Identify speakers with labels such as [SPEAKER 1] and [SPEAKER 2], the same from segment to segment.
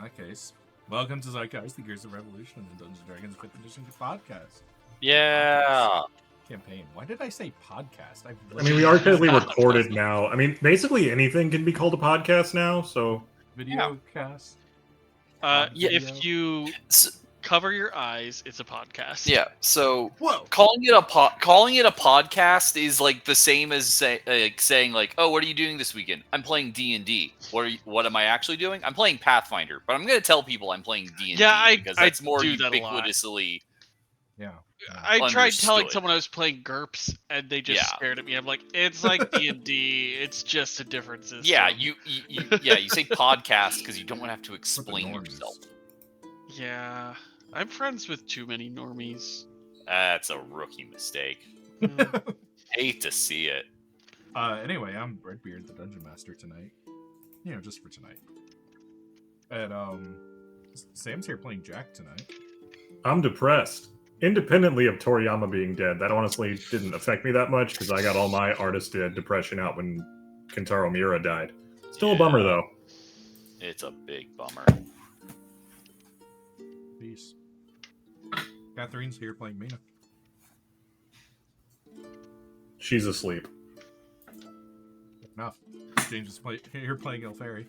[SPEAKER 1] that case, welcome to Zeitgeist, the Gears of Revolution and Dungeons & Dragons 5th Edition podcast.
[SPEAKER 2] Yeah.
[SPEAKER 1] Campaign. Why did I say podcast?
[SPEAKER 3] I mean, we are currently recorded now. I mean, basically anything can be called a podcast now, so...
[SPEAKER 1] Video cast?
[SPEAKER 4] If you cover your eyes, it's a podcast.
[SPEAKER 2] Yeah, so
[SPEAKER 1] Whoa.
[SPEAKER 2] calling it a podcast is like the same as saying like, oh, what are you doing this weekend? I'm playing D&D. What am I actually doing? I'm playing Pathfinder, but I'm going to tell people I'm playing D&D because that's more ubiquitously.
[SPEAKER 1] Yeah.
[SPEAKER 4] I tried telling someone I was playing GURPS, and they just stared at me. I'm like, it's like D&D. It's just a different system.
[SPEAKER 2] Yeah, you say podcast because you don't want to have to explain yourself.
[SPEAKER 4] Yeah, I'm friends with too many normies.
[SPEAKER 2] That's a rookie mistake. Hate to see it.
[SPEAKER 1] Anyway, I'm Redbeard, the Dungeon Master tonight. You know, just for tonight. And Sam's here playing Jack tonight.
[SPEAKER 3] I'm depressed. Independently of Toriyama being dead, that honestly didn't affect me that much because I got all my artist depression out when Kentaro Miura died. Still a bummer though.
[SPEAKER 2] It's a big bummer.
[SPEAKER 1] Peace. Catherine's here playing Mina.
[SPEAKER 3] She's asleep.
[SPEAKER 1] Enough. James is here playing El Fairy.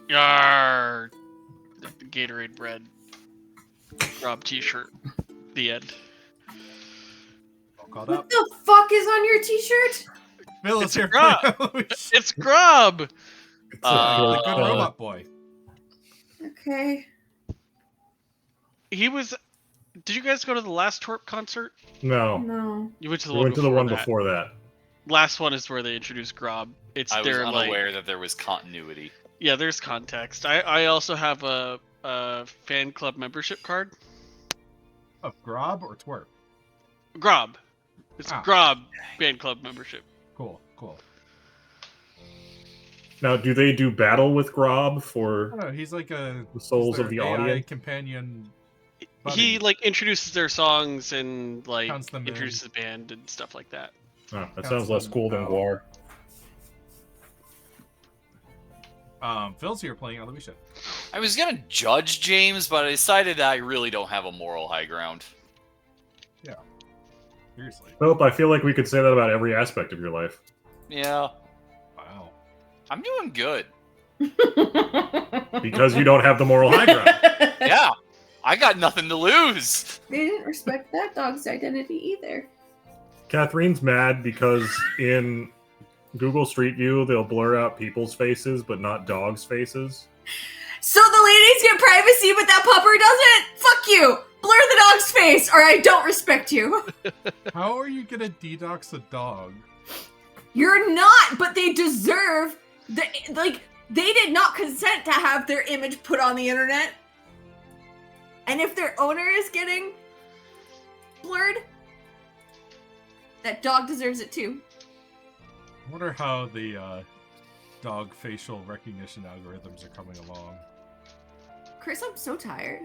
[SPEAKER 4] Yarr! The Gatorade bread. Rob t-shirt. The end.
[SPEAKER 1] All caught
[SPEAKER 5] What
[SPEAKER 1] up.
[SPEAKER 5] the fuck is on your t-shirt?
[SPEAKER 1] Phil is
[SPEAKER 4] It's
[SPEAKER 1] here
[SPEAKER 4] Grub.
[SPEAKER 1] playing
[SPEAKER 4] It's Grub!
[SPEAKER 1] the good robot boy.
[SPEAKER 5] Okay.
[SPEAKER 4] He was... Did you guys go to the last Torp concert?
[SPEAKER 3] No.
[SPEAKER 5] No.
[SPEAKER 4] You went to the
[SPEAKER 3] We
[SPEAKER 4] one
[SPEAKER 3] went to the
[SPEAKER 4] before
[SPEAKER 3] one
[SPEAKER 4] that.
[SPEAKER 3] before that.
[SPEAKER 4] Last one is where they introduced Grob.
[SPEAKER 2] I was unaware that there was continuity.
[SPEAKER 4] Yeah, there's context. I also have a fan club membership card.
[SPEAKER 1] Of Grob or Twerp?
[SPEAKER 4] Grob. It's
[SPEAKER 1] Ah.
[SPEAKER 4] Grob fan club membership.
[SPEAKER 1] Cool.
[SPEAKER 3] Now, do they do battle with Grob for
[SPEAKER 1] I don't know, he's like the
[SPEAKER 3] souls of the audience?
[SPEAKER 1] companion.
[SPEAKER 4] He like introduces their songs and like
[SPEAKER 1] Counts them in.
[SPEAKER 4] introduces the band and stuff like that.
[SPEAKER 3] Oh, that sounds less cool than Guar.
[SPEAKER 1] Phil's here playing Aloysia.
[SPEAKER 2] I was gonna judge James, but I decided I really don't have a moral high ground.
[SPEAKER 1] Yeah. Seriously.
[SPEAKER 3] Philip, I feel like we could say that about every aspect of your life.
[SPEAKER 2] Yeah,
[SPEAKER 1] Wow.
[SPEAKER 2] I'm doing good.
[SPEAKER 3] Because you don't have the moral high ground.
[SPEAKER 2] Yeah, I got nothing to lose.
[SPEAKER 5] They didn't respect that dog's identity either.
[SPEAKER 3] Catherine's mad because in Google Street View, they'll blur out people's faces, but not dogs' faces.
[SPEAKER 5] So the ladies get privacy, but that pupper doesn't? Fuck you! Blur the dog's face, or I don't respect you.
[SPEAKER 1] How are you gonna dedox a dog?
[SPEAKER 5] You're not, but they deserve they did not consent to have their image put on the internet. And if their owner is getting blurred, that dog deserves it too.
[SPEAKER 1] I wonder how the dog facial recognition algorithms are coming along.
[SPEAKER 5] Chris, I'm so tired.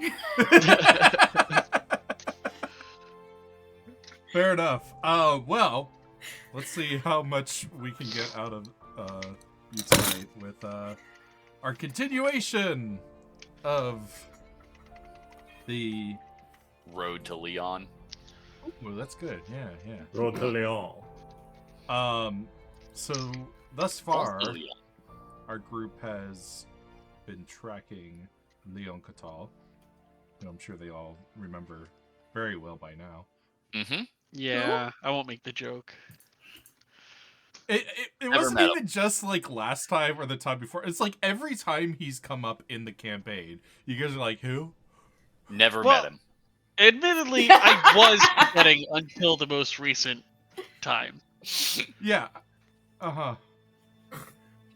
[SPEAKER 1] Fair enough. Well, let's see how much we can get out of you tonight with our continuation of the
[SPEAKER 2] Road to Leon.
[SPEAKER 1] Well, that's good. Yeah.
[SPEAKER 3] Road to Leon.
[SPEAKER 1] So thus far,
[SPEAKER 2] Leon.
[SPEAKER 1] our group has been tracking Leon Catal, who I'm sure they all remember very well by now.
[SPEAKER 2] Mm-hmm.
[SPEAKER 4] Yeah, I won't make the joke.
[SPEAKER 1] It
[SPEAKER 2] Never
[SPEAKER 1] wasn't
[SPEAKER 2] met
[SPEAKER 1] even just like last time or the time before. It's like every time he's come up in the campaign, you guys are like, who?
[SPEAKER 2] Never
[SPEAKER 4] Well-
[SPEAKER 2] met him.
[SPEAKER 4] Admittedly, I was forgetting until the most recent time.
[SPEAKER 1] Yeah. Uh-huh.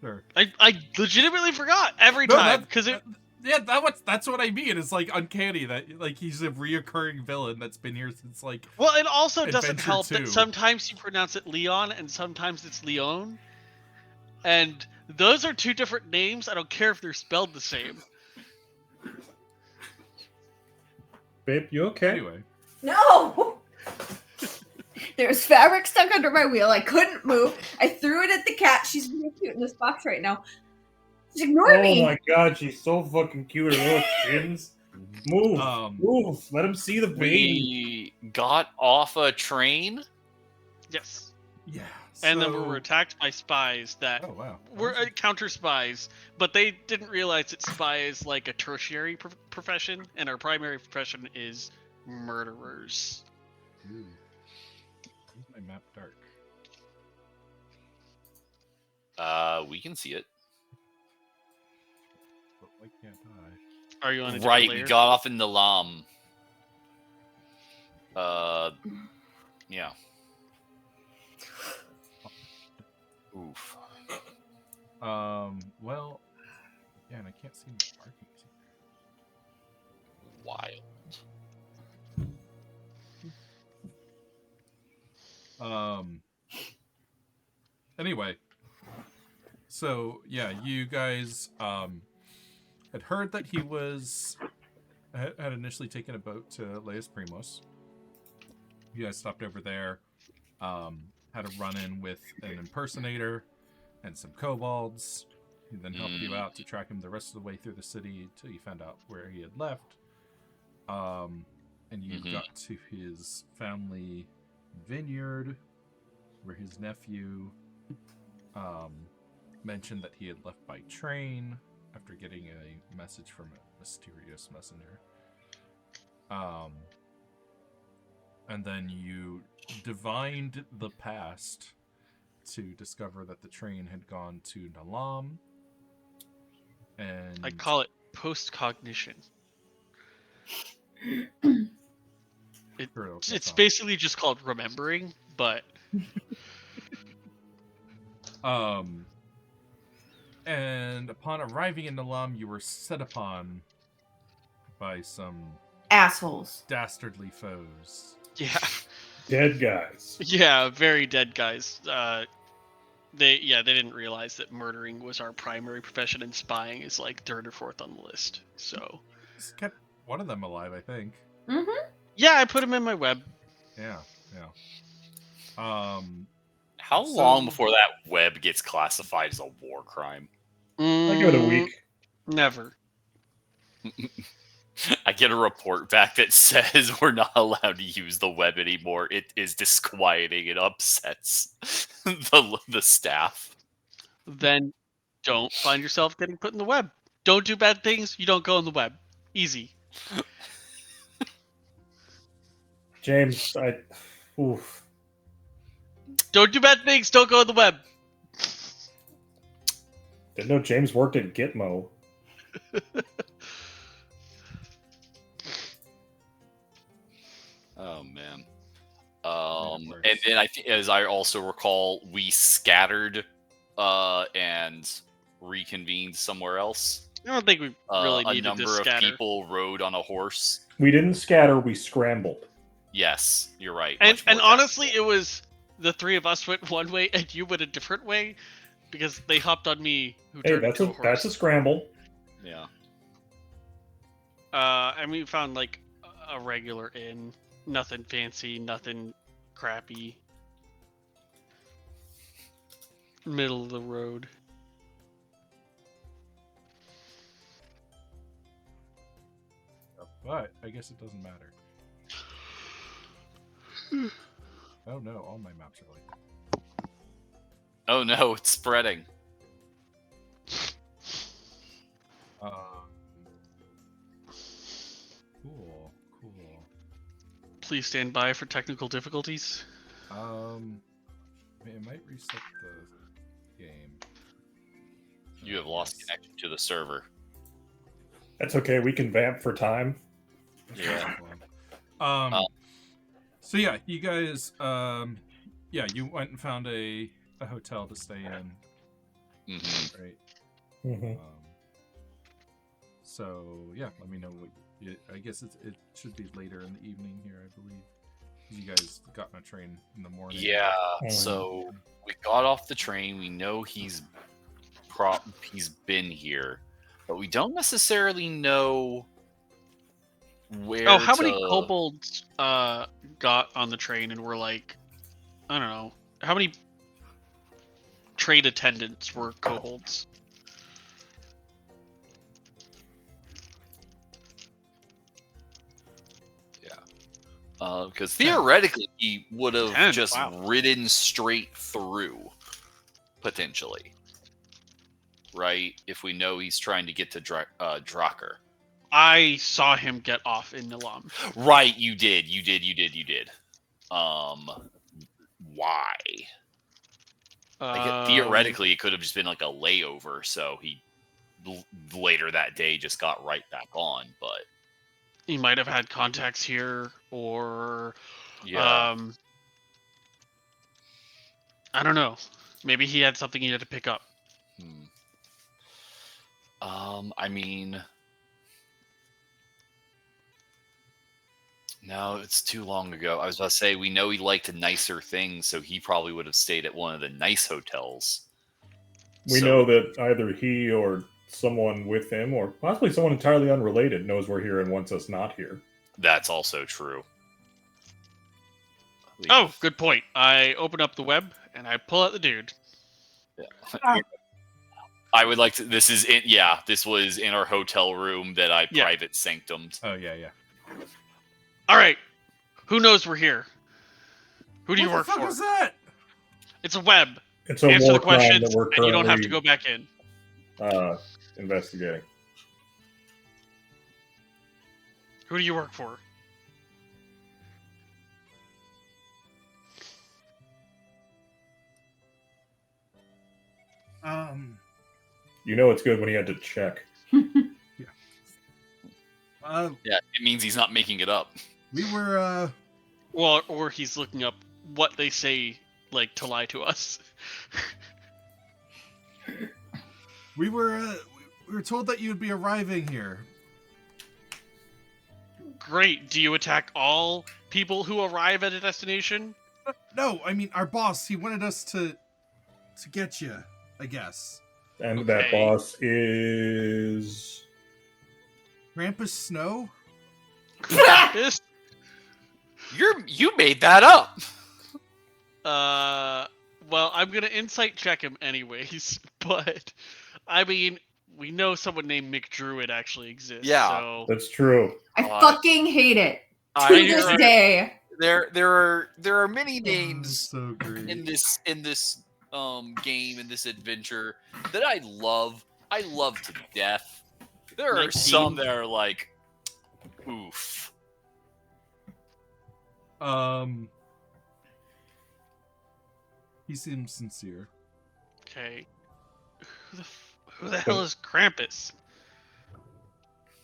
[SPEAKER 1] Sure.
[SPEAKER 4] I legitimately forgot every
[SPEAKER 1] No,
[SPEAKER 4] time
[SPEAKER 1] that-
[SPEAKER 4] because it.
[SPEAKER 1] Yeah, that's what I mean. It's like uncanny that like he's a reoccurring villain that's been here since like
[SPEAKER 4] Well, it also doesn't
[SPEAKER 1] Adventure
[SPEAKER 4] help
[SPEAKER 1] 2.
[SPEAKER 4] that sometimes you pronounce it Leon and sometimes it's Leon, and those are two different names. I don't care if they're spelled the same.
[SPEAKER 3] Babe, you okay?
[SPEAKER 1] anyway.
[SPEAKER 5] No! There's fabric stuck under my wheel. I couldn't move. I threw it at the cat. She's really cute in this box right now. Just ignore
[SPEAKER 3] Oh
[SPEAKER 5] me.
[SPEAKER 3] my god, she's so fucking cute. Her little chins. Move, move. Let him see the baby.
[SPEAKER 2] We got off a train.
[SPEAKER 4] Yes.
[SPEAKER 1] Yeah.
[SPEAKER 4] And then we
[SPEAKER 1] so-
[SPEAKER 4] were attacked by spies that
[SPEAKER 1] Oh wow.
[SPEAKER 4] were counter spies, but they didn't realize that spy is like a tertiary profession, and our primary profession is murderers.
[SPEAKER 1] Ooh. Where's my map dark?
[SPEAKER 2] We can see it.
[SPEAKER 1] But why can't I?
[SPEAKER 4] Are you on a different
[SPEAKER 2] Right,
[SPEAKER 4] layer?
[SPEAKER 2] we got off in the Lam. Yeah. Oof.
[SPEAKER 1] Well, yeah, and I can't see my markings
[SPEAKER 2] Wild.
[SPEAKER 1] here. Anyway, so yeah, you guys had heard that he had initially taken a boat to Leas Primos. You guys stopped over there, had a run-in with an impersonator and some kobolds. He then helped you out to track him the rest of the way through the city until you found out where he had left. And you got to his family vineyard, where his nephew mentioned that he had left by train after getting a message from a mysterious messenger. And then you divined the past to discover that the train had gone to Nalam. And
[SPEAKER 4] I call it post-cognition. It's basically just called remembering, but
[SPEAKER 1] and upon arriving in Nalam, you were set upon by some
[SPEAKER 5] Assholes.
[SPEAKER 1] dastardly foes.
[SPEAKER 4] yeah,
[SPEAKER 3] Dead guys.
[SPEAKER 4] yeah, very dead guys. They didn't realize that murdering was our primary profession and spying is like third or fourth on the list. So
[SPEAKER 1] Just kept one of them alive, I think.
[SPEAKER 5] Mm-hmm.
[SPEAKER 4] yeah, I put him in my web.
[SPEAKER 1] Yeah.
[SPEAKER 2] How long before that web gets classified as a war crime?
[SPEAKER 3] I give it a week.
[SPEAKER 4] Never.
[SPEAKER 2] I get a report back that says we're not allowed to use the web anymore. It is disquieting. It upsets the staff.
[SPEAKER 4] Then don't find yourself getting put in the web. Don't do bad things. You don't go in the web. Easy.
[SPEAKER 3] James, oof.
[SPEAKER 4] Don't do bad things. Don't go in the web.
[SPEAKER 3] Didn't know James worked at Gitmo.
[SPEAKER 2] Oh man. And then I think, as I also recall, we scattered and reconvened somewhere else.
[SPEAKER 4] I don't think we really
[SPEAKER 2] A
[SPEAKER 4] needed
[SPEAKER 2] number
[SPEAKER 4] to
[SPEAKER 2] of
[SPEAKER 4] scatter.
[SPEAKER 2] people rode on a horse.
[SPEAKER 3] We didn't scatter, we scrambled.
[SPEAKER 2] Yes, you're right.
[SPEAKER 4] And
[SPEAKER 2] Much more
[SPEAKER 4] honestly,
[SPEAKER 2] tactical.
[SPEAKER 4] it was the three of us went one way and you went a different way because they hopped on me who
[SPEAKER 3] Hey,
[SPEAKER 4] turned
[SPEAKER 3] that's
[SPEAKER 4] into
[SPEAKER 3] a
[SPEAKER 4] a horse.
[SPEAKER 3] that's a scramble.
[SPEAKER 2] Yeah.
[SPEAKER 4] And we found like a regular inn. Nothing fancy, nothing crappy. Middle of the road.
[SPEAKER 1] But I guess it doesn't matter. Oh no, all my maps are like that.
[SPEAKER 2] Oh no, it's spreading.
[SPEAKER 1] Cool.
[SPEAKER 4] Please stand by for technical difficulties.
[SPEAKER 1] It might reset the game.
[SPEAKER 2] You have lost connection to the server.
[SPEAKER 3] That's okay, we can vamp for time.
[SPEAKER 2] Yeah.
[SPEAKER 1] So yeah, you guys, you went and found a hotel to stay in,
[SPEAKER 2] Mm-hmm.
[SPEAKER 1] right?
[SPEAKER 3] Mm-hmm.
[SPEAKER 1] So yeah, let me know what. I guess it should be later in the evening here, I believe. You guys got on a train in the morning.
[SPEAKER 2] Yeah. So we got off the train. We know he's been here, but we don't necessarily know where.
[SPEAKER 4] Oh, how many kobolds got on the train and were like, I don't know, how many trade attendants were kobolds?
[SPEAKER 2] Because theoretically, he would have
[SPEAKER 4] 10,
[SPEAKER 2] just
[SPEAKER 4] wow.
[SPEAKER 2] ridden straight through, potentially. Right? If we know he's trying to get to Drakkar.
[SPEAKER 4] I saw him get off in Nilam.
[SPEAKER 2] Right, you did. Why? Theoretically, it could have just been like a layover, so he later that day just got right back on, but...
[SPEAKER 4] He might have had contacts here, or...
[SPEAKER 2] Yeah.
[SPEAKER 4] I don't know. Maybe he had something he had to pick up.
[SPEAKER 2] I mean... No, it's too long ago. I was about to say, we know he liked nicer things, so he probably would have stayed at one of the nice hotels.
[SPEAKER 3] We know that either he or someone with him, or possibly someone entirely unrelated, knows we're here and wants us not here.
[SPEAKER 2] That's also true.
[SPEAKER 4] Oh, good point. I open up the web, and I pull out the dude.
[SPEAKER 2] Yeah. I would like to... This was in our hotel room that I private sanctumed.
[SPEAKER 1] Oh, yeah.
[SPEAKER 4] All right. Who knows we're here? Who do you work
[SPEAKER 1] What the fuck
[SPEAKER 4] for?
[SPEAKER 1] was that?
[SPEAKER 4] It's a web.
[SPEAKER 3] It's a
[SPEAKER 4] Answer
[SPEAKER 3] war
[SPEAKER 4] the
[SPEAKER 3] crime
[SPEAKER 4] questions,
[SPEAKER 3] that we're
[SPEAKER 4] and you don't have to
[SPEAKER 3] currently
[SPEAKER 4] go back in.
[SPEAKER 3] investigating.
[SPEAKER 4] Who do you work for?
[SPEAKER 3] You know it's good when he had to check.
[SPEAKER 2] Yeah, it means he's not making it up.
[SPEAKER 1] We were,
[SPEAKER 4] Well, or he's looking up what they say, like, to lie to us.
[SPEAKER 1] we were told that you'd be arriving here.
[SPEAKER 4] Great. Do you attack all people who arrive at a destination?
[SPEAKER 1] No, I mean, our boss, he wanted us to get you, I guess.
[SPEAKER 3] And that boss is...
[SPEAKER 1] Krampus Snow?
[SPEAKER 4] Krampus?
[SPEAKER 2] You made that up!
[SPEAKER 4] Well, I'm gonna insight check him anyways, but, I mean, we know someone named McDruid actually exists,
[SPEAKER 2] Yeah.
[SPEAKER 4] so...
[SPEAKER 3] That's true.
[SPEAKER 5] I fucking hate it. To this day.
[SPEAKER 2] There are many names
[SPEAKER 1] so great.
[SPEAKER 2] in this game, in this adventure, that I love. I love to death. There are
[SPEAKER 4] 19.
[SPEAKER 2] some that are like, oof.
[SPEAKER 1] He seems sincere.
[SPEAKER 4] Okay. Who the hell is Krampus?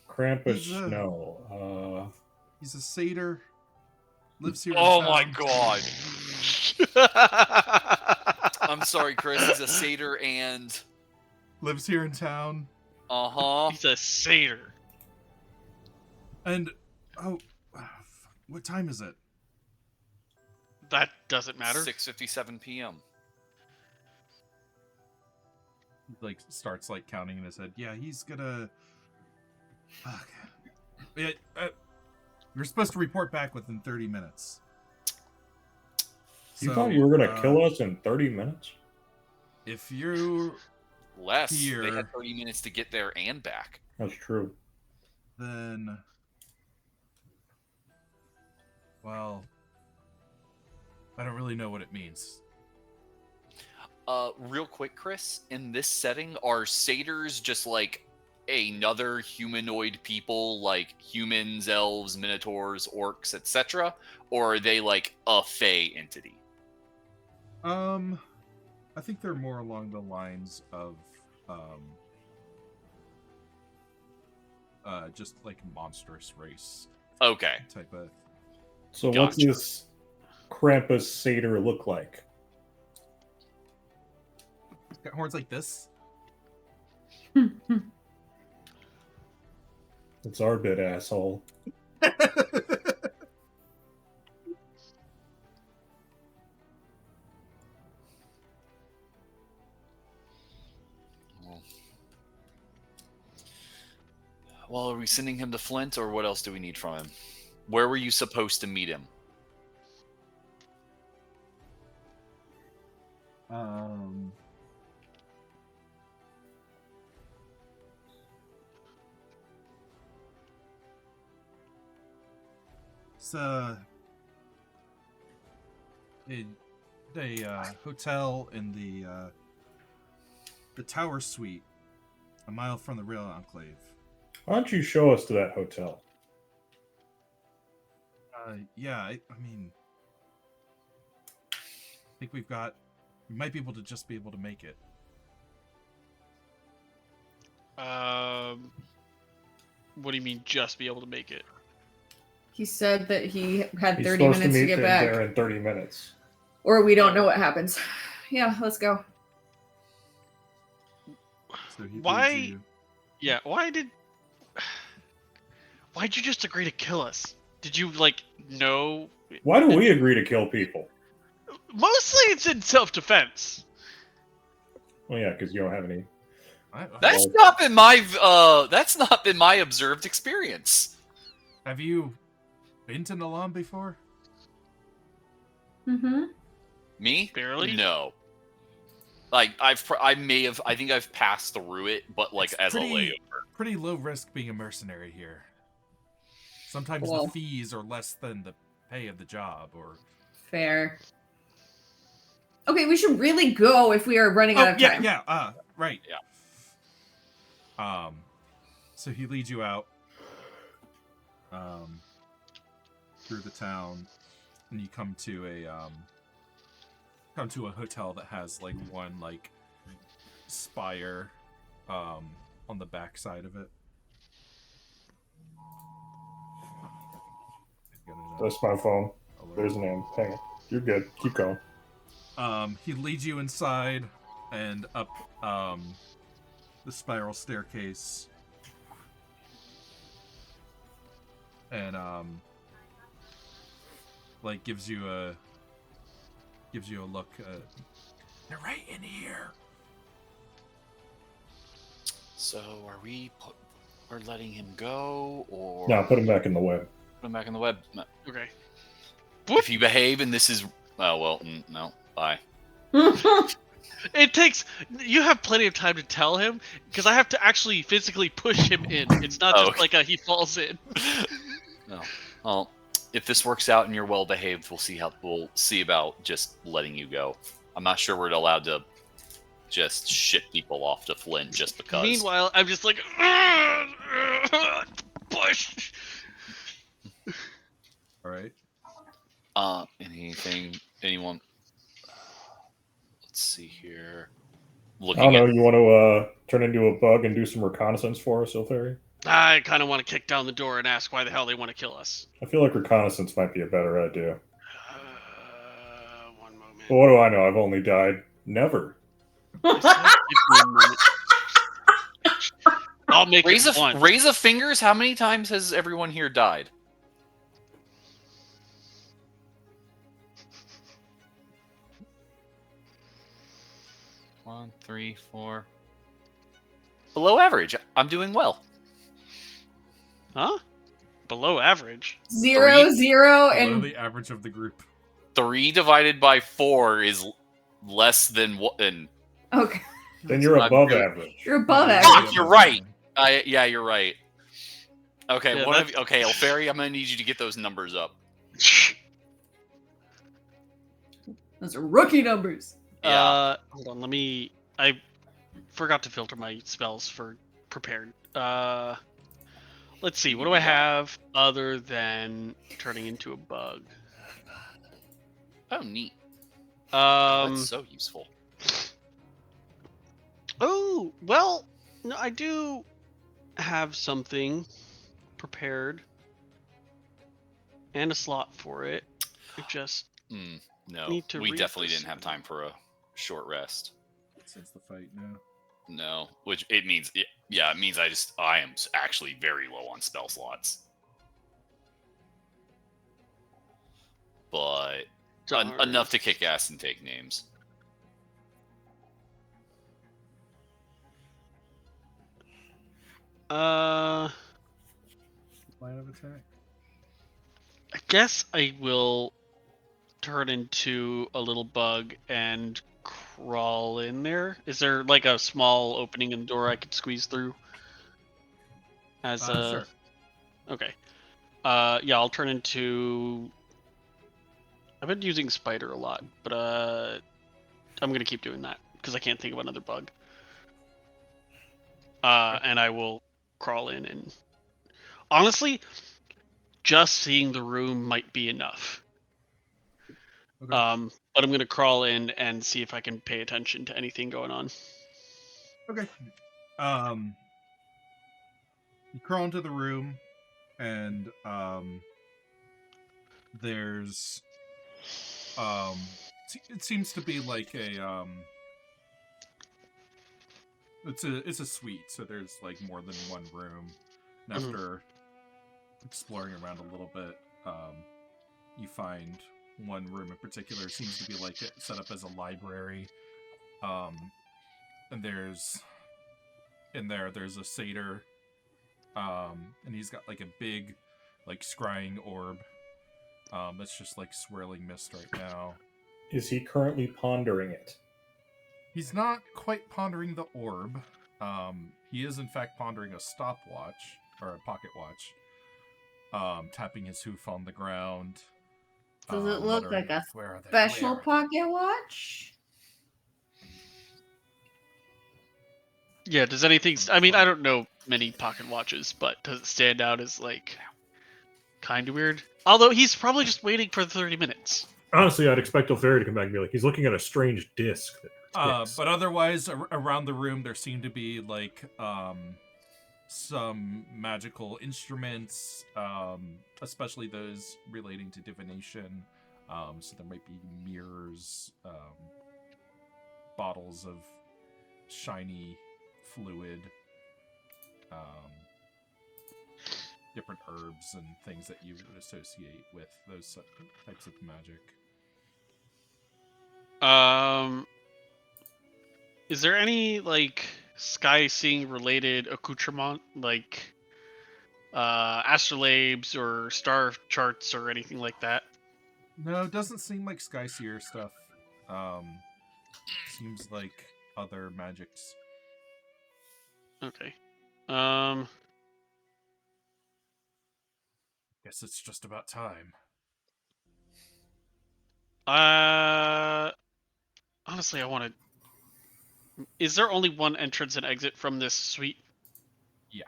[SPEAKER 3] Krampus Snow.
[SPEAKER 1] He's a satyr. Lives here.
[SPEAKER 2] Oh
[SPEAKER 1] in
[SPEAKER 2] my
[SPEAKER 1] town.
[SPEAKER 2] god. I'm sorry, Chris. He's a satyr and...
[SPEAKER 1] Lives here in town.
[SPEAKER 2] Uh-huh.
[SPEAKER 4] He's a satyr.
[SPEAKER 1] And, what time is it?
[SPEAKER 4] That doesn't matter.
[SPEAKER 2] 6:57 p.m.
[SPEAKER 1] He, starts, counting in his head. Yeah, he's gonna... Fuck. You're supposed to report back within 30 minutes.
[SPEAKER 3] You thought you were going to kill us in 30 minutes?
[SPEAKER 1] If you're
[SPEAKER 2] less,
[SPEAKER 1] here,
[SPEAKER 2] they had 30 minutes to get there and back.
[SPEAKER 3] That's true.
[SPEAKER 1] Then, well, I don't really know what it means.
[SPEAKER 2] Real quick, Chris, in this setting, are satyrs just like another humanoid people, like humans, elves, minotaurs, orcs, etc., or are they like a fey entity?
[SPEAKER 1] I think they're more along the lines of just like monstrous race.
[SPEAKER 2] Okay.
[SPEAKER 1] Type of.
[SPEAKER 3] So what's this Krampus satyr look like?
[SPEAKER 1] It's got horns like this.
[SPEAKER 3] It's our bit, asshole.
[SPEAKER 2] Well, are we sending him to Flint, or what else do we need from him? Where were you supposed to meet him?
[SPEAKER 1] a hotel in the Tower Suite, a mile from the Rail Enclave.
[SPEAKER 3] Why don't you show us to that hotel?
[SPEAKER 1] Yeah, I mean, I think we might be able to make it.
[SPEAKER 4] What do you mean, just be able to make it?
[SPEAKER 5] He said that he had
[SPEAKER 3] He's
[SPEAKER 5] 30
[SPEAKER 3] supposed
[SPEAKER 5] minutes
[SPEAKER 3] to
[SPEAKER 5] to
[SPEAKER 3] meet
[SPEAKER 5] get
[SPEAKER 3] there
[SPEAKER 5] back.
[SPEAKER 3] in 30 minutes.
[SPEAKER 5] Or we don't know what happens. Yeah, let's go.
[SPEAKER 1] So he
[SPEAKER 4] Why-
[SPEAKER 1] leads you.
[SPEAKER 4] Yeah, why'd you just agree to kill us? Did you, know?
[SPEAKER 3] Why do we agree to kill people?
[SPEAKER 4] Mostly it's in self-defense.
[SPEAKER 3] Well, yeah, because you don't have any.
[SPEAKER 2] That's not been my observed experience.
[SPEAKER 1] Have you been to Nalam before?
[SPEAKER 5] Mm-hmm.
[SPEAKER 2] Me?
[SPEAKER 4] Barely?
[SPEAKER 2] No. Like I think I've passed through it, but like
[SPEAKER 1] It's
[SPEAKER 2] as a layover.
[SPEAKER 1] Pretty low risk being a mercenary here. Sometimes
[SPEAKER 5] Well.
[SPEAKER 1] the fees are less than the pay of the job, or
[SPEAKER 5] Fair. Okay, we should really go if we are running out of time.
[SPEAKER 1] right.
[SPEAKER 2] Yeah.
[SPEAKER 1] So he leads you out, through the town, and you come to a hotel that has like one like spire, on the back side of it.
[SPEAKER 3] That's my phone.
[SPEAKER 1] Alert.
[SPEAKER 3] There's a name. Hang it. You're good. Keep going.
[SPEAKER 1] He leads you inside and up the spiral staircase, and like gives you a look. They're right in here.
[SPEAKER 2] So we're letting him go, or
[SPEAKER 3] No, put him back in the web.
[SPEAKER 2] put him back in the web? No.
[SPEAKER 4] Okay.
[SPEAKER 2] If you behave and this is no, bye.
[SPEAKER 4] It takes. You have plenty of time to tell him, because I have to actually physically push him in. It's not just
[SPEAKER 2] okay.
[SPEAKER 4] like he falls in.
[SPEAKER 2] No. Well, if this works out and you're well behaved, we'll see about just letting you go. I'm not sure we're allowed to just ship people off to Flynn just because.
[SPEAKER 4] Meanwhile, I'm just like push.
[SPEAKER 1] All right.
[SPEAKER 2] Anyone? Let's see here.
[SPEAKER 3] I
[SPEAKER 2] Looking
[SPEAKER 3] don't know.
[SPEAKER 2] at
[SPEAKER 3] You want to turn into a bug and do some reconnaissance for us, Iltheri?
[SPEAKER 4] I kind of want to kick down the door and ask why the hell they want to kill us.
[SPEAKER 3] I feel like reconnaissance might be a better idea.
[SPEAKER 4] One moment.
[SPEAKER 3] But what do I know? I've only died. Never.
[SPEAKER 4] Give me a minute. I'll make
[SPEAKER 2] raise
[SPEAKER 4] it one.
[SPEAKER 2] raise of fingers. How many times has everyone here died? One, 3, 4. Below average. I'm doing well.
[SPEAKER 4] Huh? Below average.
[SPEAKER 5] 0, 0,
[SPEAKER 1] Below
[SPEAKER 5] and
[SPEAKER 1] the average of the group.
[SPEAKER 2] 3 divided by 4 is less than what?
[SPEAKER 5] okay,
[SPEAKER 3] Then you're
[SPEAKER 2] I'm
[SPEAKER 3] above
[SPEAKER 2] good.
[SPEAKER 3] average.
[SPEAKER 5] you're above
[SPEAKER 1] Yeah.
[SPEAKER 5] average.
[SPEAKER 2] Fuck, you're right. Yeah, you're right. Okay,
[SPEAKER 4] Yeah,
[SPEAKER 2] okay, Elferi, I'm gonna need you to get those numbers up.
[SPEAKER 5] Those are rookie numbers.
[SPEAKER 2] Yeah.
[SPEAKER 4] Hold on, I forgot to filter my spells for prepared. Let's see, what do I have other than turning into a bug?
[SPEAKER 2] Oh, neat.
[SPEAKER 4] Um,
[SPEAKER 2] That's so useful.
[SPEAKER 4] Oh, well, no, I do have something prepared and a slot for it. I just
[SPEAKER 2] No,
[SPEAKER 4] need to
[SPEAKER 2] we
[SPEAKER 4] read
[SPEAKER 2] definitely
[SPEAKER 4] this.
[SPEAKER 2] didn't have time for a short rest.
[SPEAKER 1] Since the fight, no.
[SPEAKER 2] No, which it means, it means I am actually very low on spell slots. But enough to kick ass and take names.
[SPEAKER 4] I
[SPEAKER 1] Line of attack.
[SPEAKER 4] guess I will turn into a little bug and crawl in there. Is there like a small opening in the door I could squeeze through?
[SPEAKER 1] Sure.
[SPEAKER 4] Okay. Yeah, I'll turn into I've been using spider a lot, but I'm gonna keep doing that because I can't think of another bug. And I will crawl in, and honestly, just seeing the room might be enough.
[SPEAKER 1] Okay.
[SPEAKER 4] But I'm gonna crawl in and see if I can pay attention to anything going on.
[SPEAKER 1] Okay. You crawl into the room, and there's it seems to be like a it's a suite, so there's like more than one room. And after exploring around a little bit, you find one room in particular seems to be like set up as a library. And there's a satyr, and he's got like a big, like scrying orb, that's just like swirling mist right now.
[SPEAKER 3] Is he currently pondering it?
[SPEAKER 1] He's not quite pondering the orb. He is in fact pondering a stopwatch or a pocket watch. Tapping his hoof on the ground.
[SPEAKER 5] Does it look
[SPEAKER 1] muttering,
[SPEAKER 5] like a
[SPEAKER 1] "Where are they?
[SPEAKER 5] special
[SPEAKER 1] Where are
[SPEAKER 5] pocket watch?
[SPEAKER 4] Yeah, does anything... I mean, I don't know many pocket watches, but does it stand out as, like, kind of weird? Although he's probably just waiting for 30 minutes.
[SPEAKER 3] Honestly, I'd expect O'Ferry to come back and be like, he's looking at a strange disc.
[SPEAKER 1] But otherwise, around the room, there seem to be like some magical instruments, especially those relating to divination. So there might be mirrors, bottles of shiny fluid, different herbs and things that you would associate with those types of magic.
[SPEAKER 4] Is there any, like, sky seeing related accoutrement, like astrolabes or star charts or anything like that?
[SPEAKER 1] No, it doesn't seem like Skyseer stuff. Seems like other magics.
[SPEAKER 4] Okay.
[SPEAKER 1] Guess it's just about time.
[SPEAKER 4] Honestly, I want to... Is there only one entrance and exit from this suite?
[SPEAKER 1] Yeah.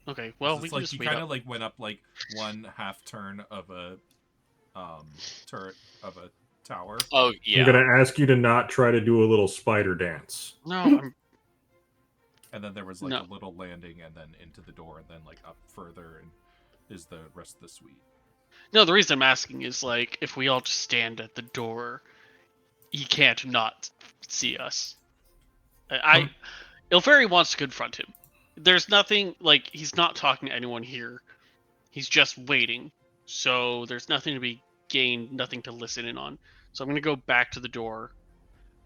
[SPEAKER 4] Okay, well, we
[SPEAKER 1] it's
[SPEAKER 4] can
[SPEAKER 1] like
[SPEAKER 4] just
[SPEAKER 1] you
[SPEAKER 4] wait
[SPEAKER 1] kind
[SPEAKER 4] up.
[SPEAKER 1] of like went up like one half turn of a turret of a tower.
[SPEAKER 2] Oh yeah.
[SPEAKER 3] I'm going to ask you to not try to do a little spider dance.
[SPEAKER 4] No, I'm...
[SPEAKER 1] And then there was like
[SPEAKER 4] No.
[SPEAKER 1] a little landing, and then into the door, and then like up further, and is the rest of the suite.
[SPEAKER 4] No, the reason I'm asking is, like, if we all just stand at the door, he can't not see us. Ilferi wants to confront him. There's nothing, like, he's not talking to anyone here. He's just waiting. So there's nothing to be gained, nothing to listen in on. So I'm going to go back to the door,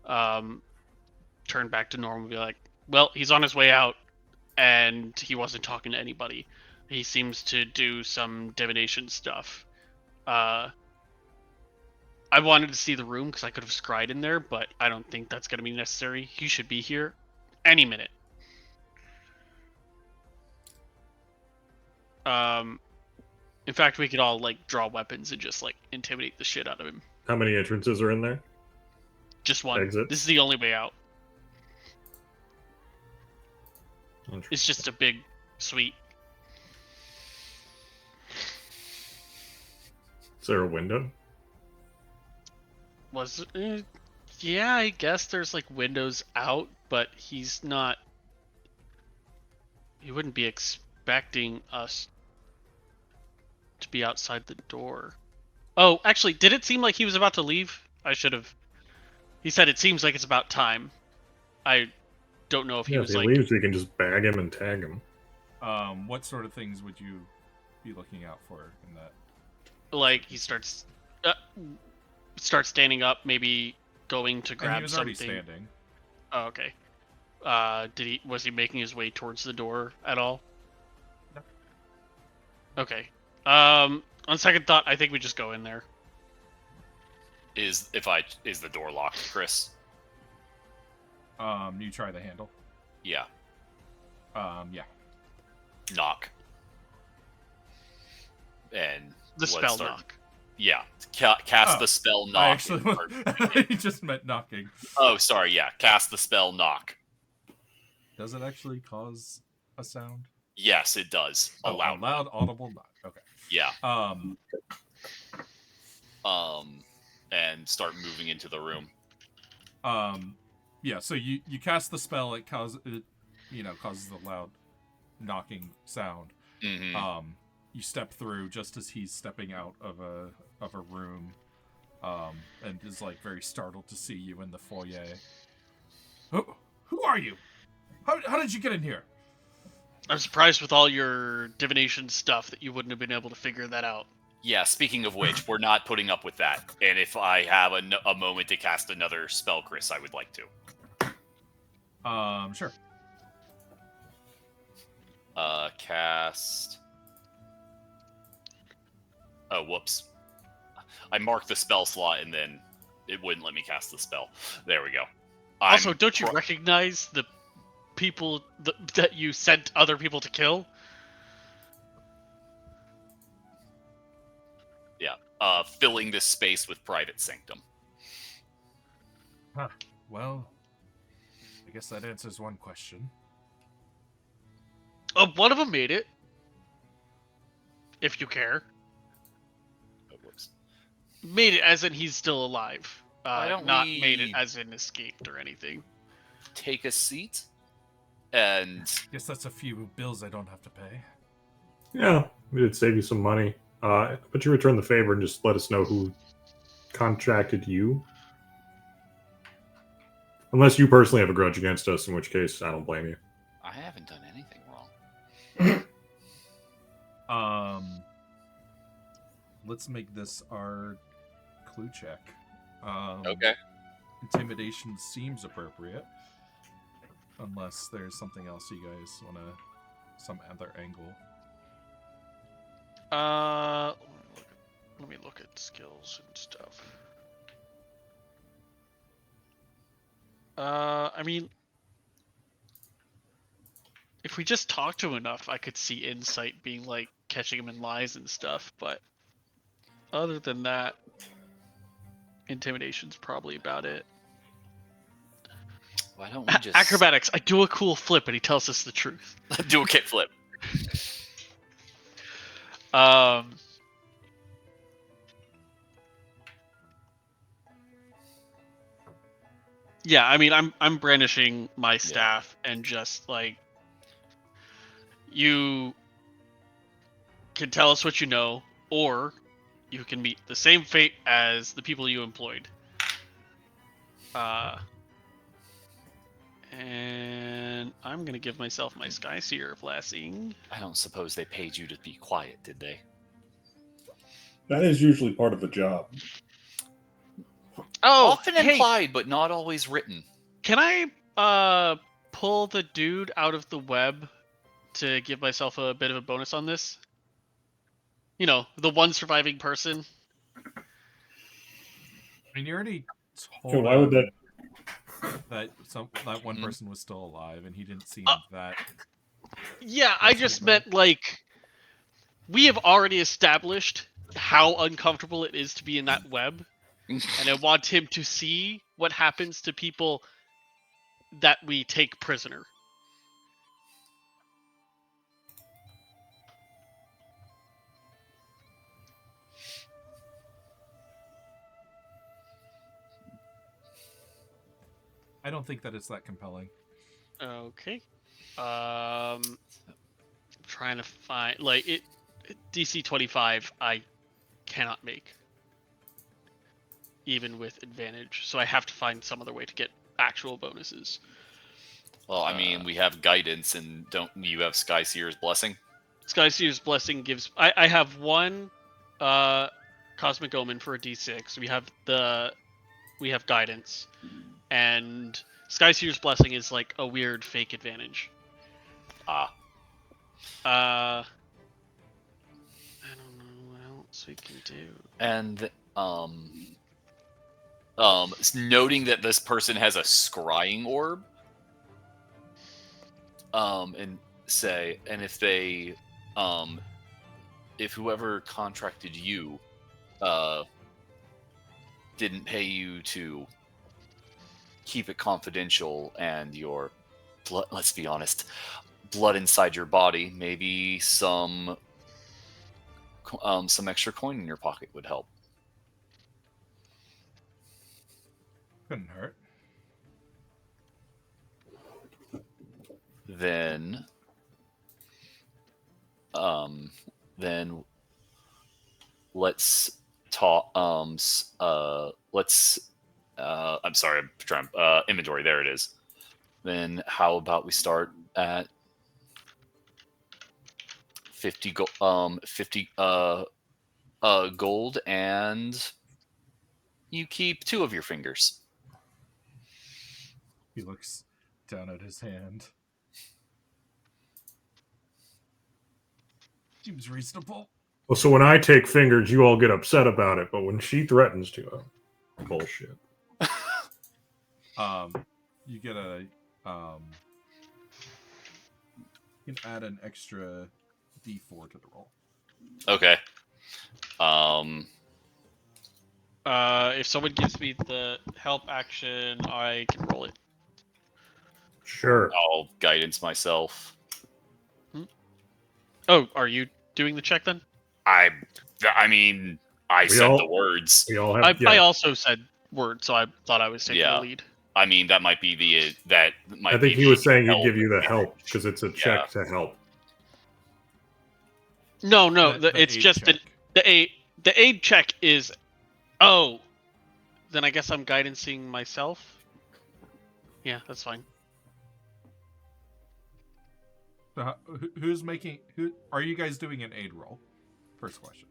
[SPEAKER 4] turn back to normal, and be like, well, he's on his way out, and he wasn't talking to anybody. He seems to do some divination stuff. I wanted to see the room because I could have scryed in there, but I don't think that's going to be necessary. He should be here any minute. In fact, we could all, like, draw weapons and just, like, intimidate the shit out of him.
[SPEAKER 3] How many entrances are in there?
[SPEAKER 4] Just one.
[SPEAKER 3] Exits?
[SPEAKER 4] This is the only way out. It's just a big suite.
[SPEAKER 3] Is there a window?
[SPEAKER 4] Yeah, I guess there's, like, windows out, but he's not... He wouldn't be expecting us to be outside the door. Oh, actually, did it seem like he was about to leave? I should have... He said it seems like it's about time. I don't know if he was
[SPEAKER 3] if he
[SPEAKER 4] like...
[SPEAKER 3] leaves, we can just bag him and tag him.
[SPEAKER 1] What sort of things would you be looking out for in that?
[SPEAKER 4] Like, he starts standing up, maybe going to grab
[SPEAKER 1] he was
[SPEAKER 4] something.
[SPEAKER 1] already standing.
[SPEAKER 4] Oh, okay. Was he making his way towards the door at all?
[SPEAKER 1] No.
[SPEAKER 4] Okay. On second thought, I think we just go in there.
[SPEAKER 2] Is the door locked, Chris?
[SPEAKER 1] You try the handle.
[SPEAKER 2] Yeah.
[SPEAKER 1] Yeah.
[SPEAKER 2] Knock. And
[SPEAKER 4] The spell knock.
[SPEAKER 2] Yeah, cast
[SPEAKER 1] Oh,
[SPEAKER 2] the spell
[SPEAKER 1] I
[SPEAKER 2] knock.
[SPEAKER 1] actually he just meant knocking.
[SPEAKER 2] Oh, sorry. Yeah, cast the spell knock.
[SPEAKER 1] Does it actually cause a sound?
[SPEAKER 2] Yes, it does. A
[SPEAKER 1] Oh,
[SPEAKER 2] loud
[SPEAKER 1] a loud audible knock. Okay.
[SPEAKER 2] Yeah.
[SPEAKER 1] Um.
[SPEAKER 2] And start moving into the room.
[SPEAKER 1] Yeah. So you cast the spell. It causes the loud knocking sound.
[SPEAKER 2] Mm-hmm.
[SPEAKER 1] You step through just as he's stepping out of a room, and is like very startled to see you in the foyer. Who are you? How did you get in here?
[SPEAKER 4] I'm surprised with all your divination stuff that you wouldn't have been able to figure that out.
[SPEAKER 2] Yeah, speaking of which, we're not putting up with that. And if I have a moment to cast another spell, Chris, I would like to.
[SPEAKER 1] Sure.
[SPEAKER 2] Cast. Oh, whoops. I marked the spell slot and then it wouldn't let me cast the spell. There we go.
[SPEAKER 4] Also, don't you recognize the people that you sent other people to kill?
[SPEAKER 2] Yeah. Filling this space with private sanctum.
[SPEAKER 1] Huh. Well, I guess that answers one question.
[SPEAKER 4] One of them made it. If you care.
[SPEAKER 2] Oh, whoops.
[SPEAKER 4] Made it as in he's still alive.
[SPEAKER 2] Why don't
[SPEAKER 4] not
[SPEAKER 2] we
[SPEAKER 4] made it as in escaped or anything.
[SPEAKER 2] Take a seat? And
[SPEAKER 1] Guess that's a few bills I don't have to pay.
[SPEAKER 3] Yeah, we did save you some money. But you return the favor and just let us know who contracted you. Unless you personally have a grudge against us, in which case I don't blame you.
[SPEAKER 2] I haven't done anything wrong.
[SPEAKER 1] Let's make this our clue check.
[SPEAKER 2] Okay.
[SPEAKER 1] Intimidation seems appropriate. Unless there's something else you guys want to... some other angle.
[SPEAKER 4] Let me look at skills and stuff. I mean, if we just talk to him enough, I could see insight being like catching him in lies and stuff, but other than that, intimidation's probably about it.
[SPEAKER 2] Why don't we just...
[SPEAKER 4] Acrobatics, I do a cool flip and he tells us the truth.
[SPEAKER 2] Do a kickflip.
[SPEAKER 4] Yeah, I mean, I'm brandishing my staff and just like, you can tell us what you know, or you can meet the same fate as the people you employed. And I'm gonna give myself my Sky Seer blessing.
[SPEAKER 2] I don't suppose they paid you to be quiet, did they?
[SPEAKER 6] That is usually part of the job.
[SPEAKER 4] Oh,
[SPEAKER 2] often implied, but not always written.
[SPEAKER 4] Can I pull the dude out of the web to give myself a bit of a bonus on this? You know, the one surviving person.
[SPEAKER 1] I mean, you already told
[SPEAKER 6] So why would that?
[SPEAKER 1] that one person was still alive, and he didn't seem that.
[SPEAKER 4] Yeah, I just meant like we have already established how uncomfortable it is to be in that web, and I want him to see what happens to people that we take prisoner.
[SPEAKER 1] I don't think that it's that compelling.
[SPEAKER 4] Okay. Trying to find like it. DC 25, I cannot make, even with advantage. So I have to find some other way to get actual bonuses.
[SPEAKER 2] Well, I mean, we have guidance, and don't you have Sky Seer's blessing?
[SPEAKER 4] Sky Seer's blessing gives. I have one cosmic omen for a D6. We have guidance, and Sky Seer's blessing is like a weird fake advantage.
[SPEAKER 2] Ah.
[SPEAKER 4] I don't know what else we can do.
[SPEAKER 2] And noting that this person has a scrying orb, and say, and if they, if whoever contracted you didn't pay you to keep it confidential, and your blood, let's be honest, blood inside your body, maybe some extra coin in your pocket would help.
[SPEAKER 1] Couldn't hurt.
[SPEAKER 2] Then let's talk. I'm sorry, I'm trying inventory. There it is. Then how about we start at 50 gold, and you keep 2 of your fingers.
[SPEAKER 1] He looks down at his hand. Seems reasonable.
[SPEAKER 3] Well, so when I take fingers, you all get upset about it, but when she threatens to, bullshit.
[SPEAKER 1] You get a you can add an extra D4 to the roll.
[SPEAKER 2] Okay.
[SPEAKER 4] If someone gives me the help action, I can roll it.
[SPEAKER 3] Sure.
[SPEAKER 2] I'll guidance myself.
[SPEAKER 4] Oh, are you doing the check then?
[SPEAKER 2] I mean, I said
[SPEAKER 3] all-
[SPEAKER 2] the words.
[SPEAKER 3] We all have.
[SPEAKER 4] I also said word, so I thought I was taking
[SPEAKER 2] Yeah.
[SPEAKER 4] the lead.
[SPEAKER 2] I mean, that might be
[SPEAKER 3] I think he was saying he'd
[SPEAKER 2] help.
[SPEAKER 3] give you the help because it's a check to help.
[SPEAKER 4] No,
[SPEAKER 1] The
[SPEAKER 4] it's
[SPEAKER 1] aid
[SPEAKER 4] just
[SPEAKER 1] check.
[SPEAKER 4] the aid check is. Oh, then I guess I'm guidancing myself. Yeah, that's fine.
[SPEAKER 1] So who's making? Who are you guys doing an aid roll? First question.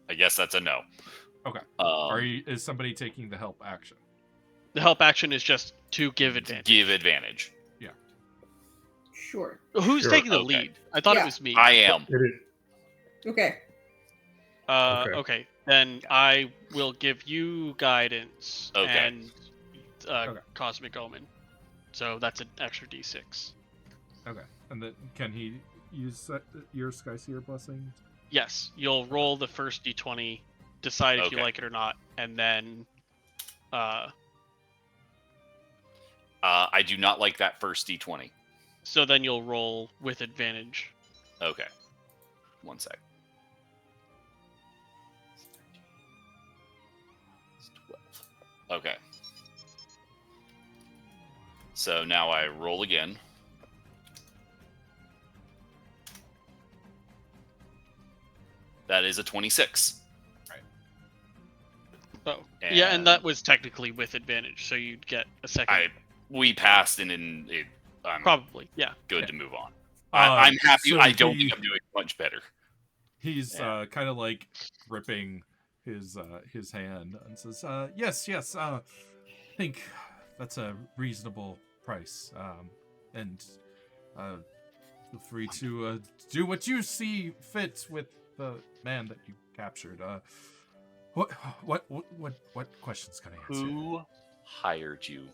[SPEAKER 2] I guess that's a no.
[SPEAKER 1] Okay. Is somebody taking the help action?
[SPEAKER 4] The help action is just to give advantage.
[SPEAKER 2] Give advantage.
[SPEAKER 5] Sure.
[SPEAKER 4] Who's
[SPEAKER 3] Sure,
[SPEAKER 4] taking the
[SPEAKER 2] okay.
[SPEAKER 4] lead? I thought
[SPEAKER 5] Yeah.
[SPEAKER 4] it was me.
[SPEAKER 2] I am.
[SPEAKER 3] It is.
[SPEAKER 5] Okay.
[SPEAKER 3] Okay.
[SPEAKER 4] Okay. Then I will give you guidance
[SPEAKER 2] Okay.
[SPEAKER 4] and
[SPEAKER 1] Okay.
[SPEAKER 4] cosmic omen. So that's an extra d6.
[SPEAKER 1] Okay. And then can he use your Skyseer blessing?
[SPEAKER 4] Yes, you'll roll the first d20, decide if you
[SPEAKER 2] Okay.
[SPEAKER 4] like it or not, and then
[SPEAKER 2] I do not like that first D20.
[SPEAKER 4] so then you'll roll with advantage.
[SPEAKER 2] Okay. 1 sec. 12. Okay. So now I roll again. That is a 26.
[SPEAKER 4] Oh, yeah, and that
[SPEAKER 2] And
[SPEAKER 4] was technically with advantage, so you'd get a second.
[SPEAKER 2] We passed, and I'm
[SPEAKER 4] Probably, yeah.
[SPEAKER 2] good to move on.
[SPEAKER 1] Uh,
[SPEAKER 2] I'm happy.
[SPEAKER 1] so
[SPEAKER 2] I don't
[SPEAKER 1] he-
[SPEAKER 2] think I'm doing much better.
[SPEAKER 1] He's
[SPEAKER 2] Yeah.
[SPEAKER 1] kind of like gripping his hand and says, "Yes, I think that's a reasonable price. And feel free to do what you see fit with the man that you captured. What questions can I answer?"
[SPEAKER 2] Who hired you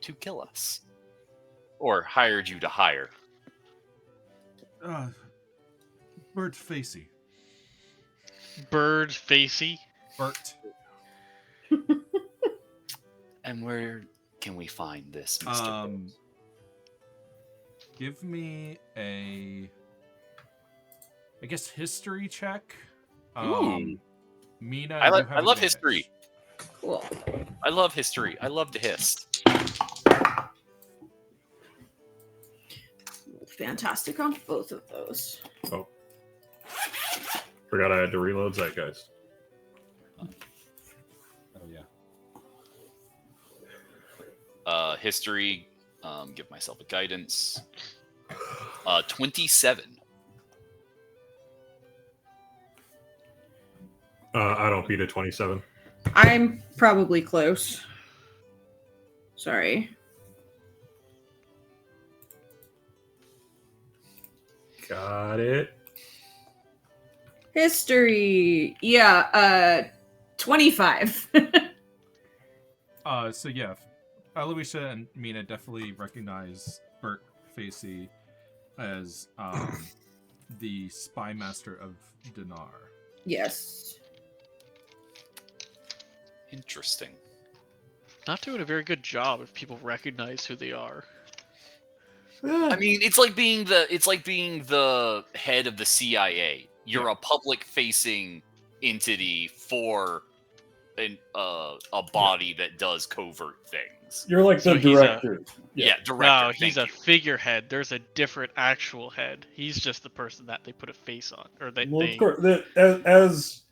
[SPEAKER 2] to kill us? Or hired you to hire?
[SPEAKER 1] Bert Facey.
[SPEAKER 4] Bird facey.
[SPEAKER 1] Bert.
[SPEAKER 2] And where can we find this, Mr. Burns?
[SPEAKER 1] Give me I guess history check.
[SPEAKER 2] Ooh.
[SPEAKER 1] Mina,
[SPEAKER 2] I
[SPEAKER 1] you
[SPEAKER 2] love
[SPEAKER 1] have advantage.
[SPEAKER 2] history.
[SPEAKER 5] Cool.
[SPEAKER 2] I love history. I love to hist.
[SPEAKER 5] Fantastic on both of those.
[SPEAKER 3] Oh. Forgot I had to reload Zeitgeist.
[SPEAKER 1] Oh yeah.
[SPEAKER 2] History. Give myself a guidance. 27.
[SPEAKER 3] I don't beat a 27.
[SPEAKER 5] I'm probably close. Sorry.
[SPEAKER 3] Got it.
[SPEAKER 5] History. Yeah, 25.
[SPEAKER 1] So yeah, Aloysia and Mina definitely recognize Bert Facey as the spy master of Dinar.
[SPEAKER 5] Yes.
[SPEAKER 2] Interesting.
[SPEAKER 4] Not doing a very good job if people recognize who they are.
[SPEAKER 2] I mean, it's like being the head of the CIA. You're a public-facing entity for a body that does covert things.
[SPEAKER 6] You're like
[SPEAKER 4] So
[SPEAKER 6] the
[SPEAKER 4] he's a-
[SPEAKER 6] director.
[SPEAKER 2] Yeah, director.
[SPEAKER 4] No, he's a
[SPEAKER 2] thank you.
[SPEAKER 4] figurehead. There's a different actual head. He's just the person that they put a face on, or
[SPEAKER 6] Well, of course,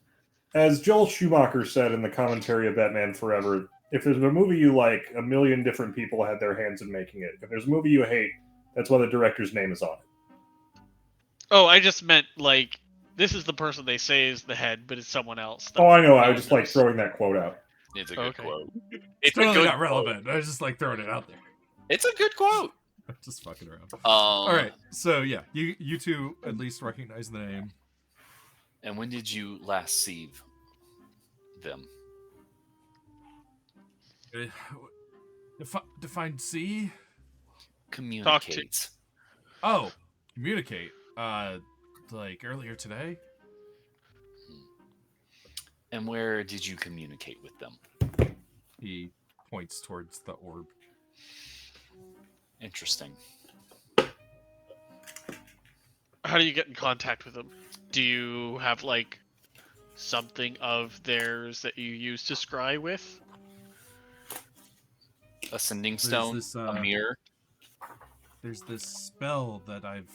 [SPEAKER 6] as Joel Schumacher said in the commentary of Batman Forever, if there's a movie you like, a million different people had their hands in making it. If there's a movie you hate, that's why the director's name is on it.
[SPEAKER 4] Oh, I just meant like this is the person they say is the head, but it's someone else.
[SPEAKER 6] Oh, I know.
[SPEAKER 4] No
[SPEAKER 6] I
[SPEAKER 4] one
[SPEAKER 6] was just like
[SPEAKER 4] knows.
[SPEAKER 6] throwing that quote out.
[SPEAKER 2] It's a good
[SPEAKER 4] Okay.
[SPEAKER 2] quote.
[SPEAKER 1] It's
[SPEAKER 2] It's a
[SPEAKER 1] totally
[SPEAKER 2] good
[SPEAKER 1] not
[SPEAKER 2] quote.
[SPEAKER 1] relevant. I was just like throwing it out there.
[SPEAKER 2] It's a good quote.
[SPEAKER 1] Just fucking around.
[SPEAKER 2] All
[SPEAKER 1] All right, so yeah, you two at least recognize the name.
[SPEAKER 2] And when did you last see them?
[SPEAKER 1] Define C.
[SPEAKER 2] Communicate.
[SPEAKER 1] Oh, communicate. Like earlier today.
[SPEAKER 2] And where did you communicate with them?
[SPEAKER 1] He points towards the orb.
[SPEAKER 2] Interesting.
[SPEAKER 4] How do you get in contact with them? Do you have like something of theirs that you use to scry with?
[SPEAKER 2] A sending
[SPEAKER 1] There's
[SPEAKER 2] stone,
[SPEAKER 1] this,
[SPEAKER 2] a mirror.
[SPEAKER 1] There's this spell that I've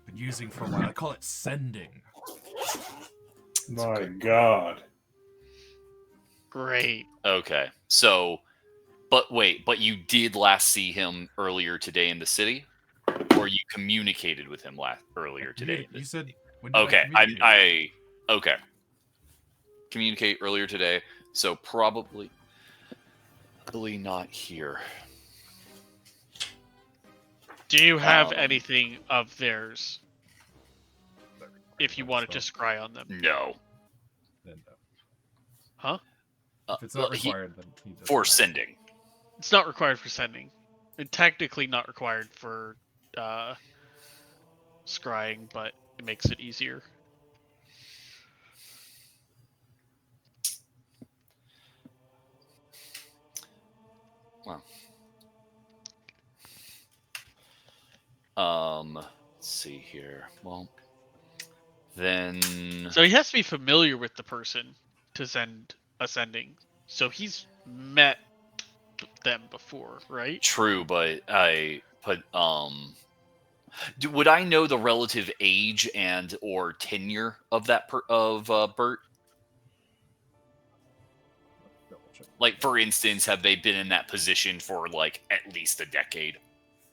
[SPEAKER 1] been using for a while. I call it sending.
[SPEAKER 6] My God.
[SPEAKER 4] Great.
[SPEAKER 2] Okay, so, but you did last see him earlier today in the city, or you communicated with him earlier today?
[SPEAKER 1] You said. When did
[SPEAKER 2] Okay,
[SPEAKER 1] communicate?
[SPEAKER 2] okay. Communicate earlier today, so probably not here.
[SPEAKER 4] Do you have anything of theirs? If you wanted to scry on them.
[SPEAKER 2] No.
[SPEAKER 1] Then no.
[SPEAKER 4] Huh?
[SPEAKER 1] If it's not required, then he doesn't.
[SPEAKER 2] For sending.
[SPEAKER 4] It's not required for sending. It's technically not required for scrying, but it makes it easier.
[SPEAKER 2] Well. Let's see here. Well, then.
[SPEAKER 4] So he has to be familiar with the person to send a sending. So he's met them before, right?
[SPEAKER 2] True, but would I know the relative age and or tenure of that Bert? Like, for instance, have they been in that position for like at least a decade?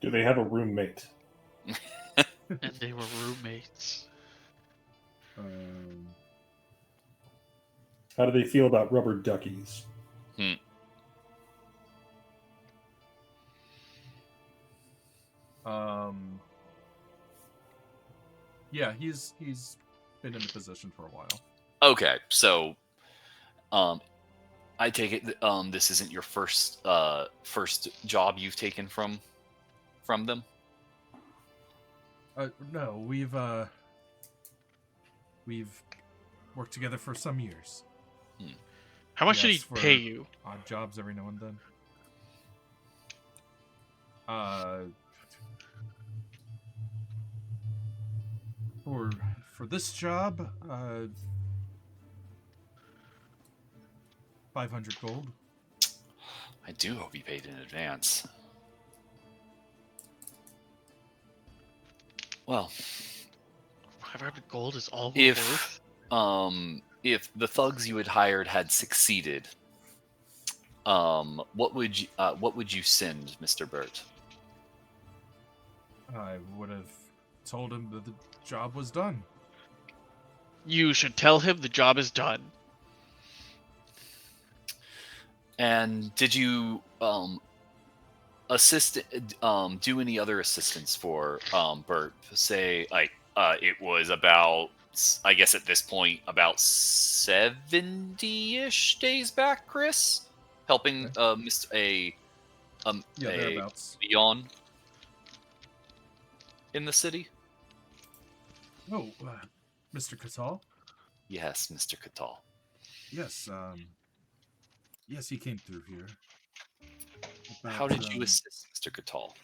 [SPEAKER 6] Do they have a roommate?
[SPEAKER 4] And they were roommates.
[SPEAKER 6] How do they feel about rubber duckies?
[SPEAKER 1] Yeah, he's been in the position for a while.
[SPEAKER 2] Okay, so, I take it this isn't your first job you've taken from them.
[SPEAKER 1] No, we've worked together for some years.
[SPEAKER 4] How much
[SPEAKER 1] Yes,
[SPEAKER 4] did he pay
[SPEAKER 1] for
[SPEAKER 4] you?
[SPEAKER 1] Odd jobs every now and then. For this job, 500 gold.
[SPEAKER 2] I do hope he paid in advance. Well,
[SPEAKER 4] 500 gold is all we're worth?
[SPEAKER 2] If the thugs you had hired had succeeded, what would you send, Mr. Burt?
[SPEAKER 1] I would have told him that the job was done.
[SPEAKER 4] You should tell him the job is done.
[SPEAKER 2] And did you do any other assistance for Burt? Say, like, it was about, I guess at this point, about 70-ish days back, Chris? Helping
[SPEAKER 1] thereabouts.
[SPEAKER 2] Leon? in the city?
[SPEAKER 1] Oh, Mr. Catal?
[SPEAKER 2] Yes, Mr. Catal.
[SPEAKER 1] Yes, yes, he came through here.
[SPEAKER 2] How did you assist Mr. Catal?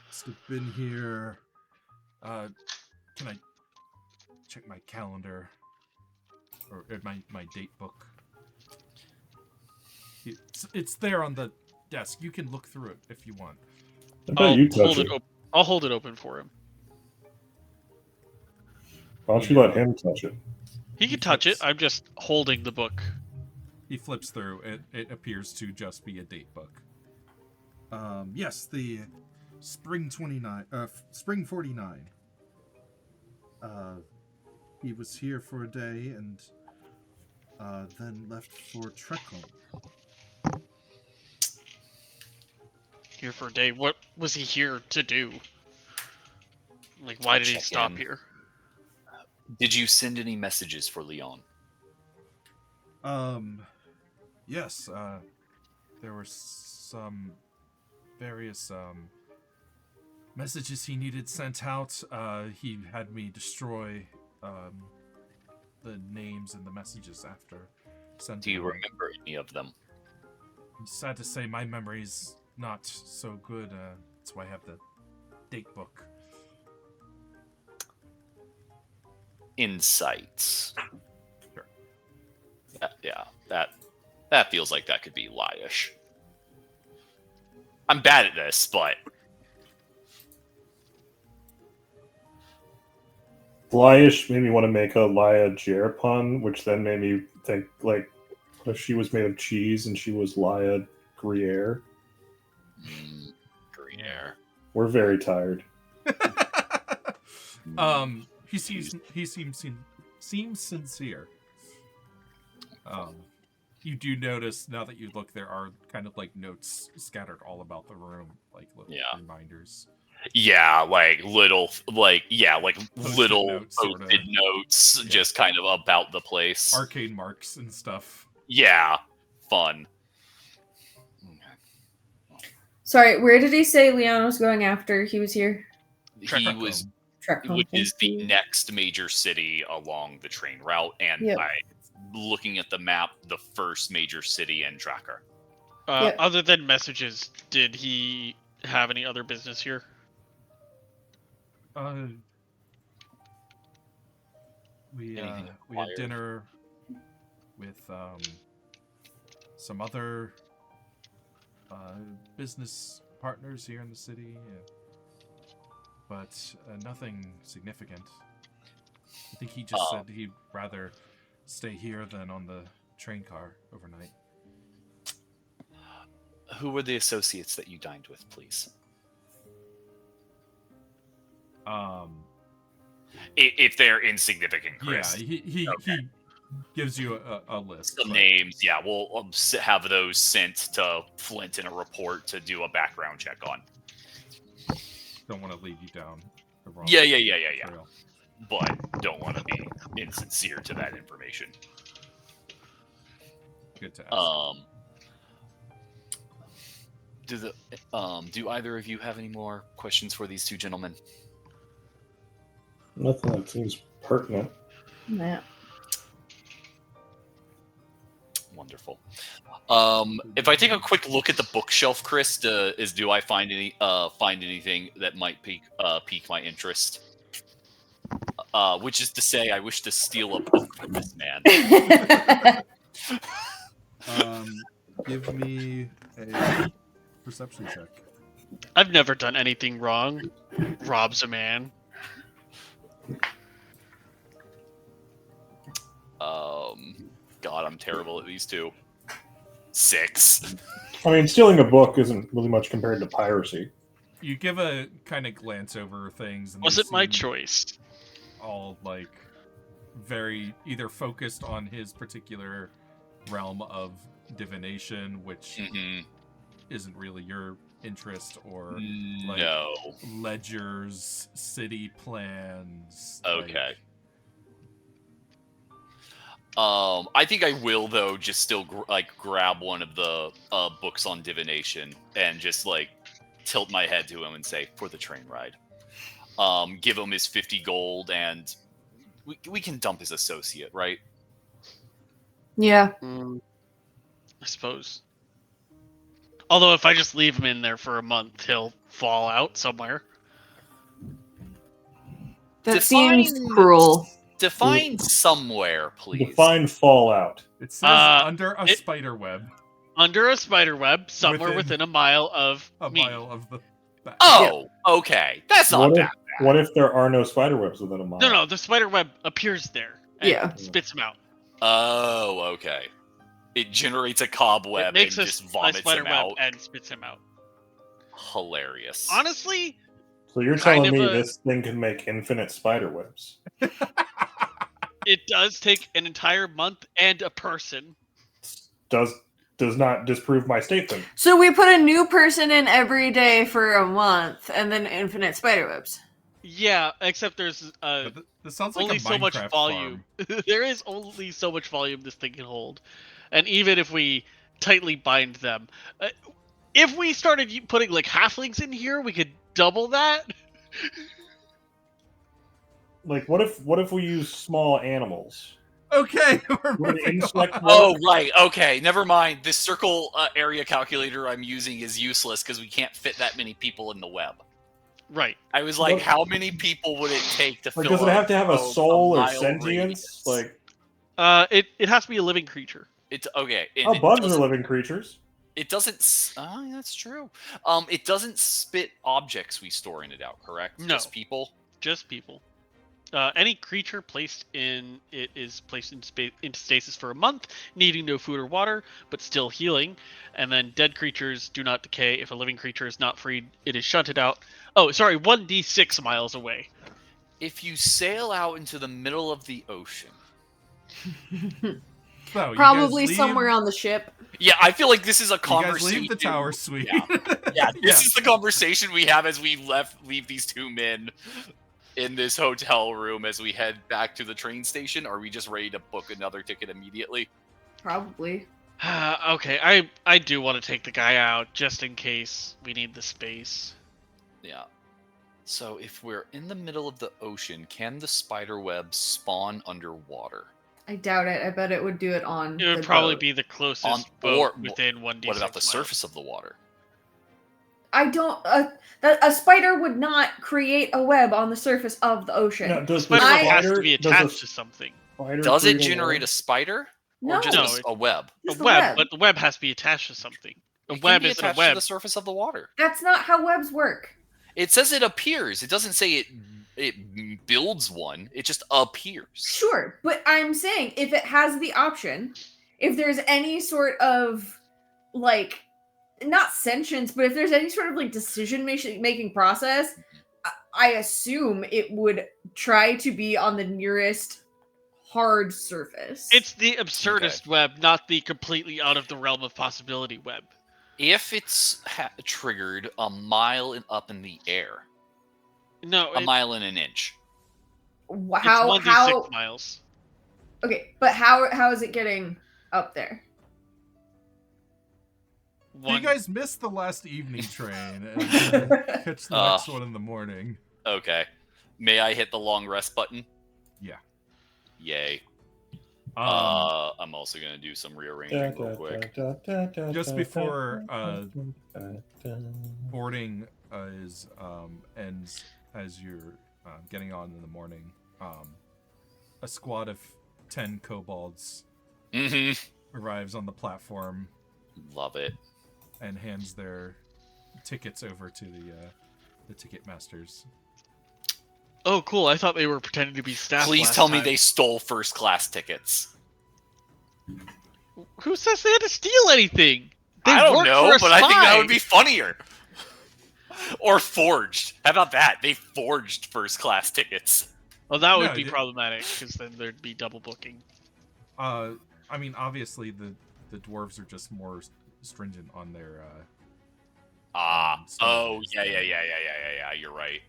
[SPEAKER 1] Must have been here. Can I check my calendar? Or my date book? It's there on the desk. You can look through it if you want.
[SPEAKER 6] I bet you touch it.
[SPEAKER 4] I'll hold it open for him.
[SPEAKER 6] Why don't you let him touch it?
[SPEAKER 4] He can touch it. I'm just holding the book.
[SPEAKER 1] He flips through. It appears to just be a date book. Yes, the Spring 29, Spring 49. He was here for a day and then left for Trekhom.
[SPEAKER 4] Here for a day. What was he here to do? Like, why did he stop here?
[SPEAKER 2] Did you send any messages for Leon?
[SPEAKER 1] Yes, there were some various messages he needed sent out. He had me destroy the names and the messages after sending.
[SPEAKER 2] Do you remember any of them?
[SPEAKER 1] I'm sad to say my memory's not so good. That's why I have the date book.
[SPEAKER 2] Insights.
[SPEAKER 1] Sure.
[SPEAKER 2] Yeah, that feels like that could be lie-ish. I'm bad at this, but
[SPEAKER 6] Flyish made me want to make a Lia Jer pun, which then made me think like she was made of cheese and she was Lia Gruyere.
[SPEAKER 2] Gruyere.
[SPEAKER 6] We're very tired.
[SPEAKER 1] He seems sincere. You do notice now that you look, there are kind of like notes scattered all about the room, like little reminders.
[SPEAKER 2] Yeah, like little
[SPEAKER 1] notes,
[SPEAKER 2] posted notes, just kind of about the place.
[SPEAKER 1] Arcane marks and stuff.
[SPEAKER 2] Yeah, fun.
[SPEAKER 5] Sorry, where did he say Leon was going after he was here?
[SPEAKER 2] He was,
[SPEAKER 5] Trekhom,
[SPEAKER 2] which is
[SPEAKER 5] thank
[SPEAKER 2] the
[SPEAKER 5] you.
[SPEAKER 2] next major city along the train route, and
[SPEAKER 5] Yep.
[SPEAKER 2] looking at the map, the first major city in Tracker.
[SPEAKER 5] Yep.
[SPEAKER 4] Other than messages, did he have any other business here?
[SPEAKER 1] We
[SPEAKER 2] Anything
[SPEAKER 1] had dinner with some other business partners here in the city, but nothing significant. I think he just said he'd rather stay here than on the train car overnight.
[SPEAKER 2] Who were the associates that you dined with, please? If they're insignificant, Chris.
[SPEAKER 1] Yeah, he gives you a list.
[SPEAKER 2] Some names, yeah. We'll have those sent to Flint in a report to do a background check on.
[SPEAKER 1] Don't want to lead you down the wrong
[SPEAKER 2] Yeah.
[SPEAKER 1] trail.
[SPEAKER 2] But don't want to be insincere to that information.
[SPEAKER 1] Good to ask.
[SPEAKER 2] Do either of you have any more questions for these two gentlemen?
[SPEAKER 6] Nothing that seems pertinent.
[SPEAKER 5] Yeah.
[SPEAKER 2] Wonderful. If I take a quick look at the bookshelf, Chris, do I find anything that might pique my interest? Which is to say, I wish to steal a book from this man.
[SPEAKER 1] Give me a perception check.
[SPEAKER 4] I've never done anything wrong. Robs a man.
[SPEAKER 2] God, I'm terrible at these two. 6.
[SPEAKER 6] I mean, stealing a book isn't really much compared to piracy.
[SPEAKER 1] You give a kind of glance over things. And
[SPEAKER 4] Was
[SPEAKER 1] they
[SPEAKER 4] it my
[SPEAKER 1] seem
[SPEAKER 4] choice?
[SPEAKER 1] all like very either focused on his particular realm of divination, which isn't really your interest, or like ledgers, city plans.
[SPEAKER 2] Okay. I think I will, though, just still grab one of the books on divination and just tilt my head to him and say, "For the train ride." Give him his 50 gold, and we can dump his associate, right?
[SPEAKER 5] Yeah.
[SPEAKER 4] I suppose. Although if I just leave him in there for a month, he'll fall out somewhere.
[SPEAKER 5] That seems cruel.
[SPEAKER 2] Define somewhere, please.
[SPEAKER 6] Define fallout.
[SPEAKER 1] It says under a spider web.
[SPEAKER 4] Under a spider web, somewhere within a mile of me.
[SPEAKER 1] Mile of the.
[SPEAKER 2] Oh, okay. That's not bad.
[SPEAKER 6] What if there are no spider webs within a mile?
[SPEAKER 4] No, the spider web appears there. And
[SPEAKER 5] Yeah.
[SPEAKER 4] spits him out.
[SPEAKER 2] Oh, okay. It generates a cobweb
[SPEAKER 4] It makes
[SPEAKER 2] and just vomits
[SPEAKER 4] spider
[SPEAKER 2] him
[SPEAKER 4] web
[SPEAKER 2] out.
[SPEAKER 4] and spits him out.
[SPEAKER 2] Hilarious.
[SPEAKER 4] Honestly,
[SPEAKER 6] So you're
[SPEAKER 4] kind
[SPEAKER 6] telling me
[SPEAKER 4] of a-
[SPEAKER 6] this thing can make infinite spider webs?
[SPEAKER 4] it does take an entire month and a person.
[SPEAKER 6] Does not disprove my statement.
[SPEAKER 5] So we put a new person in every day for a month, and then infinite spiderwebs.
[SPEAKER 4] Yeah, except there's
[SPEAKER 1] This sounds like
[SPEAKER 4] only
[SPEAKER 1] a
[SPEAKER 4] so much
[SPEAKER 1] Minecraft
[SPEAKER 4] volume. There is only so much volume this thing can hold. And even if we tightly bind them, if we started putting like halflings in here, we could double that.
[SPEAKER 6] Like, what if we use small animals?
[SPEAKER 1] Okay, we're
[SPEAKER 6] Would
[SPEAKER 1] moving
[SPEAKER 6] insect
[SPEAKER 1] on.
[SPEAKER 2] Oh, right. Okay. Never mind. This circle area calculator I'm using is useless because we can't fit that many people in the web.
[SPEAKER 4] Right.
[SPEAKER 2] I was like,
[SPEAKER 6] What-
[SPEAKER 2] how many people would it take to
[SPEAKER 6] Like,
[SPEAKER 2] fill
[SPEAKER 6] does it have to have a soul or
[SPEAKER 2] mile
[SPEAKER 6] sentience?
[SPEAKER 2] radius?
[SPEAKER 6] Like,
[SPEAKER 4] It has to be a living creature.
[SPEAKER 2] It's okay. And
[SPEAKER 6] how
[SPEAKER 2] it
[SPEAKER 6] bugs are
[SPEAKER 2] doesn't-
[SPEAKER 6] living creatures?
[SPEAKER 2] It doesn't. That's true. It doesn't spit objects we store in it out. Correct?
[SPEAKER 4] No.
[SPEAKER 2] Just people.
[SPEAKER 4] Just people. Any creature placed in it is placed into stasis for a month, needing no food or water, but still healing. And then dead creatures do not decay. If a living creature is not freed, it is shunted out. Oh, sorry, 1d6 miles away.
[SPEAKER 2] If you sail out into the middle of the ocean.
[SPEAKER 1] So, you
[SPEAKER 5] Probably
[SPEAKER 1] guys leave-
[SPEAKER 5] somewhere on the ship.
[SPEAKER 2] Yeah, I feel like this is a
[SPEAKER 1] You
[SPEAKER 2] conversation.
[SPEAKER 1] guys leave the tower suite.
[SPEAKER 2] Yeah, this is the conversation we have as we leave these two men in this hotel room as we head back to the train station. Are we just ready to book another ticket immediately?
[SPEAKER 5] Probably.
[SPEAKER 4] Okay, I do want to take the guy out just in case we need the space.
[SPEAKER 2] Yeah. So if we're in the middle of the ocean, can the spider web spawn underwater?
[SPEAKER 5] I doubt it. I bet it would do it on.
[SPEAKER 4] It would
[SPEAKER 5] the
[SPEAKER 4] probably
[SPEAKER 5] boat.
[SPEAKER 4] be the closest
[SPEAKER 2] On-
[SPEAKER 4] boat
[SPEAKER 2] or-
[SPEAKER 4] within 1d6
[SPEAKER 2] What about the
[SPEAKER 4] miles.
[SPEAKER 2] surface of the water?
[SPEAKER 5] I don't. A spider would not create a web on the surface of the ocean.
[SPEAKER 6] No, does
[SPEAKER 4] Spider
[SPEAKER 6] the
[SPEAKER 4] web has to
[SPEAKER 6] spider-
[SPEAKER 4] be
[SPEAKER 6] does
[SPEAKER 4] attached
[SPEAKER 6] the
[SPEAKER 4] to something.
[SPEAKER 6] spider
[SPEAKER 2] Does it
[SPEAKER 6] create a
[SPEAKER 2] generate
[SPEAKER 6] web?
[SPEAKER 2] a spider?
[SPEAKER 5] No,
[SPEAKER 2] Or just
[SPEAKER 4] No,
[SPEAKER 2] a web?
[SPEAKER 4] A
[SPEAKER 5] just the
[SPEAKER 4] web,
[SPEAKER 5] web.
[SPEAKER 4] but the web has to be attached to something. A
[SPEAKER 2] It can
[SPEAKER 4] web
[SPEAKER 2] be
[SPEAKER 4] isn't a
[SPEAKER 2] attached
[SPEAKER 4] web.
[SPEAKER 2] to the surface of the water.
[SPEAKER 5] That's not how webs work.
[SPEAKER 2] It says it appears. It doesn't say it builds one. It just appears.
[SPEAKER 5] Sure, but I'm saying if it has the option, if there's any sort of like not sentience, but if there's any sort of like decision making process, I assume it would try to be on the nearest hard surface.
[SPEAKER 4] It's the absurdist web, not the completely out of the realm of possibility web.
[SPEAKER 2] If it's triggered a mile up in the air,
[SPEAKER 4] No,
[SPEAKER 2] a mile and an inch.
[SPEAKER 4] it's
[SPEAKER 5] how
[SPEAKER 4] 1d6 miles.
[SPEAKER 5] okay, but how is it getting up there?
[SPEAKER 1] You guys missed the last evening train and catch the next one in the morning.
[SPEAKER 2] Okay. May I hit the long rest button?
[SPEAKER 1] Yeah.
[SPEAKER 2] Yay.
[SPEAKER 1] Um,
[SPEAKER 2] I'm also gonna do some rearranging real quick.
[SPEAKER 1] Just before boarding ends as you're getting on in the morning, a squad of 10 kobolds arrives on the platform.
[SPEAKER 2] Love it.
[SPEAKER 1] And hands their tickets over to the ticket masters.
[SPEAKER 4] Oh, cool. I thought they were pretending to be staff.
[SPEAKER 2] Please
[SPEAKER 4] last
[SPEAKER 2] tell me
[SPEAKER 4] time.
[SPEAKER 2] they stole first class tickets.
[SPEAKER 4] Who says they had to steal anything? They
[SPEAKER 2] I don't
[SPEAKER 4] worked
[SPEAKER 2] know,
[SPEAKER 4] for a
[SPEAKER 2] but I think that
[SPEAKER 4] spy.
[SPEAKER 2] would be funnier. Or forged. How about that? They forged first class tickets.
[SPEAKER 4] Well, that would
[SPEAKER 1] No,
[SPEAKER 4] be
[SPEAKER 1] they-
[SPEAKER 4] problematic because then there'd be double booking.
[SPEAKER 1] I mean, obviously the dwarves are just more stringent on their.
[SPEAKER 2] Oh,
[SPEAKER 1] standards
[SPEAKER 2] yeah.
[SPEAKER 1] than-
[SPEAKER 2] You're right.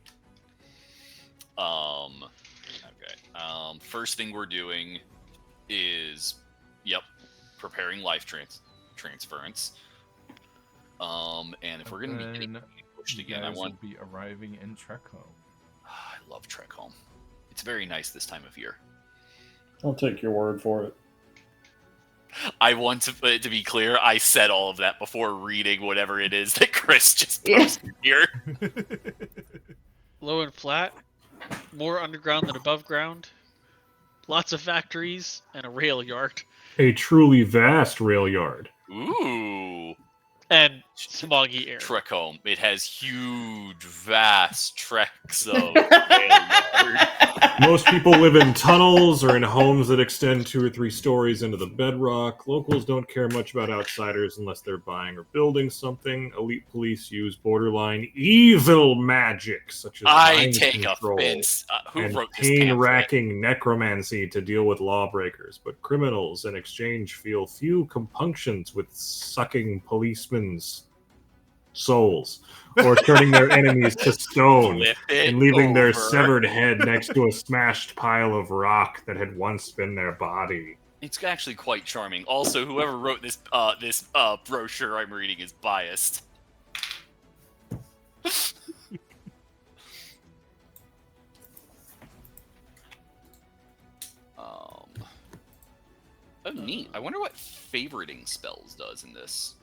[SPEAKER 2] Okay. First thing we're doing is, preparing life transference. And if we're gonna be getting
[SPEAKER 1] Then-
[SPEAKER 2] approached
[SPEAKER 1] You
[SPEAKER 2] again. I
[SPEAKER 1] guys
[SPEAKER 2] want.
[SPEAKER 1] will be arriving in Trekhom.
[SPEAKER 2] I love Trekhom. It's very nice this time of year.
[SPEAKER 6] I'll take your word for it.
[SPEAKER 2] I want to be clear. I said all of that before reading whatever it is that Chris just
[SPEAKER 5] Yeah.
[SPEAKER 2] posted here.
[SPEAKER 4] Low and flat, more underground than above ground, lots of factories, and a rail yard.
[SPEAKER 3] A truly vast rail yard.
[SPEAKER 2] Ooh.
[SPEAKER 4] And smoggy air.
[SPEAKER 2] Trekhom. It has huge, vast treks of railroad.
[SPEAKER 3] Most people live in tunnels or in homes that extend 2 or 3 stories into the bedrock. Locals don't care much about outsiders unless they're buying or building something. Elite police use borderline evil magic, such as
[SPEAKER 2] I
[SPEAKER 3] mind
[SPEAKER 2] take
[SPEAKER 3] control
[SPEAKER 2] offense. Who
[SPEAKER 3] and
[SPEAKER 2] wrote this pamphlet?
[SPEAKER 3] pain-racking necromancy to deal with lawbreakers. But criminals, in exchange, feel few compunctions with sucking policemen's souls or turning their enemies to stone
[SPEAKER 2] Flip it
[SPEAKER 3] and leaving their
[SPEAKER 2] over.
[SPEAKER 3] severed head next to a smashed pile of rock that had once been their body.
[SPEAKER 2] It's actually quite charming. Also, whoever wrote this brochure I'm reading is biased. Oh, neat. I wonder what favoriting spells does in this.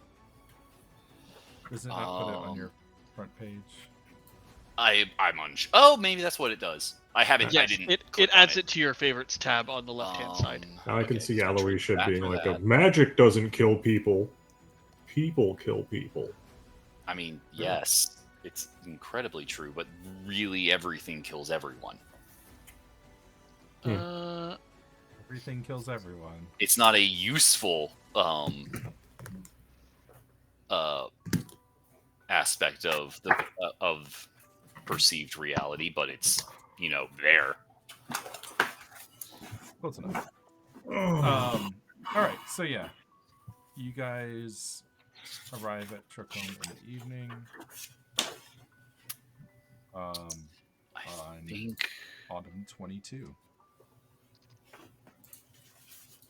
[SPEAKER 1] Does it not put it on your front page?
[SPEAKER 2] I'm oh, maybe that's what it does. I haven't.
[SPEAKER 4] Yes,
[SPEAKER 2] I didn't.
[SPEAKER 4] it
[SPEAKER 2] click on
[SPEAKER 4] adds it to your favorites tab on the left-hand side.
[SPEAKER 3] Now I can
[SPEAKER 2] okay,
[SPEAKER 3] see
[SPEAKER 2] so I'll trade
[SPEAKER 3] Aloysia
[SPEAKER 2] that
[SPEAKER 3] being
[SPEAKER 2] for
[SPEAKER 3] like,
[SPEAKER 2] that.
[SPEAKER 3] magic doesn't kill people. People kill people.
[SPEAKER 2] I mean, yes, it's incredibly true, but really everything kills everyone.
[SPEAKER 1] Everything kills everyone.
[SPEAKER 2] It's not a useful aspect of the of perceived reality, but it's there.
[SPEAKER 1] Close enough. All right, so yeah, you guys arrive at Trekhom in the evening.
[SPEAKER 2] I
[SPEAKER 1] On
[SPEAKER 2] think
[SPEAKER 1] autumn 22.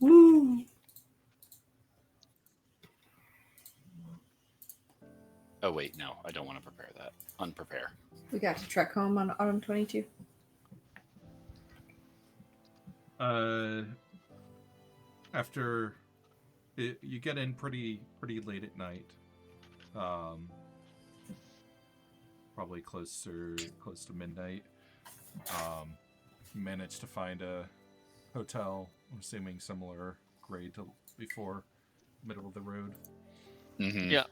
[SPEAKER 5] Woo!
[SPEAKER 2] Oh wait, no, I don't want to prepare that. Unprepare.
[SPEAKER 5] We got to trek home on autumn 22.
[SPEAKER 1] After you get in pretty late at night, probably close to midnight. You manage to find a hotel, I'm assuming similar grade to before, middle of the road.
[SPEAKER 2] Mm-hmm.
[SPEAKER 4] Yeah.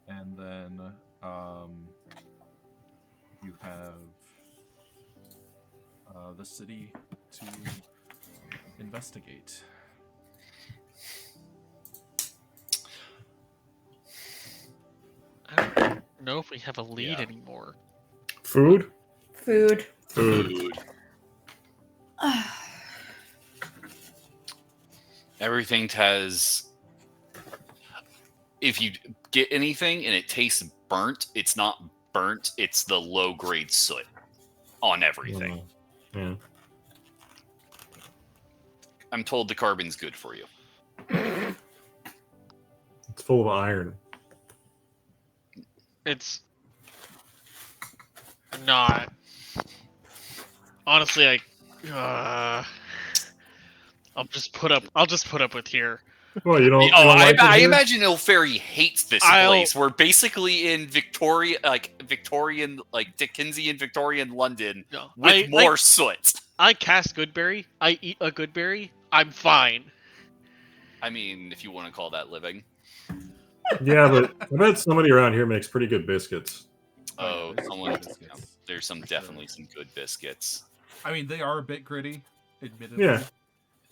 [SPEAKER 1] And then you have the city to investigate.
[SPEAKER 4] I don't know if we have a lead
[SPEAKER 2] Yeah.
[SPEAKER 4] anymore.
[SPEAKER 3] Food?
[SPEAKER 5] Food.
[SPEAKER 2] Food. Everything has. If you get anything and it tastes burnt, it's not burnt. It's the low grade soot on everything.
[SPEAKER 3] Yeah.
[SPEAKER 2] I'm told the carbon's good for you.
[SPEAKER 3] It's full of iron.
[SPEAKER 4] It's not. Honestly, I'll just put up with here.
[SPEAKER 3] Well, you don't.
[SPEAKER 2] Oh,
[SPEAKER 3] you don't like
[SPEAKER 2] I
[SPEAKER 3] it here?
[SPEAKER 2] imagine Ilferi hates this place. We're basically in Victorian, like Dickensian Victorian London
[SPEAKER 4] No,
[SPEAKER 2] with more soot.
[SPEAKER 4] I cast Goodberry. I eat a Goodberry. I'm fine.
[SPEAKER 2] I mean, if you want to call that living.
[SPEAKER 3] Yeah, but I bet somebody around here makes pretty good biscuits.
[SPEAKER 2] Oh,
[SPEAKER 1] there's
[SPEAKER 2] someone.
[SPEAKER 1] good biscuits.
[SPEAKER 2] There's definitely some good biscuits.
[SPEAKER 1] I mean, they are a bit gritty, admittedly.
[SPEAKER 3] Yeah.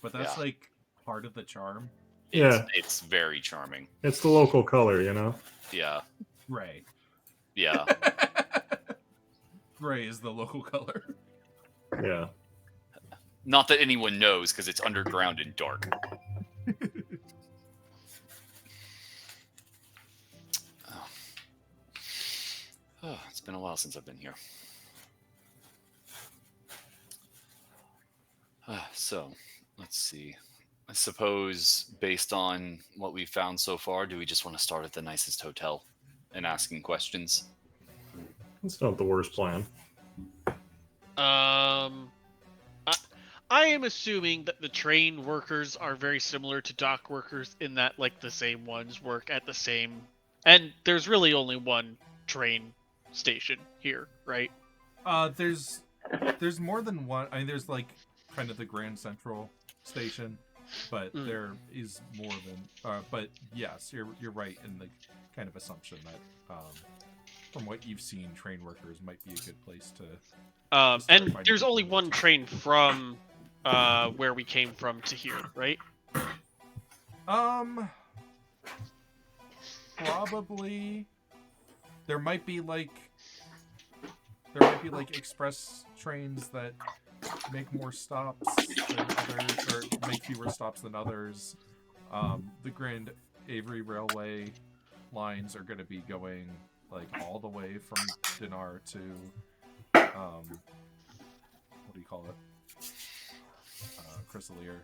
[SPEAKER 1] But that's
[SPEAKER 2] Yeah.
[SPEAKER 1] like part of the charm.
[SPEAKER 3] Yeah.
[SPEAKER 2] It's very charming.
[SPEAKER 3] It's the local color, you know?
[SPEAKER 2] Yeah.
[SPEAKER 1] Gray.
[SPEAKER 2] Yeah.
[SPEAKER 1] Gray is the local color.
[SPEAKER 3] Yeah.
[SPEAKER 2] Not that anyone knows because it's underground and dark. Oh, it's been a while since I've been here. So, let's see. I suppose, based on what we've found so far, do we just want to start at the nicest hotel? and asking questions.
[SPEAKER 3] It's not the worst plan.
[SPEAKER 4] I am assuming that the train workers are very similar to dock workers in that, like, the same ones work at the same... And there's really only one train station here, right?
[SPEAKER 1] There's more than one. I mean, there's like kind of the Grand Central Station, but there is more than. But yes, you're right in the kind of assumption that from what you've seen, train workers might be a good place to.
[SPEAKER 4] And
[SPEAKER 1] finding
[SPEAKER 4] there's only
[SPEAKER 1] people.
[SPEAKER 4] one train from where we came from to here, right?
[SPEAKER 1] Probably. There might be like express trains that make more stops than others, or make fewer stops than others. The Grand Avery Railway lines are going to be going like all the way from Dinar to what do you call it? Chrysalier.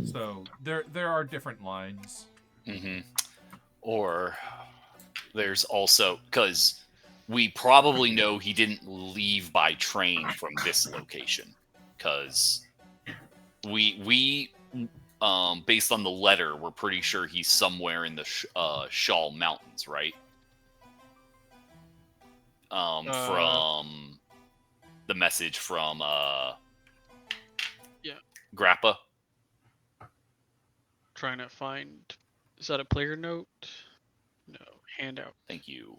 [SPEAKER 1] So there are different lines.
[SPEAKER 2] Mm-hmm. Or there's also, because we probably know he didn't leave by train from this location, because we based on the letter, we're pretty sure he's somewhere in the Shawl Mountains, right? From the message from Grappa.
[SPEAKER 4] Trying to find... Is that a player note? No. Handout.
[SPEAKER 2] Thank you.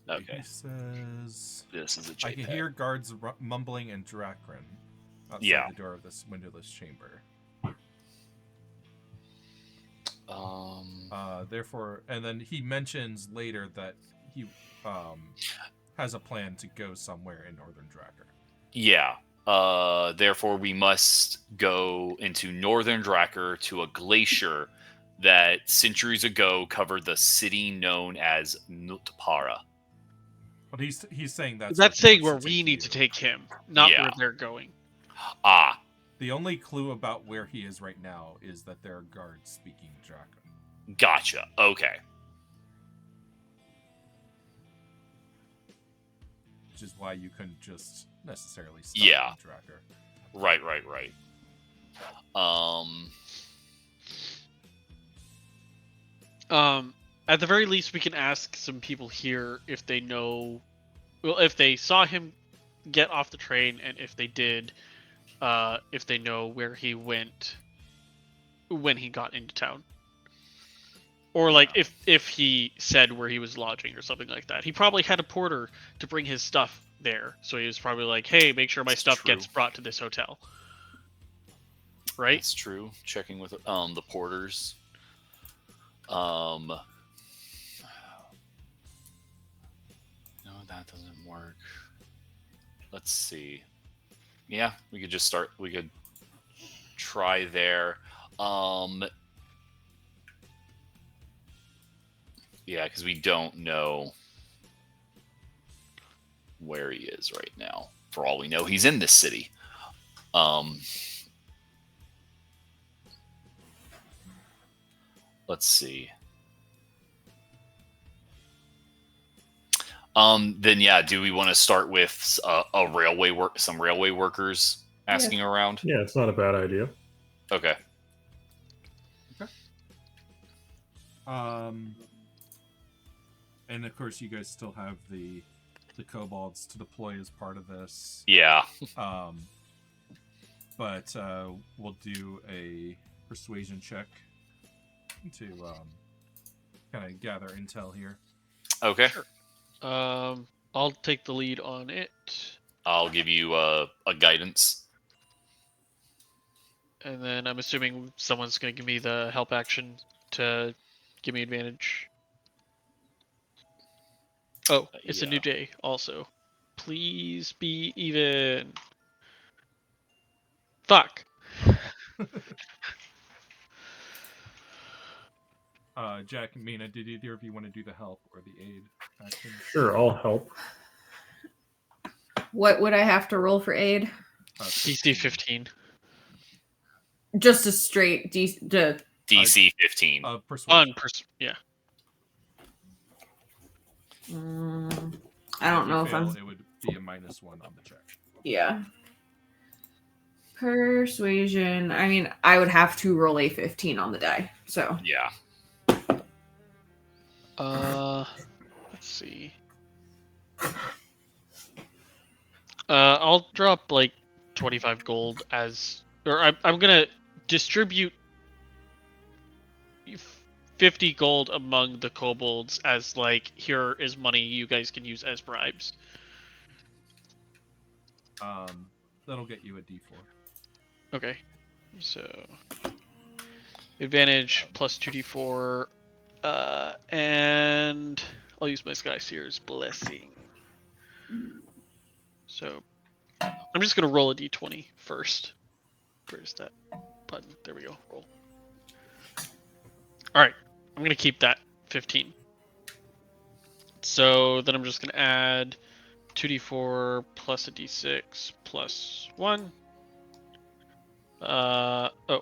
[SPEAKER 2] Okay.
[SPEAKER 1] He says,
[SPEAKER 2] This is a JPEG.
[SPEAKER 1] I can hear guards mumbling and Drakrin outside the door of this windowless chamber. Therefore, and then he mentions later that he has a plan to go somewhere in Northern Drakkar.
[SPEAKER 2] Yeah. Therefore, we must go into Northern Drakkar to a glacier that centuries ago covered the city known as Nutpara.
[SPEAKER 1] But he's saying
[SPEAKER 4] that's saying where we need to take him, not where they're going.
[SPEAKER 2] Ah.
[SPEAKER 1] The only clue about where he is right now is that there are guards speaking Drakkar.
[SPEAKER 2] Gotcha. Okay.
[SPEAKER 1] Which is why you couldn't just necessarily stop in Drakkar.
[SPEAKER 2] Right.
[SPEAKER 4] At the very least, we can ask some people here if they know... Well, if they saw him get off the train, and if they did, if they know where he went when he got into town. Or, like, if he said where he was lodging or something like that. He probably had a porter to bring his stuff there. So he was probably like, hey, make sure my stuff gets brought to this hotel. Right?
[SPEAKER 2] That's true. Checking with the porters. No, that doesn't work. Let's see. Yeah, we could just start. We could try there. Yeah, because we don't know where he is right now. For all we know, he's in this city. Let's see. Then yeah, do we want to start with some railway workers asking around?
[SPEAKER 3] Yeah, it's not a bad idea.
[SPEAKER 2] Okay.
[SPEAKER 1] And of course, you guys still have the kobolds to deploy as part of this.
[SPEAKER 2] Yeah.
[SPEAKER 1] But we'll do a persuasion check to kind of gather intel here.
[SPEAKER 2] Okay.
[SPEAKER 4] Sure. I'll take the lead on it.
[SPEAKER 2] I'll give you a guidance.
[SPEAKER 4] And then I'm assuming someone's going to give me the help action to give me advantage. Oh, it's a new day also. Please be even. Fuck.
[SPEAKER 1] Jack and Mina, did either of you want to do the help or the aid action?
[SPEAKER 3] Sure, I'll help.
[SPEAKER 5] What would I have to roll for aid?
[SPEAKER 4] DC 15.
[SPEAKER 5] Just a straight
[SPEAKER 2] DC 15.
[SPEAKER 1] Persuasion.
[SPEAKER 4] Yeah.
[SPEAKER 5] I don't know if
[SPEAKER 1] fail,
[SPEAKER 5] I'm.
[SPEAKER 1] It would be a -1 on the check.
[SPEAKER 5] Yeah. Persuasion. I mean, I would have to roll a 15 on the die. So.
[SPEAKER 2] Yeah.
[SPEAKER 4] Let's see. I'll drop like 25 gold I'm gonna distribute 50 gold among the kobolds as like, here is money you guys can use as bribes.
[SPEAKER 1] That'll get you a D4.
[SPEAKER 4] Okay, so advantage plus 2d4, and I'll use my Skyseer's blessing. So I'm just gonna roll a d20 first. Where's that button? There we go. Roll. All right, I'm gonna keep that 15. So then I'm just gonna add 2d4 plus a d6 plus 1.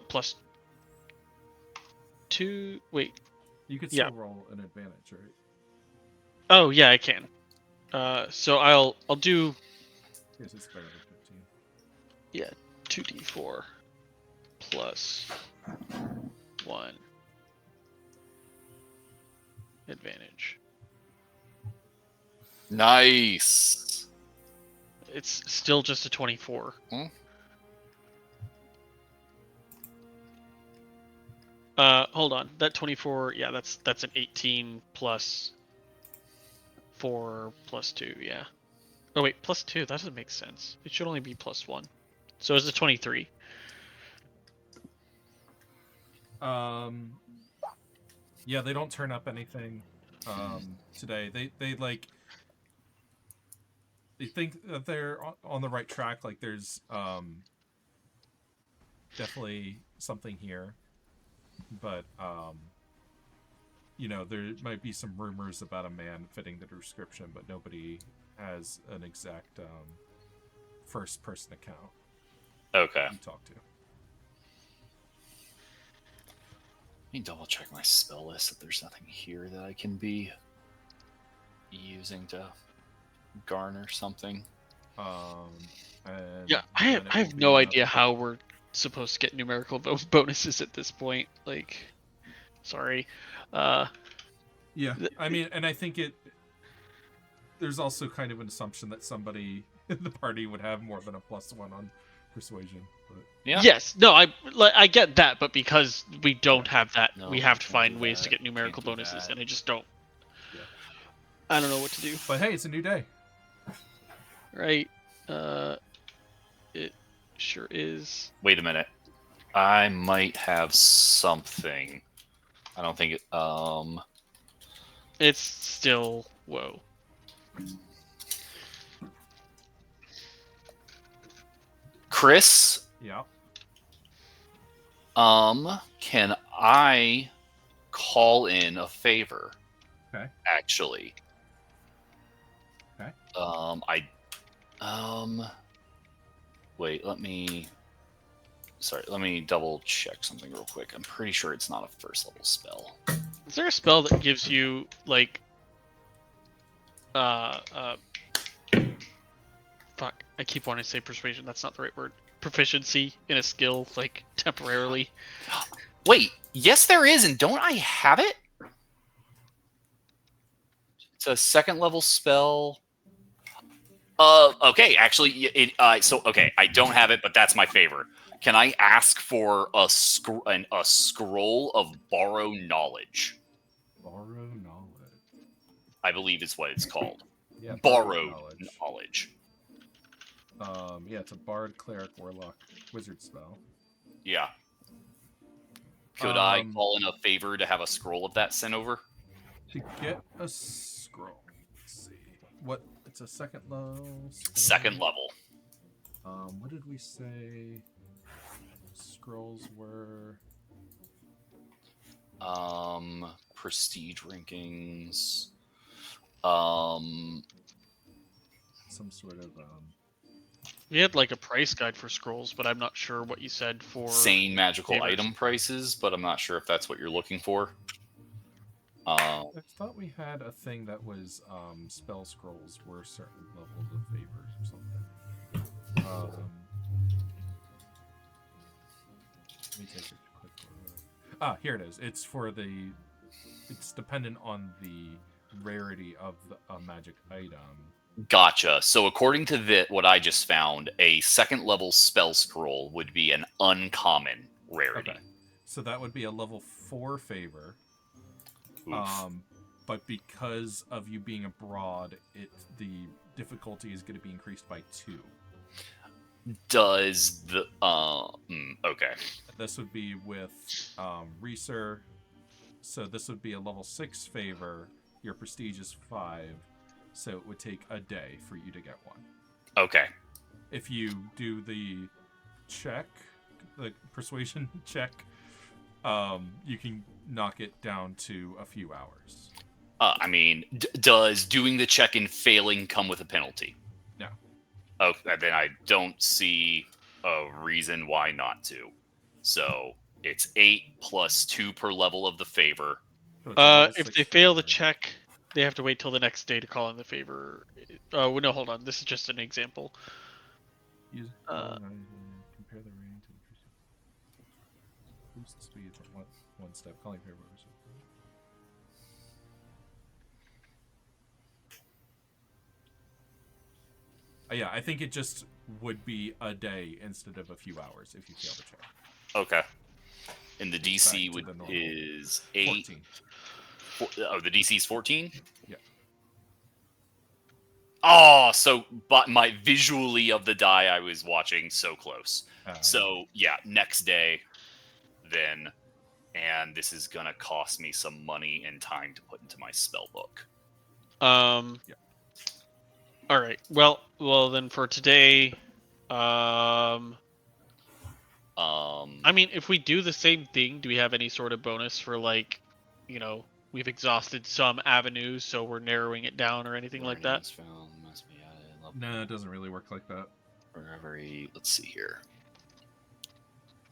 [SPEAKER 4] Plus 2. Wait.
[SPEAKER 1] You could still roll an advantage, right?
[SPEAKER 4] Oh yeah, I can. So I'll do.
[SPEAKER 1] Yes, it's better than 15.
[SPEAKER 4] Yeah, 2d4 plus 1 advantage.
[SPEAKER 2] Nice.
[SPEAKER 4] It's still just a 24. Hold on. That 24, yeah, that's an 18 plus 4 plus 2, yeah. Oh wait, plus 2, that doesn't make sense. It should only be plus 1. So it's a 23.
[SPEAKER 1] Yeah, they don't turn up anything today. They like they think that they're on the right track. Like there's definitely something here, but you know, there might be some rumors about a man fitting the description, but nobody has an exact first person account.
[SPEAKER 2] Okay.
[SPEAKER 1] You talk to.
[SPEAKER 2] Let me double check my spell list if there's nothing here that I can be using to garner something.
[SPEAKER 4] Yeah, I have no idea how we're supposed to get numerical bonuses at this point. Like, sorry.
[SPEAKER 1] Yeah, I mean, and I think there's also kind of an assumption that somebody in the party would have more than a +1 on persuasion. But...
[SPEAKER 4] Yeah. Yes, no, I get that, but because we don't have that,
[SPEAKER 2] No,
[SPEAKER 4] we have to
[SPEAKER 2] can't
[SPEAKER 4] find
[SPEAKER 2] do
[SPEAKER 4] ways
[SPEAKER 2] that.
[SPEAKER 4] to get numerical
[SPEAKER 2] Can't do
[SPEAKER 4] bonuses,
[SPEAKER 2] that.
[SPEAKER 4] and I just don't.
[SPEAKER 1] Yeah.
[SPEAKER 4] I don't know what to do.
[SPEAKER 1] But hey, it's a new day.
[SPEAKER 4] Right. It sure is.
[SPEAKER 2] Wait a minute. I might have something. I don't think it.
[SPEAKER 4] It's still whoa.
[SPEAKER 2] Chris.
[SPEAKER 1] Yeah.
[SPEAKER 2] Can I call in a favor?
[SPEAKER 1] Okay.
[SPEAKER 2] Actually.
[SPEAKER 1] Okay.
[SPEAKER 2] Wait, let me double check something real quick. I'm pretty sure it's not a first level spell.
[SPEAKER 4] Is there a spell that gives you like fuck, I keep wanting to say persuasion, that's not the right word. Proficiency in a skill, like temporarily.
[SPEAKER 2] Wait, yes there is, and don't I have it? It's a second level spell. Okay, actually, okay, I don't have it, but that's my favor. Can I ask for a scroll of borrow knowledge?
[SPEAKER 1] Borrow knowledge.
[SPEAKER 2] I believe is what it's called.
[SPEAKER 1] Yeah.
[SPEAKER 2] Borrowed knowledge.
[SPEAKER 1] Yeah, it's a bard, cleric, warlock, wizard spell.
[SPEAKER 2] Yeah. Could I call in a favor to have a scroll of that sent over?
[SPEAKER 1] To get a scroll. Let's see. What? It's a second level.
[SPEAKER 2] Second level.
[SPEAKER 1] What did we say? Scrolls were.
[SPEAKER 2] Prestige rankings.
[SPEAKER 1] Some sort of
[SPEAKER 4] We had like a price guide for scrolls, but I'm not sure what you said for
[SPEAKER 2] Sane magical
[SPEAKER 4] favors.
[SPEAKER 2] item prices, but I'm not sure if that's what you're looking for.
[SPEAKER 1] I thought we had a thing that was spell scrolls were certain levels of favors or something. Let me take a quick look. Here it is. It's dependent on the rarity of a magic item.
[SPEAKER 2] Gotcha. So according to what I just found, a second level spell scroll would be an uncommon rarity.
[SPEAKER 1] Okay. So that would be a level 4 favor.
[SPEAKER 2] Oof.
[SPEAKER 1] But because of you being abroad, the difficulty is going to be increased by 2.
[SPEAKER 2] Does the okay.
[SPEAKER 1] This would be with Reeser. So this would be a level 6 favor. Your prestige is 5. So it would take a day for you to get one.
[SPEAKER 2] Okay.
[SPEAKER 1] If you do the check, the persuasion check, you can knock it down to a few hours.
[SPEAKER 2] I mean, does doing the check and failing come with a penalty?
[SPEAKER 1] No.
[SPEAKER 2] Oh, then I don't see a reason why not to. So it's 8 plus 2 per level of the favor.
[SPEAKER 1] So it's a level
[SPEAKER 4] If
[SPEAKER 1] 6
[SPEAKER 4] they fail the
[SPEAKER 1] favor.
[SPEAKER 4] check, they have to wait till the next day to call in the favor. Oh, no, hold on. This is just an example.
[SPEAKER 1] Use compare the rating to boost the speed from one step. Calling favor. Yeah, I think it just would be a day instead of a few hours if you fail the check.
[SPEAKER 2] Okay. And the DC
[SPEAKER 1] Back to the normal.
[SPEAKER 2] is 8.
[SPEAKER 1] 14.
[SPEAKER 2] The DC is 14?
[SPEAKER 1] Yeah.
[SPEAKER 2] Oh, so but my visually of the die I was watching so close. So yeah, next day then, and this is gonna cost me some money and time to put into my spell book.
[SPEAKER 1] Yeah.
[SPEAKER 4] All right. Well, then for today, I mean, if we do the same thing, do we have any sort of bonus for like, we've exhausted some avenues, so we're narrowing it down or anything like that?
[SPEAKER 2] Found must be added.
[SPEAKER 1] No, it doesn't really work like that.
[SPEAKER 2] Every let's see here.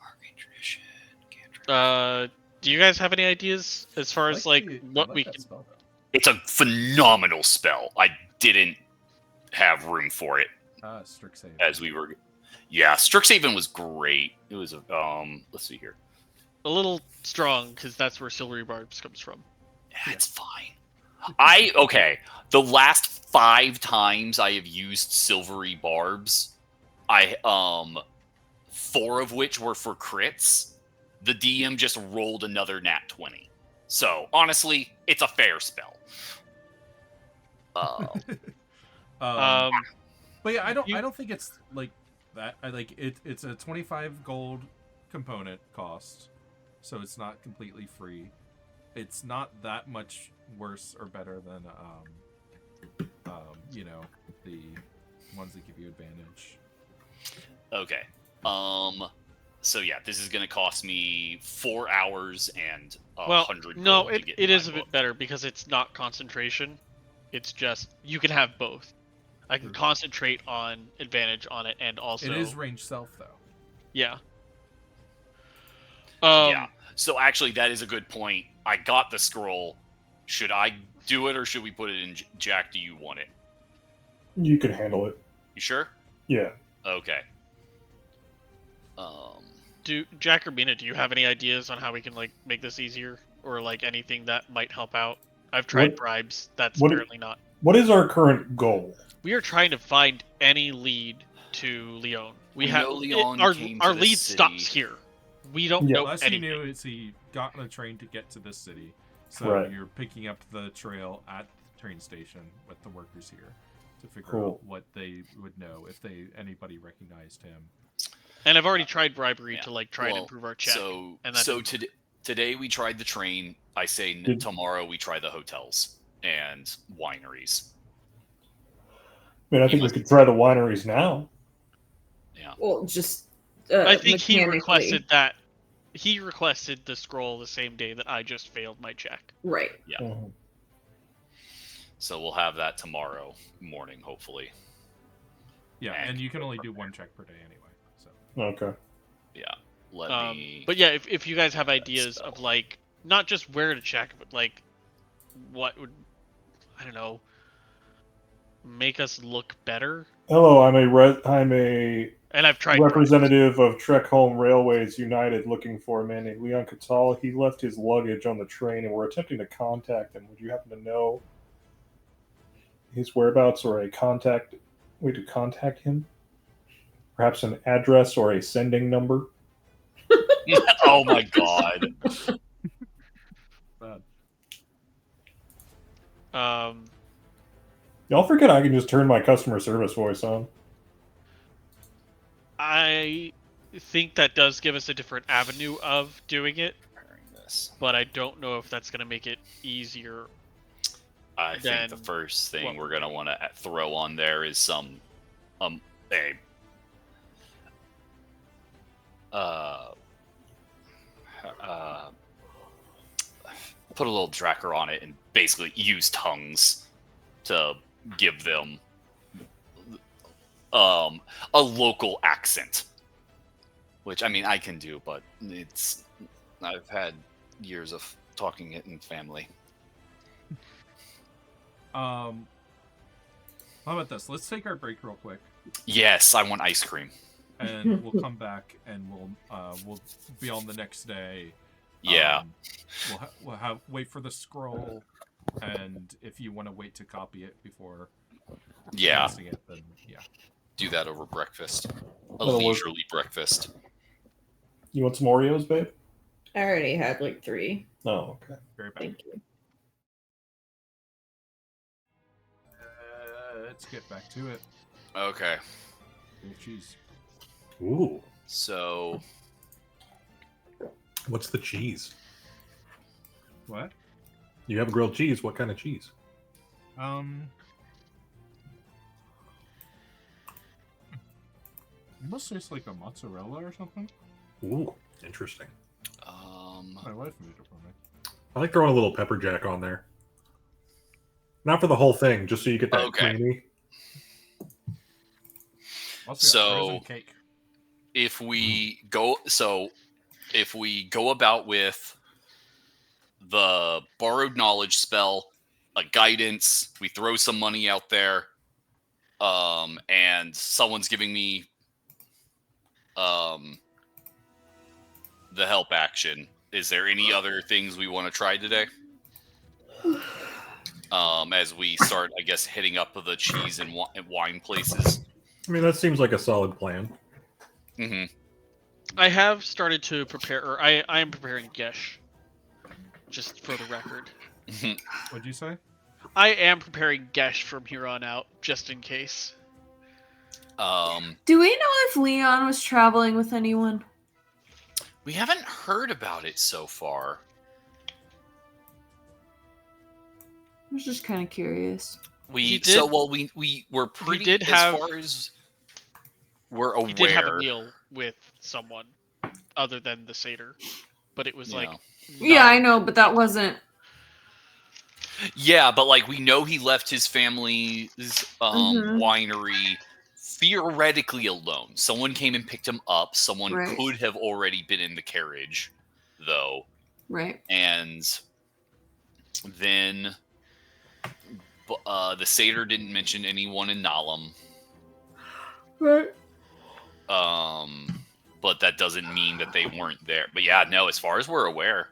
[SPEAKER 2] Arcane tradition, cantrip.
[SPEAKER 4] Do you guys have any ideas as far as what we
[SPEAKER 1] that
[SPEAKER 4] can?
[SPEAKER 1] spell, though.
[SPEAKER 2] It's a phenomenal spell. I didn't have room for it
[SPEAKER 1] Strixhaven.
[SPEAKER 2] as we were. Yeah, Strixhaven was great. It was let's see here.
[SPEAKER 4] A little strong because that's where Silvery Barbs comes from.
[SPEAKER 2] Yeah, it's fine. The last 5 times I have used Silvery Barbs, 4 of which were for crits. The DM just rolled another nat 20. So honestly, it's a fair spell.
[SPEAKER 1] But yeah, I don't think it's like that. It's a 25 gold component cost, so it's not completely free. It's not that much worse or better than the ones that give you advantage.
[SPEAKER 2] Okay. So yeah, this is going to cost me 4 hours and 100
[SPEAKER 4] no,
[SPEAKER 2] gold to get
[SPEAKER 4] it
[SPEAKER 2] in
[SPEAKER 4] is
[SPEAKER 2] my
[SPEAKER 4] a bit
[SPEAKER 2] book.
[SPEAKER 4] better because it's not concentration. It's just you can have both. I can concentrate on advantage on it and also
[SPEAKER 1] It is range self though.
[SPEAKER 4] Yeah.
[SPEAKER 2] Yeah. So actually, that is a good point. I got the scroll. Should I do it or should we put it in? Jack, do you want it?
[SPEAKER 6] You can handle it.
[SPEAKER 2] You sure?
[SPEAKER 6] Yeah.
[SPEAKER 2] Okay.
[SPEAKER 4] Jack or Mina, do you have any ideas on how we can make this easier or anything that might help out? I've tried bribes. That's apparently not.
[SPEAKER 6] What is our current goal?
[SPEAKER 4] We are trying to find any lead to Leon.
[SPEAKER 2] We know Leon came to
[SPEAKER 4] our
[SPEAKER 2] the
[SPEAKER 4] lead
[SPEAKER 2] city.
[SPEAKER 4] stops here. We don't know
[SPEAKER 1] Last
[SPEAKER 4] anything.
[SPEAKER 1] you knew is he got on a train to get to this city. So
[SPEAKER 6] Right.
[SPEAKER 1] you're picking up the trail at the train station with the workers here to figure
[SPEAKER 6] Cool.
[SPEAKER 1] out what they would know if anybody recognized him.
[SPEAKER 4] And I've already tried bribery
[SPEAKER 2] Yeah.
[SPEAKER 4] to try and improve our check.
[SPEAKER 2] So
[SPEAKER 4] and that didn't work.
[SPEAKER 2] today we tried the train. I say tomorrow we try the hotels and wineries.
[SPEAKER 6] I mean, I think we could try the wineries now.
[SPEAKER 2] Yeah.
[SPEAKER 5] Well, just
[SPEAKER 4] I think he
[SPEAKER 5] mechanically.
[SPEAKER 4] requested that. He requested the scroll the same day that I just failed my check.
[SPEAKER 5] Right.
[SPEAKER 2] Yeah.
[SPEAKER 6] Mhm.
[SPEAKER 2] So we'll have that tomorrow morning, hopefully.
[SPEAKER 1] Yeah, and you can only do 1 check per day anyway. So
[SPEAKER 6] Okay.
[SPEAKER 2] Yeah. Let me.
[SPEAKER 4] But yeah, if you guys have ideas
[SPEAKER 2] spell.
[SPEAKER 4] of like not just where to check, but like what would, I don't know, make us look better.
[SPEAKER 6] Hello, I'm a
[SPEAKER 4] And I've tried
[SPEAKER 6] representative of Trekhom Railways United looking for a man named Leon Catal. He left his luggage on the train, and we're attempting to contact him. Would you happen to know his whereabouts or a way to contact him? Perhaps an address or a sending number?
[SPEAKER 2] Oh my god.
[SPEAKER 1] bad.
[SPEAKER 6] Y'all forget I can just turn my customer service voice on.
[SPEAKER 4] I think that does give us a different avenue of doing it,
[SPEAKER 2] Preparing this.
[SPEAKER 4] but I don't know if that's going to make it easier.
[SPEAKER 2] I think the
[SPEAKER 4] Then
[SPEAKER 2] first thing
[SPEAKER 4] what
[SPEAKER 2] we're
[SPEAKER 4] we're
[SPEAKER 2] gonna want to throw on there is some, a put a little tracker on it and basically use tongues to give them a local accent, which I mean I can do, but I've had years of talking it in family.
[SPEAKER 1] How about this? Let's take our break real quick,
[SPEAKER 2] Yes, I want ice cream.
[SPEAKER 1] and we'll come back and we'll be on the next day.
[SPEAKER 2] Yeah.
[SPEAKER 1] We'll wait for the scroll, and if you want to wait to copy it before
[SPEAKER 2] Yeah.
[SPEAKER 1] casting it, then yeah.
[SPEAKER 2] Do that over breakfast. A
[SPEAKER 6] That'll work.
[SPEAKER 2] leisurely breakfast.
[SPEAKER 6] You want some Oreos, babe?
[SPEAKER 5] I already had like 3.
[SPEAKER 6] Oh, okay.
[SPEAKER 1] Very bad.
[SPEAKER 5] Thank you.
[SPEAKER 1] Let's get back to it.
[SPEAKER 2] Okay.
[SPEAKER 1] Grilled cheese.
[SPEAKER 3] Ooh.
[SPEAKER 2] So
[SPEAKER 3] What's the cheese?
[SPEAKER 1] What?
[SPEAKER 3] You have grilled cheese. What kind of cheese?
[SPEAKER 1] It must taste like a mozzarella or something.
[SPEAKER 3] Ooh, interesting.
[SPEAKER 1] My wife made it for me.
[SPEAKER 3] I like throwing a little pepper jack on there. Not for the whole thing, just so you get that
[SPEAKER 2] Okay.
[SPEAKER 3] creamy.
[SPEAKER 1] Also got
[SPEAKER 2] So-
[SPEAKER 1] frozen cake.
[SPEAKER 2] if we go about with the borrowed knowledge spell, a guidance, we throw some money out there, and someone's giving me the help action. Is there any other things we want to try today? As we start, I guess, hitting up the cheese and wine places.
[SPEAKER 3] I mean, that seems like a solid plan.
[SPEAKER 2] Mm-hmm.
[SPEAKER 4] I have started to prepare, or I am preparing Gesh, just for the record.
[SPEAKER 1] What'd you say?
[SPEAKER 4] I am preparing Gesh from here on out, just in case.
[SPEAKER 5] Do we know if Leon was traveling with anyone?
[SPEAKER 2] We haven't heard about it so far.
[SPEAKER 5] I was just kind of curious.
[SPEAKER 2] We
[SPEAKER 4] did-
[SPEAKER 2] we were pretty
[SPEAKER 4] did
[SPEAKER 2] as
[SPEAKER 4] have-
[SPEAKER 2] far as we're aware.
[SPEAKER 4] He did have a meal with someone other than the satyr, but it was
[SPEAKER 2] Yeah.
[SPEAKER 4] like
[SPEAKER 5] Yeah, I know, but that wasn't.
[SPEAKER 2] Yeah, but like we know he left his family's
[SPEAKER 5] Mhm.
[SPEAKER 2] winery theoretically alone. Someone came and picked him up. Someone
[SPEAKER 5] Right.
[SPEAKER 2] could have already been in the carriage, though.
[SPEAKER 5] Right.
[SPEAKER 2] And then the satyr didn't mention anyone in Nalam.
[SPEAKER 5] Right.
[SPEAKER 2] But that doesn't mean that they weren't there. But yeah, no, as far as we're aware.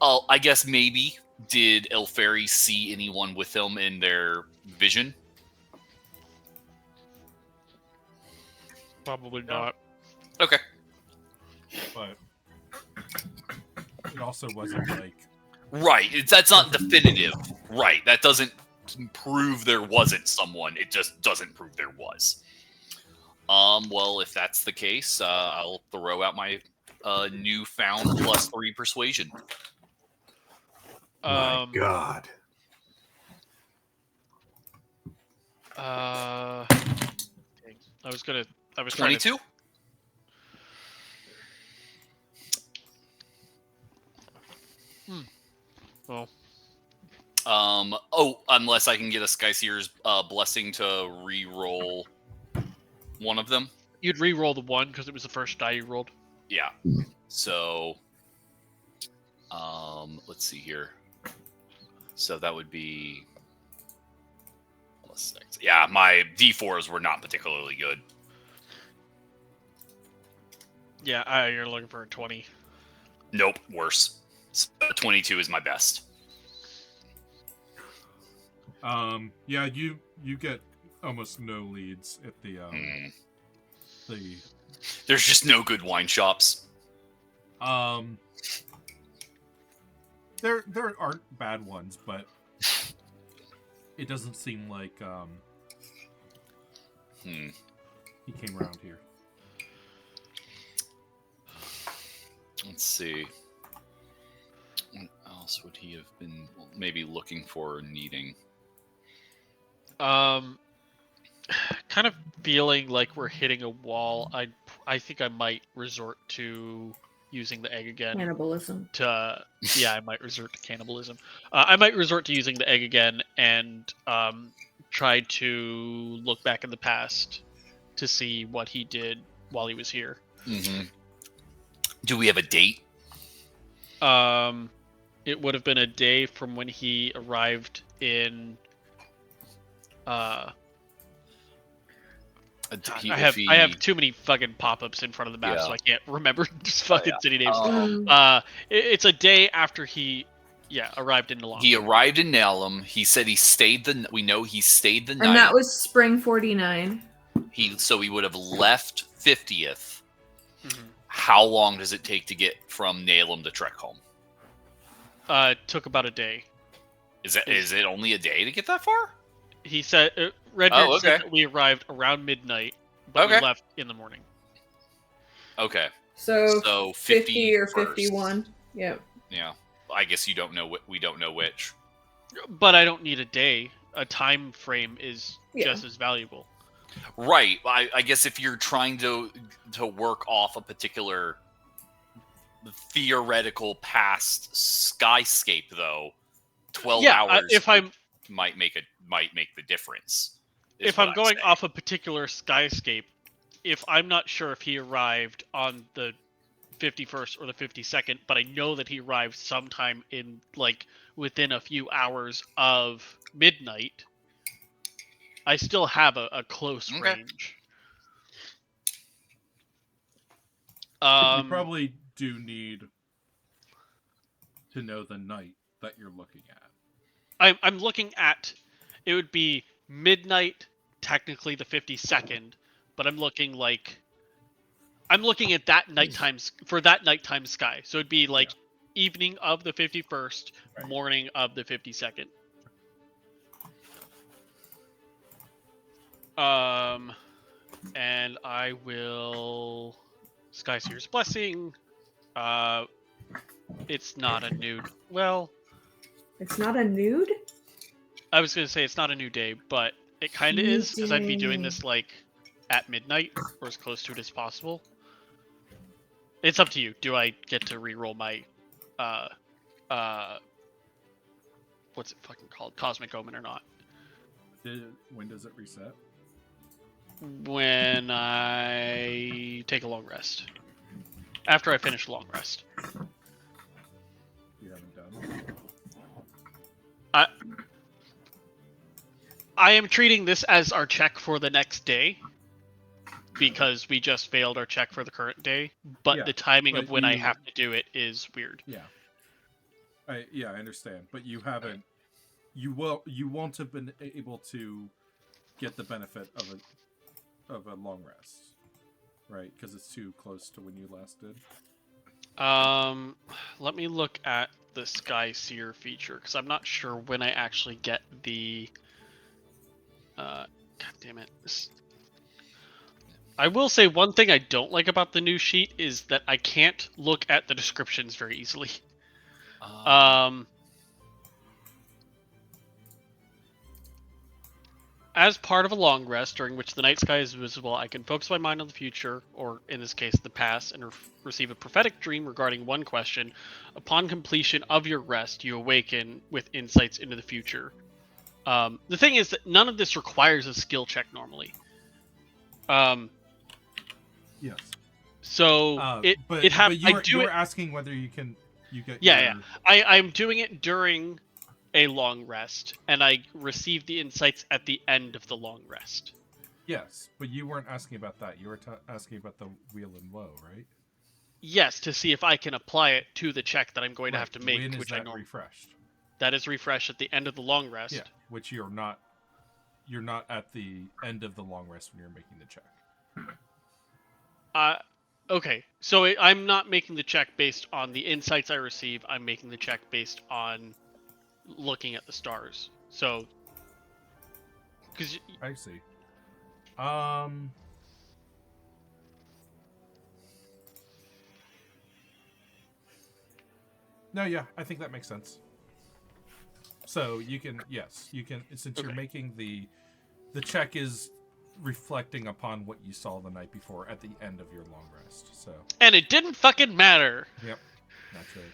[SPEAKER 2] Oh, I guess maybe did Elferi see anyone with them in their vision?
[SPEAKER 4] probably
[SPEAKER 1] No.
[SPEAKER 4] not.
[SPEAKER 2] Okay.
[SPEAKER 1] But it also wasn't like
[SPEAKER 2] Right. That's not definitive. Right. That doesn't prove there wasn't someone. It just doesn't prove there was. Well, if that's the case, I'll throw out my newfound +3 persuasion.
[SPEAKER 3] My God.
[SPEAKER 4] Dang. I was trying to
[SPEAKER 2] 22?
[SPEAKER 4] Well,
[SPEAKER 2] Unless I can get a Skyseer's blessing to re-roll one of them.
[SPEAKER 4] You'd re-roll the 1 because it was the first die you rolled.
[SPEAKER 2] Yeah. So, let's see here. So that would be. Yeah, my D4s were not particularly good.
[SPEAKER 4] Yeah, you're looking for a 20.
[SPEAKER 2] Nope, worse. 22 is my best.
[SPEAKER 1] Yeah, you get almost no leads at the
[SPEAKER 2] There's just no good wine shops.
[SPEAKER 1] There aren't bad ones, but it doesn't seem like he came around here.
[SPEAKER 2] Let's see. What else would he have been maybe looking for or needing?
[SPEAKER 4] Kind of feeling like we're hitting a wall. I think I might resort to using the egg again.
[SPEAKER 5] Cannibalism.
[SPEAKER 4] Yeah, I might resort to cannibalism. I might resort to using the egg again and try to look back in the past to see what he did while he was here.
[SPEAKER 2] Mm-hmm. Do we have a date?
[SPEAKER 4] It would have been a day from when he arrived in. I have too many fucking pop-ups in front of the map, so I can't remember just fucking city names. It's a day after he, arrived in Nalum.
[SPEAKER 2] He arrived in Nalum. He said he stayed we know he stayed the night.
[SPEAKER 5] And that was spring 49.
[SPEAKER 2] So he would have left 50th.
[SPEAKER 4] Mm-hmm.
[SPEAKER 2] How long does it take to get from Nalum to Trekhom?
[SPEAKER 4] It took about a day.
[SPEAKER 2] Is it only a day to get that far?
[SPEAKER 4] He said Redbeard said that we arrived around midnight, but we left in the morning.
[SPEAKER 2] Okay.
[SPEAKER 5] So 50 or 51. Yep.
[SPEAKER 2] Yeah. I guess you don't know. We don't know which.
[SPEAKER 4] But I don't need a day. A time frame is just as valuable.
[SPEAKER 2] Right. I guess if you're trying to work off a particular theoretical past skyscape, though, 12 hours might make the difference.
[SPEAKER 4] If I'm going off a particular skyscape, if I'm not sure if he arrived on the 51st or the 52nd, but I know that he arrived sometime in within a few hours of midnight, I still have a close range.
[SPEAKER 1] You probably do need to know the night that you're looking at.
[SPEAKER 4] I'm looking at, it would be midnight, technically the 52nd, but I'm looking at that nighttime for that nighttime sky. So it'd be evening of the 51st, morning of the 52nd. And I will Skyseer's Blessing. It's not a nude. Well,
[SPEAKER 5] it's not a nude?
[SPEAKER 4] I was going to say it's not a new day, but it kind of is, because I'd be doing this at midnight or as close to it as possible. It's up to you. Do I get to reroll my what's it fucking called? Cosmic Omen or not?
[SPEAKER 1] When does it reset?
[SPEAKER 4] When I take a long rest. After I finish a long rest.
[SPEAKER 1] You haven't done.
[SPEAKER 4] I am treating this as our check for the next day, because we just failed our check for the current day, but the timing of when I have to do it is weird.
[SPEAKER 1] Yeah. I understand, but you haven't. You won't have been able to get the benefit of a long rest, right? Because it's too close to when you last did.
[SPEAKER 4] Let me look at the Sky Seer feature, because I'm not sure when I actually get the. God damn it! I will say one thing I don't like about the new sheet is that I can't look at the descriptions very easily. As part of a long rest, during which the night sky is visible, I can focus my mind on the future, or in this case, the past, and receive a prophetic dream regarding one question. Upon completion of your rest, you awaken with insights into the future. The thing is that none of this requires a skill check normally.
[SPEAKER 1] Yes.
[SPEAKER 4] So
[SPEAKER 1] But
[SPEAKER 4] I
[SPEAKER 1] you were asking whether you get
[SPEAKER 4] Yeah. I'm doing it during a long rest, and I receive the insights at the end of the long rest.
[SPEAKER 1] Yes, but you weren't asking about that. You were asking about the wheel and woe, right?
[SPEAKER 4] Yes, to see if I can apply it to the check that I'm going to have to make,
[SPEAKER 1] When is
[SPEAKER 4] which I
[SPEAKER 1] that
[SPEAKER 4] know
[SPEAKER 1] refreshed?
[SPEAKER 4] that is refreshed at the end of the long rest.
[SPEAKER 1] Yeah, which you're not. You're not at the end of the long rest when you're making the check.
[SPEAKER 4] Okay, so I'm not making the check based on the insights I receive. I'm making the check based on looking at the stars. So, because
[SPEAKER 1] I see. No, yeah, I think that makes sense. So you can, since you're making the check is reflecting upon what you saw the night before at the end of your long rest. So.
[SPEAKER 4] And it didn't fucking matter.
[SPEAKER 1] Yep, naturally.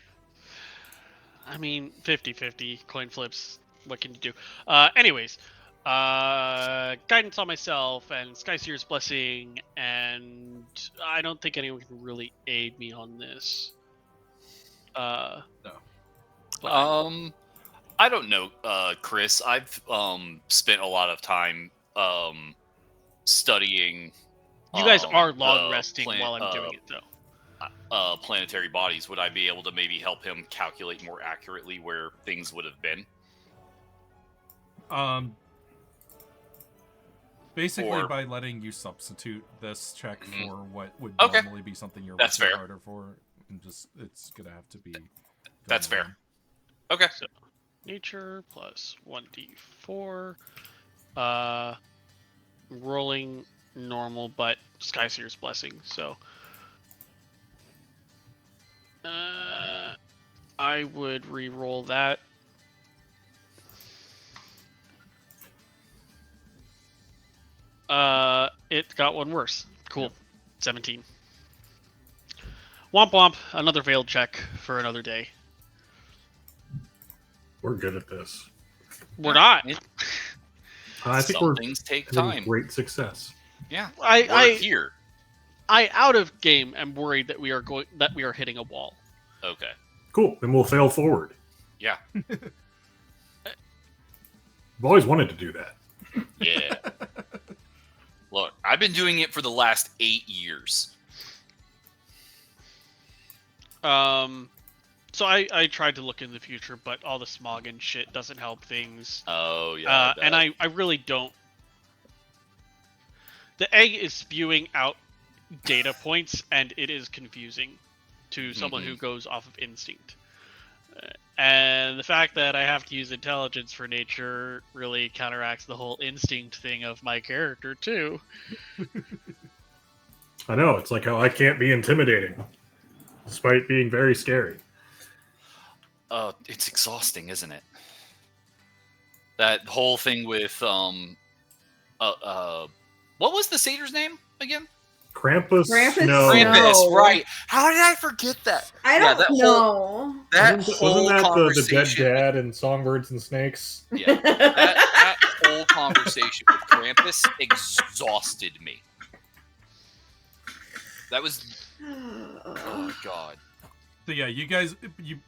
[SPEAKER 4] I mean, 50-50 coin flips. What can you do? Anyways, guidance on myself and Skyseer's blessing, and I don't think anyone can really aid me on this.
[SPEAKER 1] No.
[SPEAKER 2] I don't know, Chris. I've spent a lot of time studying.
[SPEAKER 4] You guys are long resting while I'm doing it, though.
[SPEAKER 2] Planetary bodies. Would I be able to maybe help him calculate more accurately where things would have been?
[SPEAKER 1] Basically, by letting you substitute this check for what would
[SPEAKER 2] Okay.
[SPEAKER 1] normally be something you're
[SPEAKER 2] That's
[SPEAKER 1] working
[SPEAKER 2] fair.
[SPEAKER 1] harder for, and it's gonna have to be.
[SPEAKER 2] That's
[SPEAKER 1] going
[SPEAKER 2] fair. Okay.
[SPEAKER 4] So, nature plus 1d4. Rolling normal, but Skyseer's blessing. So, I would re-roll that. It got one worse. Cool. 17. Womp womp. Another failed check for another day.
[SPEAKER 3] We're good at this.
[SPEAKER 4] We're not.
[SPEAKER 3] I think
[SPEAKER 2] Some
[SPEAKER 3] we're
[SPEAKER 2] things take
[SPEAKER 3] having
[SPEAKER 2] time.
[SPEAKER 3] great success.
[SPEAKER 2] Yeah.
[SPEAKER 4] I
[SPEAKER 2] We're here.
[SPEAKER 4] I out of game am worried that we are hitting a wall.
[SPEAKER 2] Okay.
[SPEAKER 3] Cool. Then we'll fail forward.
[SPEAKER 2] Yeah.
[SPEAKER 3] I've always wanted to do that.
[SPEAKER 2] Yeah. Look, I've been doing it for the last 8 years.
[SPEAKER 4] So I tried to look in the future, but all the smog and shit doesn't help things.
[SPEAKER 2] Oh, yeah.
[SPEAKER 4] And I really don't. The egg is spewing out data points, and it is confusing to someone who goes off of instinct. And the fact that I have to use intelligence for nature really counteracts the whole instinct thing of my character, too.
[SPEAKER 3] I know. It's like how I can't be intimidating, despite being very scary.
[SPEAKER 2] It's exhausting, isn't it? That whole thing with what was the satyr's name again?
[SPEAKER 3] Krampus?
[SPEAKER 5] Krampus?
[SPEAKER 3] No.
[SPEAKER 2] Krampus,
[SPEAKER 5] No.
[SPEAKER 2] right? How did I forget that?
[SPEAKER 5] I
[SPEAKER 2] Yeah,
[SPEAKER 5] don't
[SPEAKER 2] that
[SPEAKER 5] know.
[SPEAKER 3] Wasn't that the dead
[SPEAKER 2] conversation.
[SPEAKER 3] dad in Songbirds and Snakes?
[SPEAKER 2] Yeah, that whole conversation with Krampus exhausted me. That was oh god.
[SPEAKER 1] So yeah, you guys, you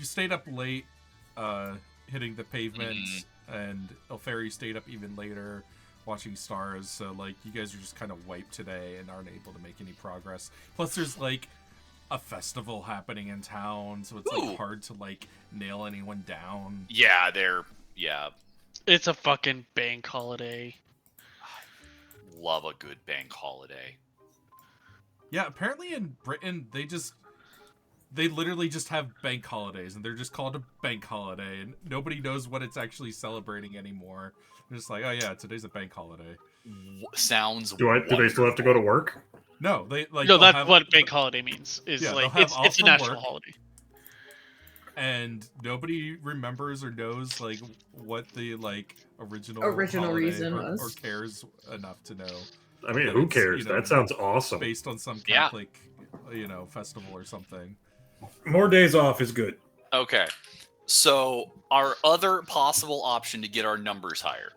[SPEAKER 1] stayed up late, hitting the pavement, and Elferi stayed up even later, watching stars. So like, you guys are just kind of wiped today and aren't able to make any progress. Plus, there's like a festival happening in town, so it's like hard to like nail anyone down.
[SPEAKER 2] Yeah,
[SPEAKER 4] It's a fucking bank holiday.
[SPEAKER 2] love a good bank holiday.
[SPEAKER 1] Yeah, apparently in Britain they literally just have bank holidays, and they're just called a bank holiday, and nobody knows what it's actually celebrating anymore. They're just like, oh yeah, today's a bank holiday.
[SPEAKER 2] Sounds
[SPEAKER 3] Do they still have to go to work?
[SPEAKER 1] No, they like
[SPEAKER 4] No,
[SPEAKER 1] they'll
[SPEAKER 4] that's what bank holiday means. Is
[SPEAKER 1] Yeah,
[SPEAKER 4] like
[SPEAKER 1] they'll have
[SPEAKER 4] it's a
[SPEAKER 1] off from
[SPEAKER 4] national
[SPEAKER 1] work.
[SPEAKER 4] holiday.
[SPEAKER 1] And nobody remembers or knows like what the like original holiday
[SPEAKER 5] reason
[SPEAKER 1] or
[SPEAKER 5] was.
[SPEAKER 1] cares enough to know.
[SPEAKER 3] I mean,
[SPEAKER 1] that
[SPEAKER 3] who
[SPEAKER 1] it's,
[SPEAKER 3] cares?
[SPEAKER 1] you know,
[SPEAKER 3] That sounds awesome.
[SPEAKER 1] Based on some
[SPEAKER 2] Yeah.
[SPEAKER 1] Catholic, festival or something.
[SPEAKER 3] More days off is good.
[SPEAKER 2] Okay. So our other possible option to get our numbers higher.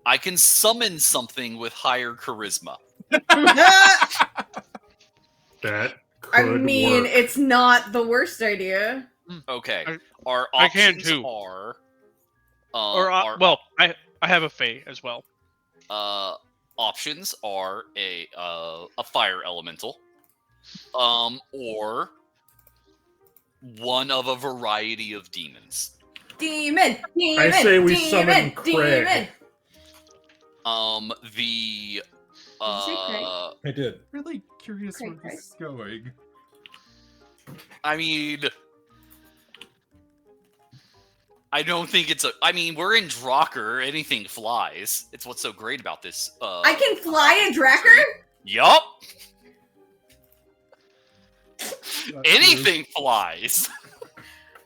[SPEAKER 2] I can summon something with higher charisma.
[SPEAKER 3] That
[SPEAKER 5] I
[SPEAKER 3] could
[SPEAKER 5] mean,
[SPEAKER 3] work.
[SPEAKER 5] it's not the worst idea.
[SPEAKER 2] Okay.
[SPEAKER 4] I-
[SPEAKER 2] Our
[SPEAKER 4] I can
[SPEAKER 2] options
[SPEAKER 4] too.
[SPEAKER 2] are.
[SPEAKER 4] I have a Fae as well.
[SPEAKER 2] Options are a fire elemental, or one of a variety of demons.
[SPEAKER 5] Demon.
[SPEAKER 3] I say we
[SPEAKER 5] demon,
[SPEAKER 3] summon Craig.
[SPEAKER 5] demon.
[SPEAKER 2] The
[SPEAKER 5] Did you say Craig?
[SPEAKER 3] I did.
[SPEAKER 1] Really curious
[SPEAKER 5] Craig,
[SPEAKER 1] where this is going.
[SPEAKER 2] I mean, I don't think it's a. I mean, we're in Drocker. Anything flies. It's what's so great about this.
[SPEAKER 5] I can fly a Dracker?
[SPEAKER 2] Yup.
[SPEAKER 1] That
[SPEAKER 2] Anything flies.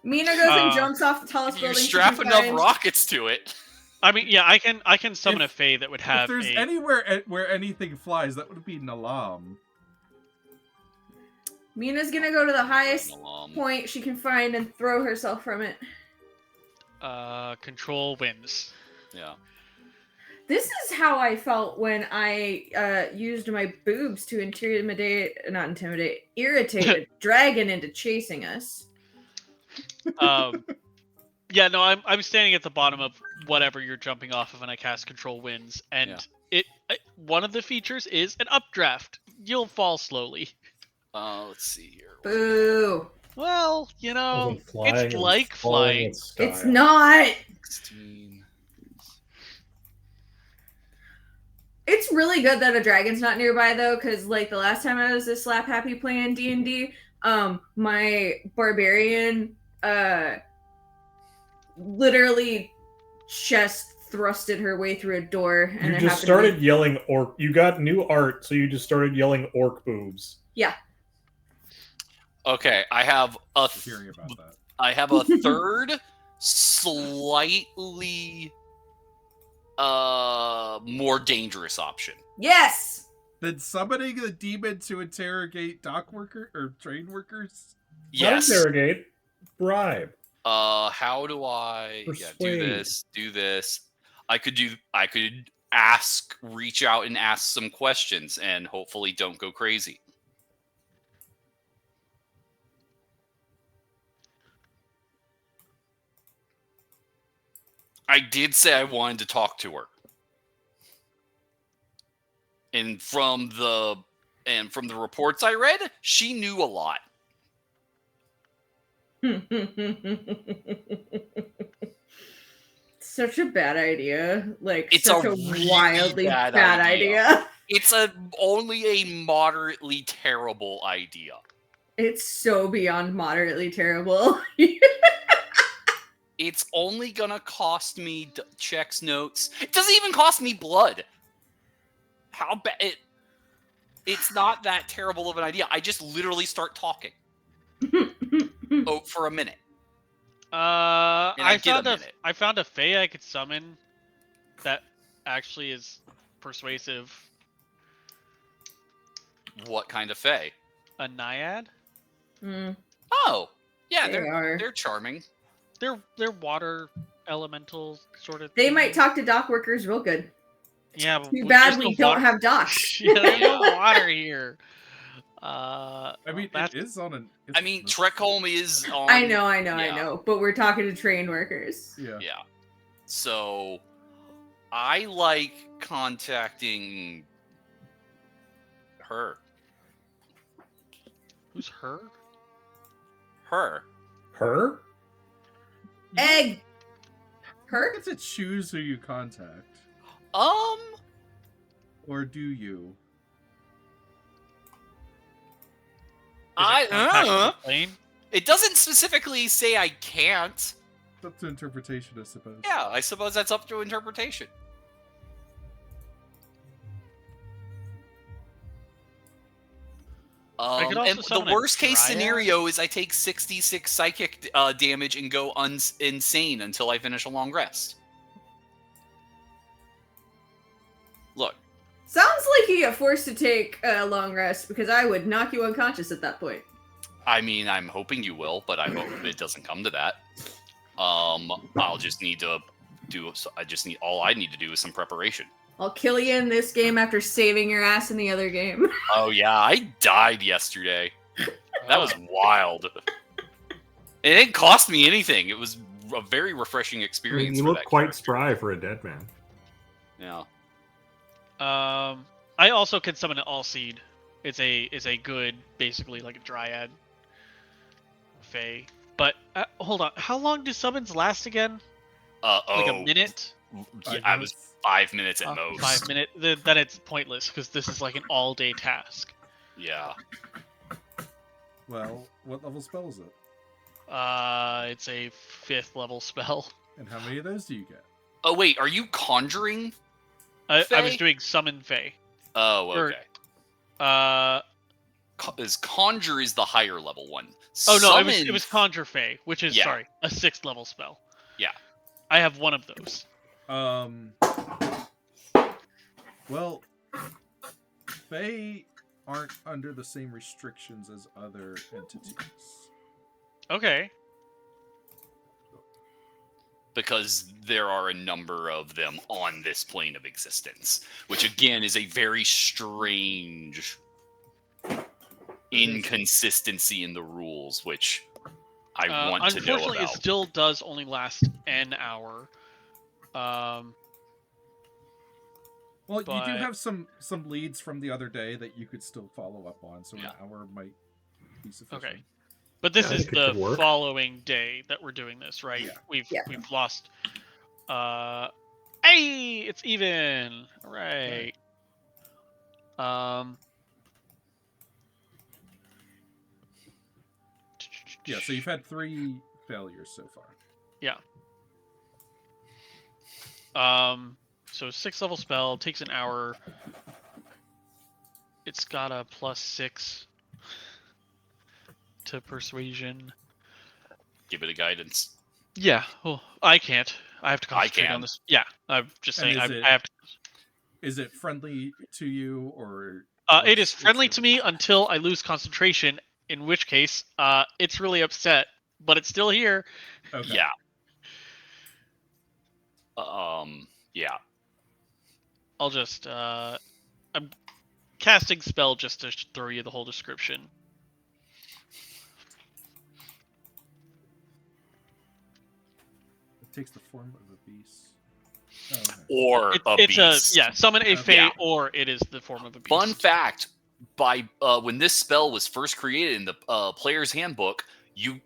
[SPEAKER 5] Mina goes and jumps off the tallest
[SPEAKER 2] You
[SPEAKER 5] building. she
[SPEAKER 2] strap
[SPEAKER 5] can
[SPEAKER 2] enough
[SPEAKER 5] find.
[SPEAKER 2] rockets to it.
[SPEAKER 4] I mean, yeah, I can summon a Fae that would
[SPEAKER 1] If
[SPEAKER 4] have
[SPEAKER 1] there's
[SPEAKER 4] a.
[SPEAKER 1] anywhere where anything flies, that would be Nalam.
[SPEAKER 5] Mina's gonna go to the highest
[SPEAKER 2] Um,
[SPEAKER 5] point she can find and throw herself from it.
[SPEAKER 4] Control wins.
[SPEAKER 2] Yeah.
[SPEAKER 5] This is how I felt when I used my boobs to irritate a dragon into chasing us.
[SPEAKER 4] Yeah, no, I'm standing at the bottom of whatever you're jumping off of, and I cast Control Winds, and one of the features is an updraft. You'll fall slowly.
[SPEAKER 2] Let's see here.
[SPEAKER 5] Boo!
[SPEAKER 4] Well, you know,
[SPEAKER 6] Wasn't flying,
[SPEAKER 4] it's
[SPEAKER 6] it was
[SPEAKER 4] like
[SPEAKER 6] falling
[SPEAKER 4] flight.
[SPEAKER 6] with style.
[SPEAKER 5] It's not.
[SPEAKER 2] 16.
[SPEAKER 5] It's really good that a dragon's not nearby though, because like the last time I was this slap happy playing D&D, my barbarian literally chest thrusted her way through a door, and
[SPEAKER 6] You
[SPEAKER 5] it
[SPEAKER 6] just
[SPEAKER 5] happened to
[SPEAKER 6] started
[SPEAKER 5] be-
[SPEAKER 6] yelling orc. You got new art, so you just started yelling orc boobs.
[SPEAKER 5] Yeah.
[SPEAKER 2] Okay, I have a
[SPEAKER 1] Hearing about that.
[SPEAKER 2] I have a third, slightly more dangerous option.
[SPEAKER 5] Yes.
[SPEAKER 1] Then summoning the demon to interrogate dock worker or train workers.
[SPEAKER 2] Yes.
[SPEAKER 6] Not interrogate. Bribe.
[SPEAKER 2] How do I do
[SPEAKER 6] Persuade.
[SPEAKER 2] this? I could reach out and ask some questions and hopefully don't go crazy. I did say I wanted to talk to her. And from the reports I read, she knew a lot.
[SPEAKER 5] Such a bad idea. Like
[SPEAKER 2] It's
[SPEAKER 5] such
[SPEAKER 2] a
[SPEAKER 5] a
[SPEAKER 2] really
[SPEAKER 5] wildly
[SPEAKER 2] bad
[SPEAKER 5] bad
[SPEAKER 2] idea.
[SPEAKER 5] idea.
[SPEAKER 2] It's only a moderately terrible idea.
[SPEAKER 5] It's so beyond moderately terrible.
[SPEAKER 2] It's only gonna cost me checks notes. It doesn't even cost me blood. How bad? It's not that terrible of an idea. I just literally start talking. For a minute.
[SPEAKER 4] I
[SPEAKER 2] get a
[SPEAKER 4] found a
[SPEAKER 2] minute.
[SPEAKER 4] I found a Fae I could summon that actually is persuasive.
[SPEAKER 2] What kind of fae?
[SPEAKER 4] A Naiad.
[SPEAKER 2] Oh, yeah,
[SPEAKER 5] They are.
[SPEAKER 2] they're charming.
[SPEAKER 4] They're water elemental sort of.
[SPEAKER 5] They
[SPEAKER 4] thing.
[SPEAKER 5] might talk to dock workers real good.
[SPEAKER 4] Yeah. But
[SPEAKER 5] Too
[SPEAKER 4] there's
[SPEAKER 5] bad
[SPEAKER 4] no
[SPEAKER 5] we don't
[SPEAKER 4] water-
[SPEAKER 5] have docks.
[SPEAKER 4] Yeah, there's no water here.
[SPEAKER 1] I mean,
[SPEAKER 4] that's
[SPEAKER 1] it is on an.
[SPEAKER 2] I mean, Trekhom is on.
[SPEAKER 5] I know, I
[SPEAKER 2] yeah.
[SPEAKER 5] know. But we're talking to train workers.
[SPEAKER 1] Yeah.
[SPEAKER 2] Yeah. So, I like contacting her.
[SPEAKER 4] Who's her?
[SPEAKER 2] Her.
[SPEAKER 6] Her?
[SPEAKER 5] Egg.
[SPEAKER 1] You
[SPEAKER 5] Her?
[SPEAKER 1] get to choose who you contact, or do you?
[SPEAKER 4] Is it contact with the plane?
[SPEAKER 2] It doesn't specifically say I can't.
[SPEAKER 1] It's up to interpretation, I suppose.
[SPEAKER 2] Yeah, I suppose that's up to interpretation.
[SPEAKER 4] could also
[SPEAKER 2] And the
[SPEAKER 4] summon a
[SPEAKER 2] worst case
[SPEAKER 4] Dryad.
[SPEAKER 2] scenario is I take 66 psychic damage and go insane until I finish a long rest. Look,
[SPEAKER 5] Sounds like you get forced to take a long rest because I would knock you unconscious at that point.
[SPEAKER 2] I mean, I'm hoping you will, but I hope it doesn't come to that. I'll just need to do. All I need to do is some preparation.
[SPEAKER 5] I'll kill you in this game after saving your ass in the other game.
[SPEAKER 2] Oh yeah, I died yesterday. That was wild. It didn't cost me anything. It was a very refreshing
[SPEAKER 3] I
[SPEAKER 2] experience.
[SPEAKER 3] mean, you
[SPEAKER 2] for
[SPEAKER 3] look
[SPEAKER 2] that
[SPEAKER 3] quite
[SPEAKER 2] character.
[SPEAKER 3] spry for a dead man.
[SPEAKER 2] Yeah.
[SPEAKER 4] I also can summon an All Seed. It's a good, basically like a Dryad Fae. But hold on, how long do summons last again? Like a minute?
[SPEAKER 2] Yeah, I was 5 minutes at most.
[SPEAKER 4] 5 minutes. Then it's pointless because this is like an all-day task.
[SPEAKER 2] Yeah.
[SPEAKER 1] Well, what level spell is it?
[SPEAKER 4] It's a 5th level spell.
[SPEAKER 1] And how many of those do you get?
[SPEAKER 2] Oh wait, are you conjuring?
[SPEAKER 4] I was
[SPEAKER 2] Fae?
[SPEAKER 4] doing summon Fae.
[SPEAKER 2] Oh,
[SPEAKER 4] Or-
[SPEAKER 2] okay. Conjure is the higher level one.
[SPEAKER 4] Oh no,
[SPEAKER 2] Summon...
[SPEAKER 4] it was Conjure Fae, which is
[SPEAKER 2] Yeah.
[SPEAKER 4] a 6th level spell.
[SPEAKER 2] Yeah.
[SPEAKER 4] I have one of those.
[SPEAKER 1] Well, Fae aren't under the same restrictions as other entities.
[SPEAKER 4] Okay.
[SPEAKER 2] Because there are a number of them on this plane of existence, which again is a very strange inconsistency in the rules, which I want to know
[SPEAKER 4] Unfortunately,
[SPEAKER 2] about.
[SPEAKER 4] it still does only last an hour.
[SPEAKER 1] Well, you
[SPEAKER 4] But-
[SPEAKER 1] do have some leads from the other day that you could still follow up on, so
[SPEAKER 2] Yeah.
[SPEAKER 1] an hour might be sufficient.
[SPEAKER 4] Okay. But this
[SPEAKER 3] Yeah, I
[SPEAKER 4] is
[SPEAKER 3] think it
[SPEAKER 4] the
[SPEAKER 3] could work.
[SPEAKER 4] following day that we're doing this, right?
[SPEAKER 1] Yeah.
[SPEAKER 4] We've lost. Hey, it's even. All right.
[SPEAKER 1] Yeah, so you've had 3 failures so far.
[SPEAKER 4] So 6th level spell takes an hour. It's got a +6 to persuasion.
[SPEAKER 2] Give it a guidance.
[SPEAKER 4] Yeah. Well, I can't. I have to
[SPEAKER 2] I
[SPEAKER 4] concentrate
[SPEAKER 2] can.
[SPEAKER 4] on this. Yeah. I'm just
[SPEAKER 1] And
[SPEAKER 4] saying.
[SPEAKER 1] is it-
[SPEAKER 4] I have to.
[SPEAKER 1] Is it friendly to you, or...
[SPEAKER 4] It is
[SPEAKER 1] what's
[SPEAKER 4] friendly
[SPEAKER 1] the-
[SPEAKER 4] to me until I lose concentration, in which case, it's really upset, but it's still here.
[SPEAKER 1] Okay.
[SPEAKER 2] Yeah. Yeah.
[SPEAKER 4] I'll just, I'm casting spell just to throw you the whole description.
[SPEAKER 1] It takes the form of a beast. Oh, okay.
[SPEAKER 2] Or a
[SPEAKER 4] It's
[SPEAKER 2] beast.
[SPEAKER 4] summon a
[SPEAKER 1] Okay.
[SPEAKER 4] Fae,
[SPEAKER 2] Yeah.
[SPEAKER 4] or it is the form of a beast.
[SPEAKER 2] Fun fact: by when this spell was first created in the player's handbook,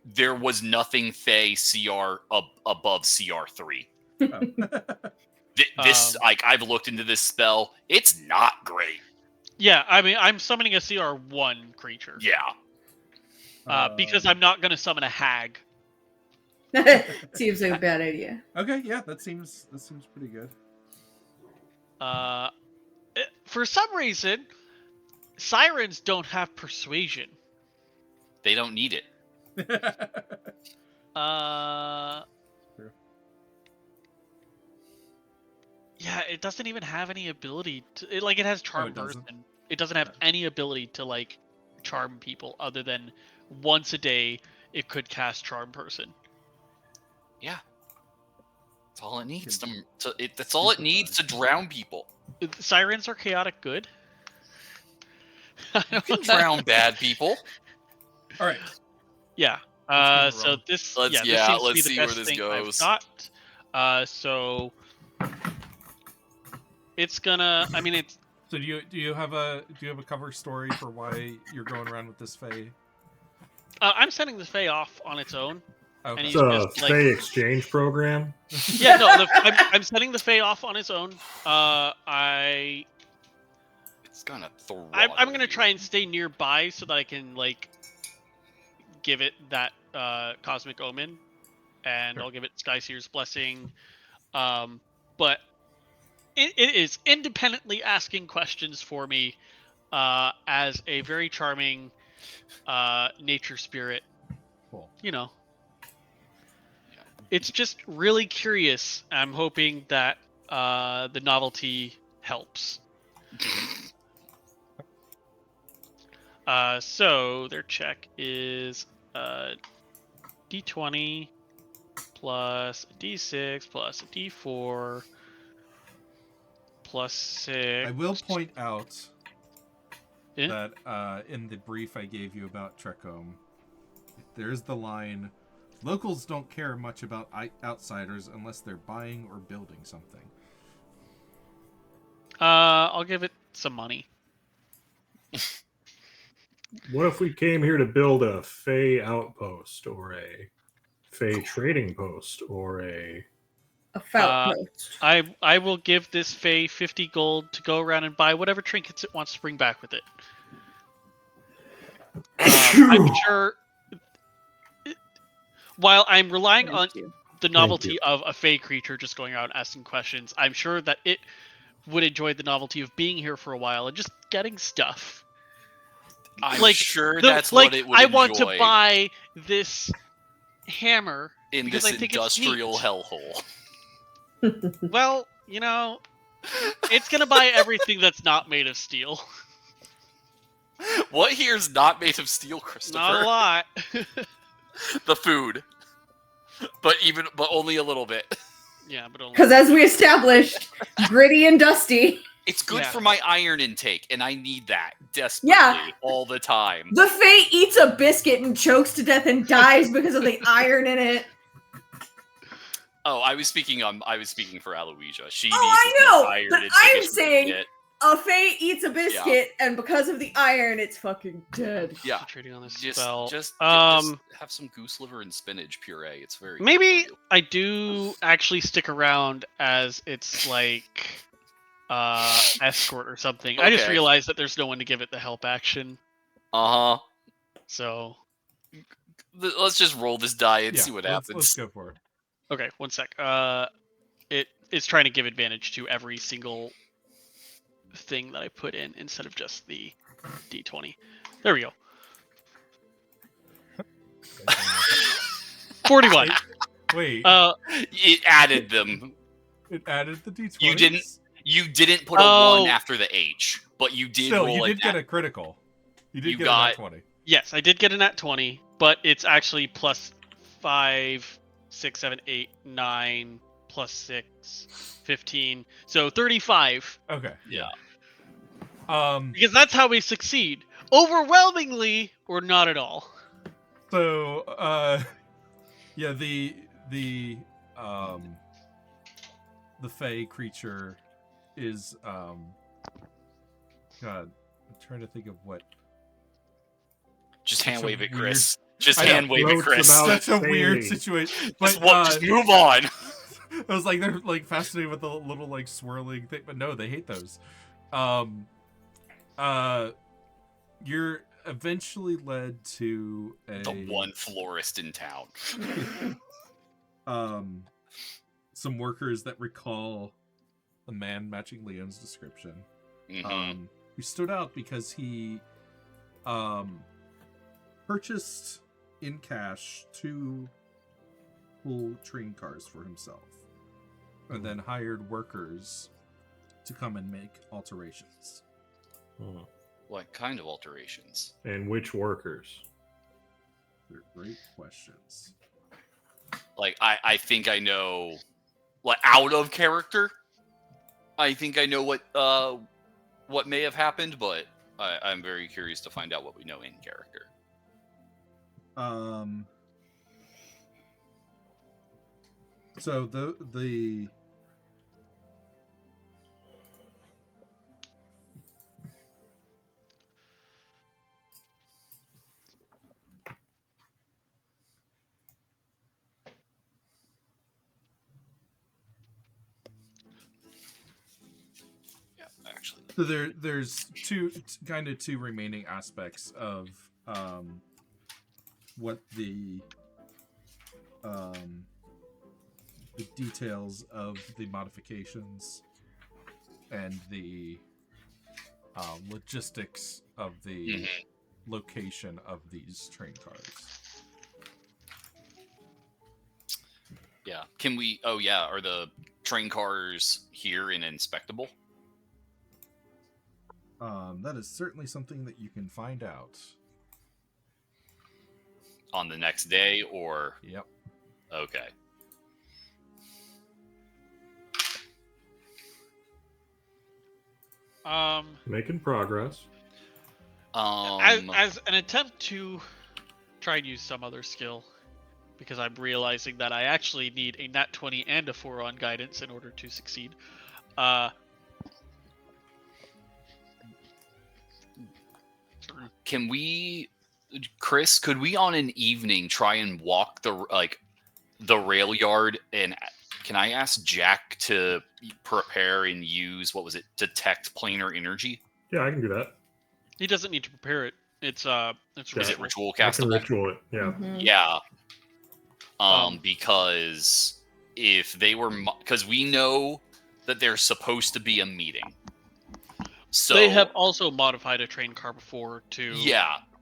[SPEAKER 2] there was nothing Fae CR above CR3.
[SPEAKER 1] Oh.
[SPEAKER 2] This I've looked into this spell. It's not great.
[SPEAKER 4] Yeah, I mean, I'm summoning a CR1 creature.
[SPEAKER 2] Yeah.
[SPEAKER 4] Because I'm not going to summon a hag.
[SPEAKER 5] Seems like a bad idea.
[SPEAKER 1] Okay, yeah, that seems pretty good.
[SPEAKER 4] For some reason, sirens don't have persuasion.
[SPEAKER 2] They don't need it.
[SPEAKER 1] True.
[SPEAKER 4] Yeah, it doesn't even have any ability to. It has charm
[SPEAKER 1] it doesn't?
[SPEAKER 4] person. It doesn't have any ability to charm people other than once a day it could cast charm person.
[SPEAKER 2] Yeah. That's all it needs that's all it needs to drown people.
[SPEAKER 4] Sirens are chaotic good.
[SPEAKER 2] You can drown bad people.
[SPEAKER 1] All right.
[SPEAKER 4] Yeah.
[SPEAKER 1] Let's keep it
[SPEAKER 4] So
[SPEAKER 1] rolling.
[SPEAKER 4] this.
[SPEAKER 2] Let's-
[SPEAKER 4] this
[SPEAKER 2] yeah,
[SPEAKER 4] seems to
[SPEAKER 2] let's
[SPEAKER 4] be the
[SPEAKER 2] see where
[SPEAKER 4] best
[SPEAKER 2] this
[SPEAKER 4] thing
[SPEAKER 2] goes.
[SPEAKER 4] I've got. So it's gonna. I mean, it's.
[SPEAKER 1] So do you have a cover story for why you're going around with this Fae?
[SPEAKER 4] I'm sending the Fae off on its own.
[SPEAKER 1] Okay.
[SPEAKER 4] And
[SPEAKER 3] It's a
[SPEAKER 4] just, like-
[SPEAKER 3] Fae exchange program.
[SPEAKER 4] Yeah, no, I'm sending the Fae off on its own.
[SPEAKER 2] It's gonna throttle
[SPEAKER 4] I'm gonna
[SPEAKER 2] you.
[SPEAKER 4] try and stay nearby so that I can give it that cosmic omen, and
[SPEAKER 1] Sure.
[SPEAKER 4] I'll give it Skyseer's blessing. But it is independently asking questions for me as a very charming nature spirit.
[SPEAKER 1] Cool.
[SPEAKER 4] You know, it's just really curious. I'm hoping that the novelty helps. So their check is D20 plus a D6 plus a D4 plus 6.
[SPEAKER 1] I will point out
[SPEAKER 4] Yeah?
[SPEAKER 1] that in the brief I gave you about Trekhom, there's the line, locals don't care much about outsiders unless they're buying or building something.
[SPEAKER 4] I'll give it some money.
[SPEAKER 3] What if we came here to build a Fey outpost or a Fey trading post or a...
[SPEAKER 5] A felt post.
[SPEAKER 4] I will give this Fae 50 gold to go around and buy whatever trinkets it wants to bring back with it. I'm sure. While I'm relying on the novelty of a Fae creature just going out and asking questions, I'm sure that it would enjoy the novelty of being here for a while and just getting stuff.
[SPEAKER 2] I'm sure that's what it would
[SPEAKER 4] I
[SPEAKER 2] enjoy.
[SPEAKER 4] want to buy this hammer
[SPEAKER 2] in
[SPEAKER 4] because
[SPEAKER 2] this
[SPEAKER 4] I think
[SPEAKER 2] industrial
[SPEAKER 4] it's neat.
[SPEAKER 2] hellhole.
[SPEAKER 4] Well, you know, it's gonna buy everything that's not made of steel.
[SPEAKER 2] What here's not made of steel, Christopher?
[SPEAKER 4] Not a lot.
[SPEAKER 2] The food, but only a little bit.
[SPEAKER 4] Yeah, but only
[SPEAKER 5] Because as we established, gritty and dusty.
[SPEAKER 2] It's good
[SPEAKER 4] Yeah.
[SPEAKER 2] for my iron intake, and I need that desperately all the time.
[SPEAKER 5] The Fae eats a biscuit and chokes to death and dies because of the iron in it.
[SPEAKER 2] Oh, I was speaking for Aloysia. She needs
[SPEAKER 5] I
[SPEAKER 2] as
[SPEAKER 5] know,
[SPEAKER 2] much iron
[SPEAKER 5] but
[SPEAKER 2] intake
[SPEAKER 5] I'm
[SPEAKER 2] as she can
[SPEAKER 5] saying-
[SPEAKER 2] get.
[SPEAKER 5] A Fae eats a biscuit, and because of the iron, it's fucking dead.
[SPEAKER 2] Yeah,
[SPEAKER 4] concentrating on this
[SPEAKER 2] just
[SPEAKER 4] spell.
[SPEAKER 2] just have some goose liver and spinach puree. It's very good
[SPEAKER 4] Maybe
[SPEAKER 2] for you.
[SPEAKER 4] I do actually stick around as it's like escort or something. I just
[SPEAKER 2] Okay.
[SPEAKER 4] realized that there's no one to give it the help action. So
[SPEAKER 2] Let's just roll this die and see what happens.
[SPEAKER 1] Let's go for it.
[SPEAKER 4] okay, one sec. It is trying to give advantage to every single thing that I put in instead of just the D20. There we go. 41.
[SPEAKER 1] Wait,
[SPEAKER 2] It added them.
[SPEAKER 1] it added the d20s?
[SPEAKER 2] You didn't put a
[SPEAKER 4] Oh.
[SPEAKER 2] 1 after the H, but you did
[SPEAKER 1] Still,
[SPEAKER 2] roll
[SPEAKER 1] you
[SPEAKER 2] an
[SPEAKER 1] did get a critical. You did
[SPEAKER 2] You
[SPEAKER 1] get
[SPEAKER 2] got-
[SPEAKER 1] a 20.
[SPEAKER 4] Yes, I did get a nat 20, but it's actually plus 5, 6, 7, 8, 9, plus 6, 15. So 35.
[SPEAKER 1] Okay.
[SPEAKER 2] Yeah.
[SPEAKER 4] Because that's how we succeed. Overwhelmingly, or not at all.
[SPEAKER 1] So, yeah, the Fey creature is, God, I'm trying to think of what.
[SPEAKER 2] Just
[SPEAKER 1] Such
[SPEAKER 2] hand
[SPEAKER 1] a
[SPEAKER 2] wave it,
[SPEAKER 1] weird-
[SPEAKER 2] Chris. Just
[SPEAKER 1] I know,
[SPEAKER 2] hand wave it,
[SPEAKER 3] floats
[SPEAKER 2] Chris.
[SPEAKER 3] about-
[SPEAKER 1] Such a weird
[SPEAKER 3] Fey.
[SPEAKER 1] situation. But,
[SPEAKER 2] Just move on.
[SPEAKER 1] I was like, they're like fascinated with the little like swirling thing, but no, they hate those. You're eventually led to
[SPEAKER 2] The one florist in town.
[SPEAKER 1] some workers that recall a man matching Leon's description.
[SPEAKER 2] Mhm.
[SPEAKER 1] Who stood out because he purchased in cash 2 full train cars for himself, and then hired workers to come and make alterations.
[SPEAKER 2] What kind of alterations?
[SPEAKER 3] And which workers?
[SPEAKER 1] They're great questions.
[SPEAKER 2] Like, I think I know, like, out of character. I think I know what may have happened, but I'm very curious to find out what we know in character.
[SPEAKER 1] So the
[SPEAKER 2] Yeah, actually.
[SPEAKER 1] So there's two remaining aspects of what the details of the modifications and the logistics of the location of these train cars.
[SPEAKER 2] Yeah. Can we? Oh, yeah. Are the train cars here and inspectable?
[SPEAKER 1] That is certainly something that you can find out.
[SPEAKER 2] On the next day, or
[SPEAKER 1] Yep.
[SPEAKER 2] okay.
[SPEAKER 3] Making progress.
[SPEAKER 4] As an attempt to try and use some other skill, because I'm realizing that I actually need a nat 20 and a 4 on guidance in order to succeed.
[SPEAKER 2] Can we, Chris? Could we on an evening try and walk the rail yard? And can I ask Jack to prepare and use detect planar energy?
[SPEAKER 3] Yeah, I can do that.
[SPEAKER 4] He doesn't need to prepare it. It's
[SPEAKER 2] Is it ritual
[SPEAKER 3] I can
[SPEAKER 2] castable?
[SPEAKER 3] ritual it. Yeah.
[SPEAKER 5] Mhm.
[SPEAKER 2] Yeah. Because if they were, because we know that there's supposed to be a meeting. So
[SPEAKER 4] they have also modified a train car before to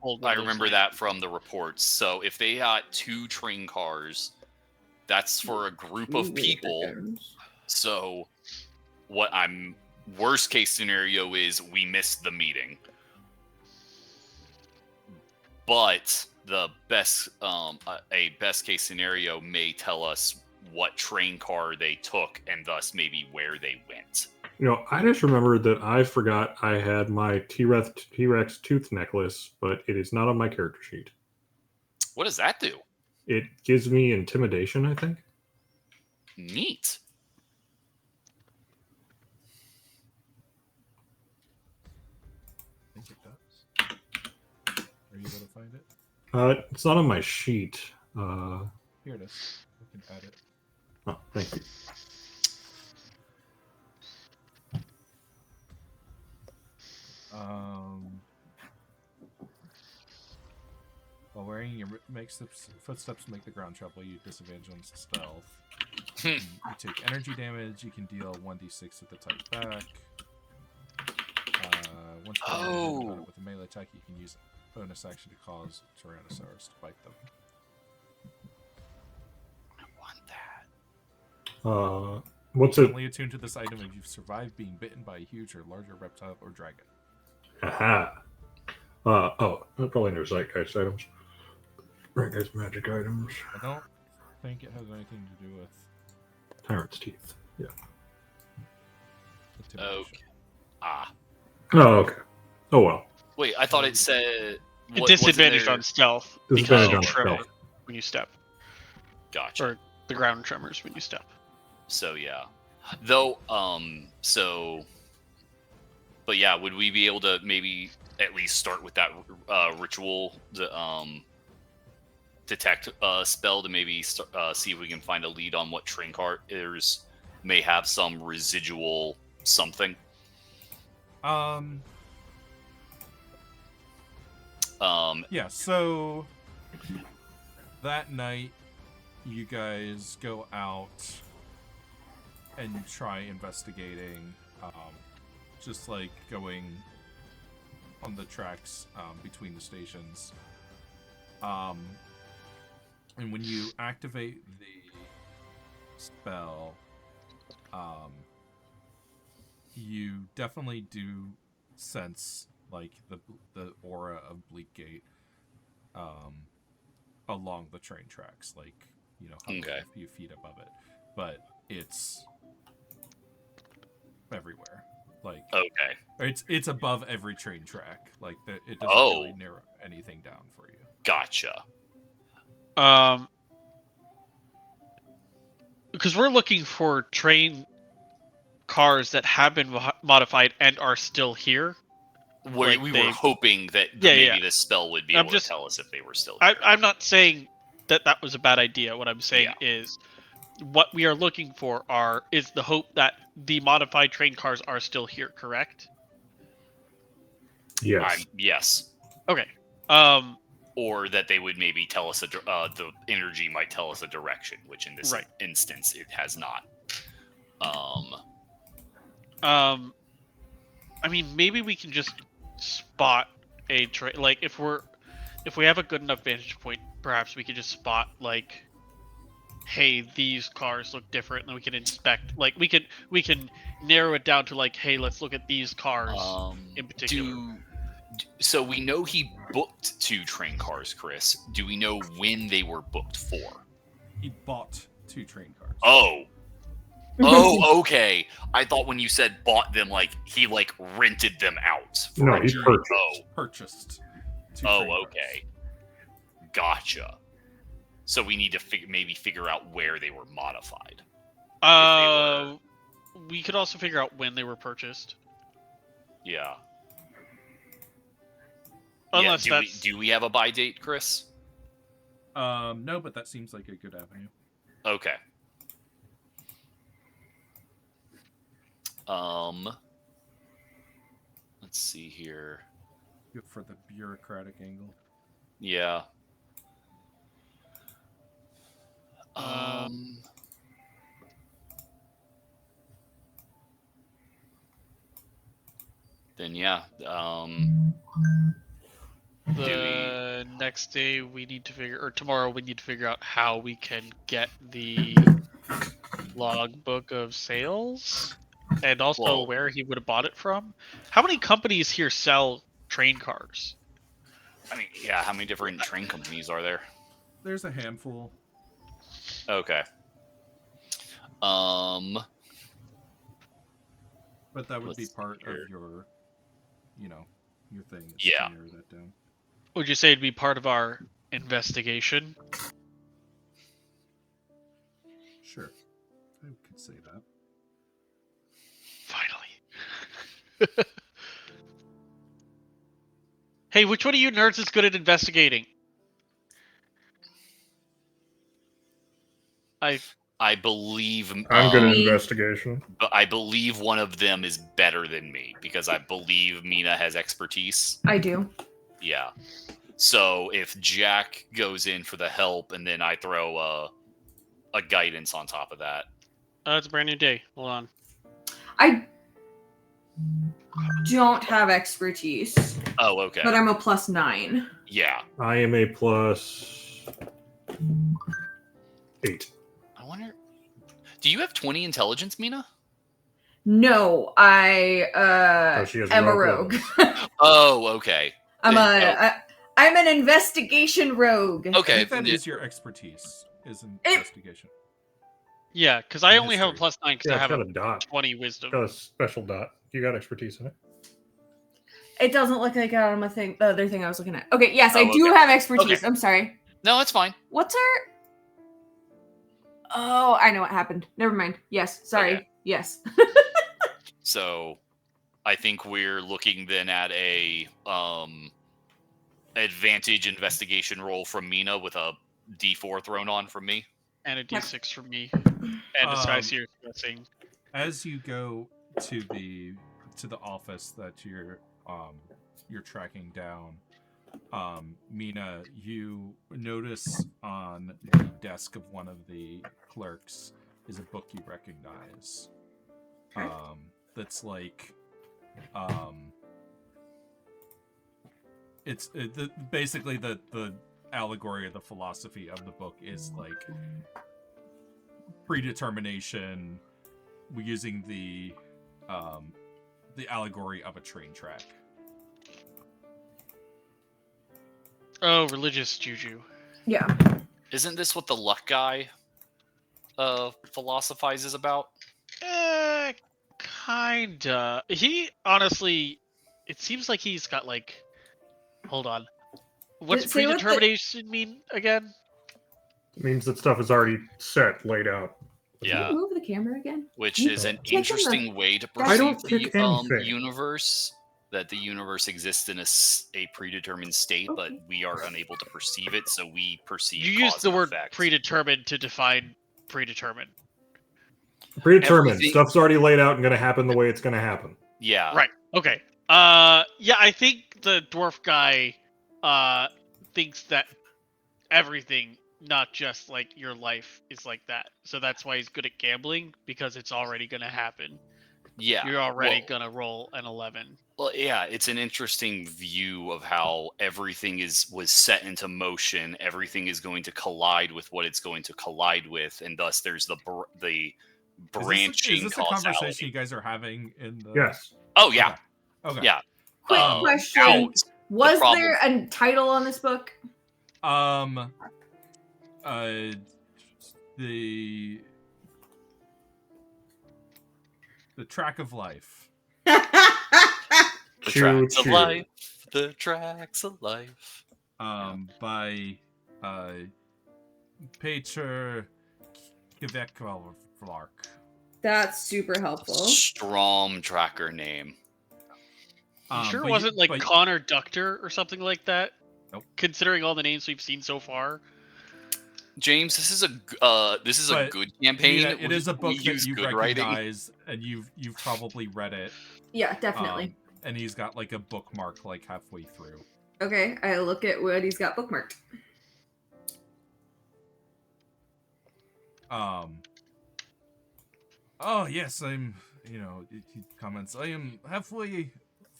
[SPEAKER 4] hold one
[SPEAKER 2] I
[SPEAKER 4] of those
[SPEAKER 2] remember
[SPEAKER 4] things.
[SPEAKER 2] that from the reports. So if they got 2 train cars, that's for a group of people. So worst case scenario is we missed the meeting. But the best case scenario may tell us what train car they took and thus maybe where they went.
[SPEAKER 3] I just remembered that I forgot I had my T-Rex tooth necklace, but it is not on my character sheet.
[SPEAKER 2] What does that do?
[SPEAKER 3] It gives me intimidation, I think.
[SPEAKER 2] Neat.
[SPEAKER 1] I think it does. Are you able to find it?
[SPEAKER 3] It's not on my sheet.
[SPEAKER 1] Here it is. We can add it.
[SPEAKER 3] Oh, thank you.
[SPEAKER 1] While wearing your footsteps make the ground trouble, you disadvantage on stealth.
[SPEAKER 2] Hmm.
[SPEAKER 1] You take energy damage. You can deal 1d6 with the type back. Once per minute with a melee attack, you can use a bonus action to cause Tyrannosaurus to bite them.
[SPEAKER 2] I want that.
[SPEAKER 3] What's it?
[SPEAKER 1] Only attuned to this item if you've survived being bitten by a huge or larger reptile or dragon.
[SPEAKER 3] Aha. That's probably no Zeitgeist items. Zeitgeist magic items.
[SPEAKER 1] I don't think it has anything to do with
[SPEAKER 3] Tyrant's teeth. Yeah.
[SPEAKER 1] intimidation.
[SPEAKER 2] Okay. Ah.
[SPEAKER 3] Oh, okay. Oh well.
[SPEAKER 2] Wait, I thought it said
[SPEAKER 4] Disadvantage on stealth
[SPEAKER 3] Disadvantage
[SPEAKER 4] because
[SPEAKER 3] on
[SPEAKER 4] you tremble
[SPEAKER 3] stealth.
[SPEAKER 4] when you step,
[SPEAKER 2] Gotcha.
[SPEAKER 4] or the ground tremors when you step.
[SPEAKER 2] So yeah, though. But yeah, would we be able to maybe at least start with that ritual, detect spell to maybe see if we can find a lead on what train cars may have some residual something.
[SPEAKER 1] Yeah, so that night you guys go out and you try investigating, just like going on the tracks between the stations. And when you activate the spell, you definitely do sense like the aura of Bleakgate along the train tracks, like hovering
[SPEAKER 2] Okay.
[SPEAKER 1] a few feet above it, but it's everywhere. Like
[SPEAKER 2] Okay,
[SPEAKER 1] it's above every train track. Like it doesn't really narrow anything down for you.
[SPEAKER 2] gotcha.
[SPEAKER 4] Because we're looking for train cars that have been modified and are still here.
[SPEAKER 2] We were hoping that maybe this spell would be able to tell us if they were still here.
[SPEAKER 4] I'm not saying that was a bad idea. What I'm saying is what we are looking for is the hope that the modified train cars are still here, correct?
[SPEAKER 3] Yes.
[SPEAKER 2] Yes.
[SPEAKER 4] Okay.
[SPEAKER 2] Or that they would maybe tell us the energy might tell us a direction, which in this instance it has not.
[SPEAKER 4] I mean, maybe we can just spot a train. Like, if we have a good enough vantage point, perhaps we could just spot, like, hey, these cars look different, and we can inspect. Like, we can narrow it down to, like, hey, let's look at these cars in particular.
[SPEAKER 2] So we know he booked 2 train cars, Chris. Do we know when they were booked for?
[SPEAKER 1] He bought 2 train cars.
[SPEAKER 2] Oh. Oh, okay. I thought when you said bought them, like he like rented them out.
[SPEAKER 3] No,
[SPEAKER 2] a
[SPEAKER 3] he's
[SPEAKER 2] period.
[SPEAKER 3] purchased.
[SPEAKER 1] Purchased. 2
[SPEAKER 2] Oh,
[SPEAKER 1] train cars.
[SPEAKER 2] okay. Gotcha. So we need to maybe figure out where they were modified.
[SPEAKER 4] We could also figure out when they were purchased.
[SPEAKER 2] Yeah.
[SPEAKER 4] Unless
[SPEAKER 2] yeah.
[SPEAKER 4] that's
[SPEAKER 2] Do we have a buy date, Chris?
[SPEAKER 1] No, but that seems like a good avenue.
[SPEAKER 2] Okay. Let's see here.
[SPEAKER 1] Good for the bureaucratic angle.
[SPEAKER 2] Yeah. Then yeah.
[SPEAKER 4] the next day we need to figure, or tomorrow we need to figure out how we can get the logbook of sales, and also
[SPEAKER 2] Well-
[SPEAKER 4] where he would have bought it from. How many companies here sell train cars?
[SPEAKER 2] I mean, yeah. How many different train companies are there?
[SPEAKER 1] There's a handful.
[SPEAKER 2] Okay.
[SPEAKER 1] But that would be
[SPEAKER 2] Let's see
[SPEAKER 1] part
[SPEAKER 2] here.
[SPEAKER 1] of your, your thing. is
[SPEAKER 2] Yeah.
[SPEAKER 1] To narrow that down.
[SPEAKER 4] Would you say it'd be part of our investigation?
[SPEAKER 1] Sure. I could say that.
[SPEAKER 4] Finally. Hey, which one of you nerds is good at investigating?
[SPEAKER 2] I believe
[SPEAKER 3] I'm good at
[SPEAKER 5] Me.
[SPEAKER 3] investigation.
[SPEAKER 2] but I believe one of them is better than me because I believe Mina has expertise.
[SPEAKER 5] I do.
[SPEAKER 2] Yeah. So if Jack goes in for the help and then I throw a guidance on top of that.
[SPEAKER 4] It's a brand new day. Hold on.
[SPEAKER 5] I don't have expertise,
[SPEAKER 2] Oh, okay.
[SPEAKER 5] but I'm a +9.
[SPEAKER 2] Yeah.
[SPEAKER 3] I am a +8.
[SPEAKER 2] I wonder. Do you have 20 intelligence, Mina?
[SPEAKER 5] No, I
[SPEAKER 3] She has
[SPEAKER 5] am a
[SPEAKER 3] rogue
[SPEAKER 5] rogue.
[SPEAKER 2] Oh, okay.
[SPEAKER 5] I'm
[SPEAKER 2] Then-
[SPEAKER 5] I'm an investigation rogue.
[SPEAKER 1] I
[SPEAKER 2] Okay.
[SPEAKER 1] think that
[SPEAKER 2] then
[SPEAKER 1] is your expertise, is
[SPEAKER 5] It-
[SPEAKER 1] investigation.
[SPEAKER 4] Yeah, because I only have a
[SPEAKER 1] History.
[SPEAKER 4] +9 because
[SPEAKER 3] Yeah,
[SPEAKER 4] I
[SPEAKER 3] it's
[SPEAKER 4] have
[SPEAKER 3] got
[SPEAKER 4] a
[SPEAKER 3] a dot.
[SPEAKER 4] 20 wisdom.
[SPEAKER 3] Got a special dot. You got expertise in it.
[SPEAKER 5] It doesn't look like it on my thing. The other thing I was looking at. Okay, yes, I
[SPEAKER 2] Oh,
[SPEAKER 5] do
[SPEAKER 2] okay.
[SPEAKER 5] have expertise.
[SPEAKER 2] Okay.
[SPEAKER 5] I'm sorry.
[SPEAKER 2] No, it's fine.
[SPEAKER 5] What's her? Oh, I know what happened. Never mind. Yes, sorry.
[SPEAKER 2] Okay.
[SPEAKER 5] Yes.
[SPEAKER 2] So I think we're looking then at a advantage investigation roll from Mina with a D4 thrown on from me.
[SPEAKER 4] And a
[SPEAKER 5] Yep.
[SPEAKER 4] D6 from me. And disguise here guessing.
[SPEAKER 1] As you go to the office that you're tracking down, Mina, you notice on the desk of one of the clerks is a book you recognize. That's like, basically the allegory or the philosophy of the book is like predetermination using the allegory of a train track.
[SPEAKER 4] Oh, religious juju.
[SPEAKER 5] Yeah.
[SPEAKER 2] Isn't this what the luck guy philosophizes about?
[SPEAKER 4] Kinda. He honestly, it seems like he's got like. Hold on. What's
[SPEAKER 5] Say what the-
[SPEAKER 4] predetermination mean again?
[SPEAKER 3] It means that stuff is already set, laid out.
[SPEAKER 5] Can
[SPEAKER 2] Yeah.
[SPEAKER 5] you move the camera again?
[SPEAKER 2] Which
[SPEAKER 5] You
[SPEAKER 2] is an
[SPEAKER 5] pick in the-
[SPEAKER 2] interesting way to
[SPEAKER 3] I don't
[SPEAKER 2] perceive
[SPEAKER 3] pick
[SPEAKER 2] the
[SPEAKER 3] anything.
[SPEAKER 2] universe. That the universe exists in a predetermined state, but
[SPEAKER 5] Okay.
[SPEAKER 2] we are unable to perceive it, so we perceive.
[SPEAKER 4] You use
[SPEAKER 2] cause
[SPEAKER 4] the
[SPEAKER 2] and
[SPEAKER 4] word
[SPEAKER 2] effect.
[SPEAKER 4] predetermined to define predetermined.
[SPEAKER 3] Predetermined.
[SPEAKER 2] Everything-
[SPEAKER 3] Stuff's already laid out and going to happen the way it's going to happen.
[SPEAKER 2] Yeah.
[SPEAKER 4] Right. Okay. Yeah, I think the dwarf guy thinks that everything, not just like your life, is like that. So that's why he's good at gambling, because it's already gonna happen.
[SPEAKER 2] Yeah.
[SPEAKER 4] You're already
[SPEAKER 2] Well-
[SPEAKER 4] gonna roll an 11.
[SPEAKER 2] Well, yeah, it's an interesting view of how everything was set into motion. Everything is going to collide with what it's going to collide with, and thus there's the branching
[SPEAKER 1] Is this a conversation
[SPEAKER 2] causality.
[SPEAKER 1] you guys are having in the?
[SPEAKER 3] Yes.
[SPEAKER 2] Oh yeah,
[SPEAKER 1] Okay.
[SPEAKER 2] yeah.
[SPEAKER 5] Quick
[SPEAKER 2] Um,
[SPEAKER 5] question.
[SPEAKER 2] now,
[SPEAKER 5] Was
[SPEAKER 2] problem-
[SPEAKER 5] there a title on this book?
[SPEAKER 1] The The Track of Life.
[SPEAKER 2] The
[SPEAKER 3] Choo
[SPEAKER 2] tracks of
[SPEAKER 3] choo.
[SPEAKER 2] life. The tracks of life.
[SPEAKER 1] By Peter Kvekvalvark.
[SPEAKER 5] That's super helpful.
[SPEAKER 2] Strom tracker name.
[SPEAKER 4] You sure
[SPEAKER 1] but
[SPEAKER 4] it wasn't like
[SPEAKER 1] but-
[SPEAKER 4] Connor Ductor or something like that?
[SPEAKER 1] Nope.
[SPEAKER 4] Considering all the names we've seen so far.
[SPEAKER 2] James, this is a
[SPEAKER 1] But,
[SPEAKER 2] good campaign.
[SPEAKER 1] Yeah, it is a book
[SPEAKER 2] we
[SPEAKER 1] that
[SPEAKER 2] use
[SPEAKER 1] you
[SPEAKER 2] good writing.
[SPEAKER 1] recognize, and you've probably read it.
[SPEAKER 5] Yeah, definitely.
[SPEAKER 1] And he's got like a bookmark like halfway through.
[SPEAKER 5] Okay, I look at what he's got bookmarked.
[SPEAKER 1] Oh yes, I'm. He comments. I am halfway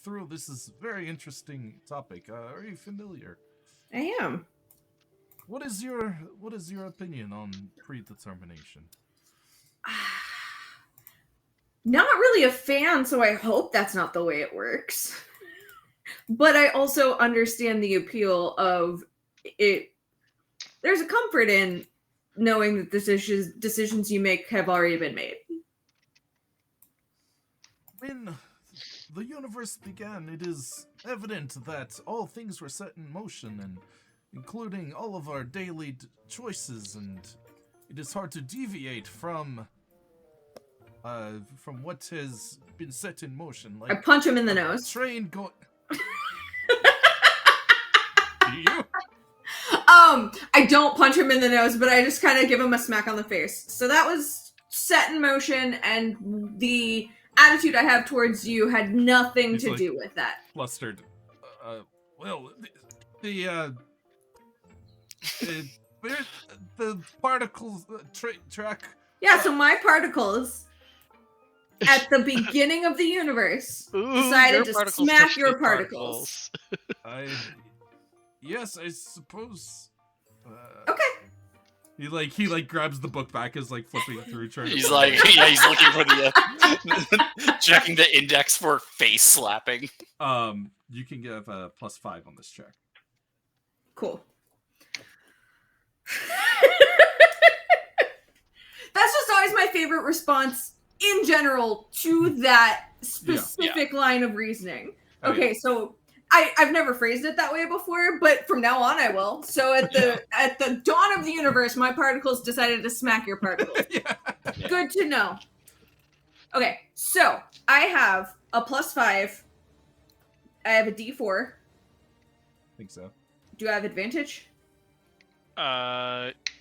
[SPEAKER 1] through. This is a very interesting topic. Are you familiar?
[SPEAKER 5] I am.
[SPEAKER 1] What is your opinion on predetermination?
[SPEAKER 5] Not really a fan, so I hope that's not the way it works. But I also understand the appeal of it. There's a comfort in knowing that decisions you make have already been made.
[SPEAKER 1] When the universe began, it is evident that all things were set in motion, and including all of our daily choices, and it is hard to deviate from what has been set in motion.
[SPEAKER 5] I punch him in the
[SPEAKER 1] a
[SPEAKER 5] nose.
[SPEAKER 1] Train going. Do you?
[SPEAKER 5] I don't punch him in the nose, but I just kind of give him a smack on the face. So that was set in motion, and the attitude I have towards you had nothing
[SPEAKER 1] He's
[SPEAKER 5] to
[SPEAKER 1] like-
[SPEAKER 5] do with that.
[SPEAKER 1] Flustered. Well, the particles track.
[SPEAKER 5] Yeah, so my particles at the beginning of the universe decided
[SPEAKER 4] your
[SPEAKER 5] to
[SPEAKER 4] particles
[SPEAKER 5] smack
[SPEAKER 4] touch
[SPEAKER 5] your
[SPEAKER 4] the
[SPEAKER 5] particles.
[SPEAKER 1] Yes, I suppose.
[SPEAKER 5] Okay.
[SPEAKER 1] He grabs the book back, is like flipping through. Trying to
[SPEAKER 2] He's
[SPEAKER 1] find
[SPEAKER 2] like,
[SPEAKER 1] it.
[SPEAKER 2] yeah, he's looking for the checking the index for face slapping.
[SPEAKER 1] You can give a +5 on this check.
[SPEAKER 5] Cool. That's just always my favorite response in general to that specific line of reasoning.
[SPEAKER 1] Oh,
[SPEAKER 5] Okay, so I've never phrased it that way before, but from now on I will. So at the dawn of the universe, my particles decided to smack your particles.
[SPEAKER 1] Yeah.
[SPEAKER 5] Good to know. Okay, so I have a +5. I have a D4.
[SPEAKER 1] I think so.
[SPEAKER 5] Do I have advantage?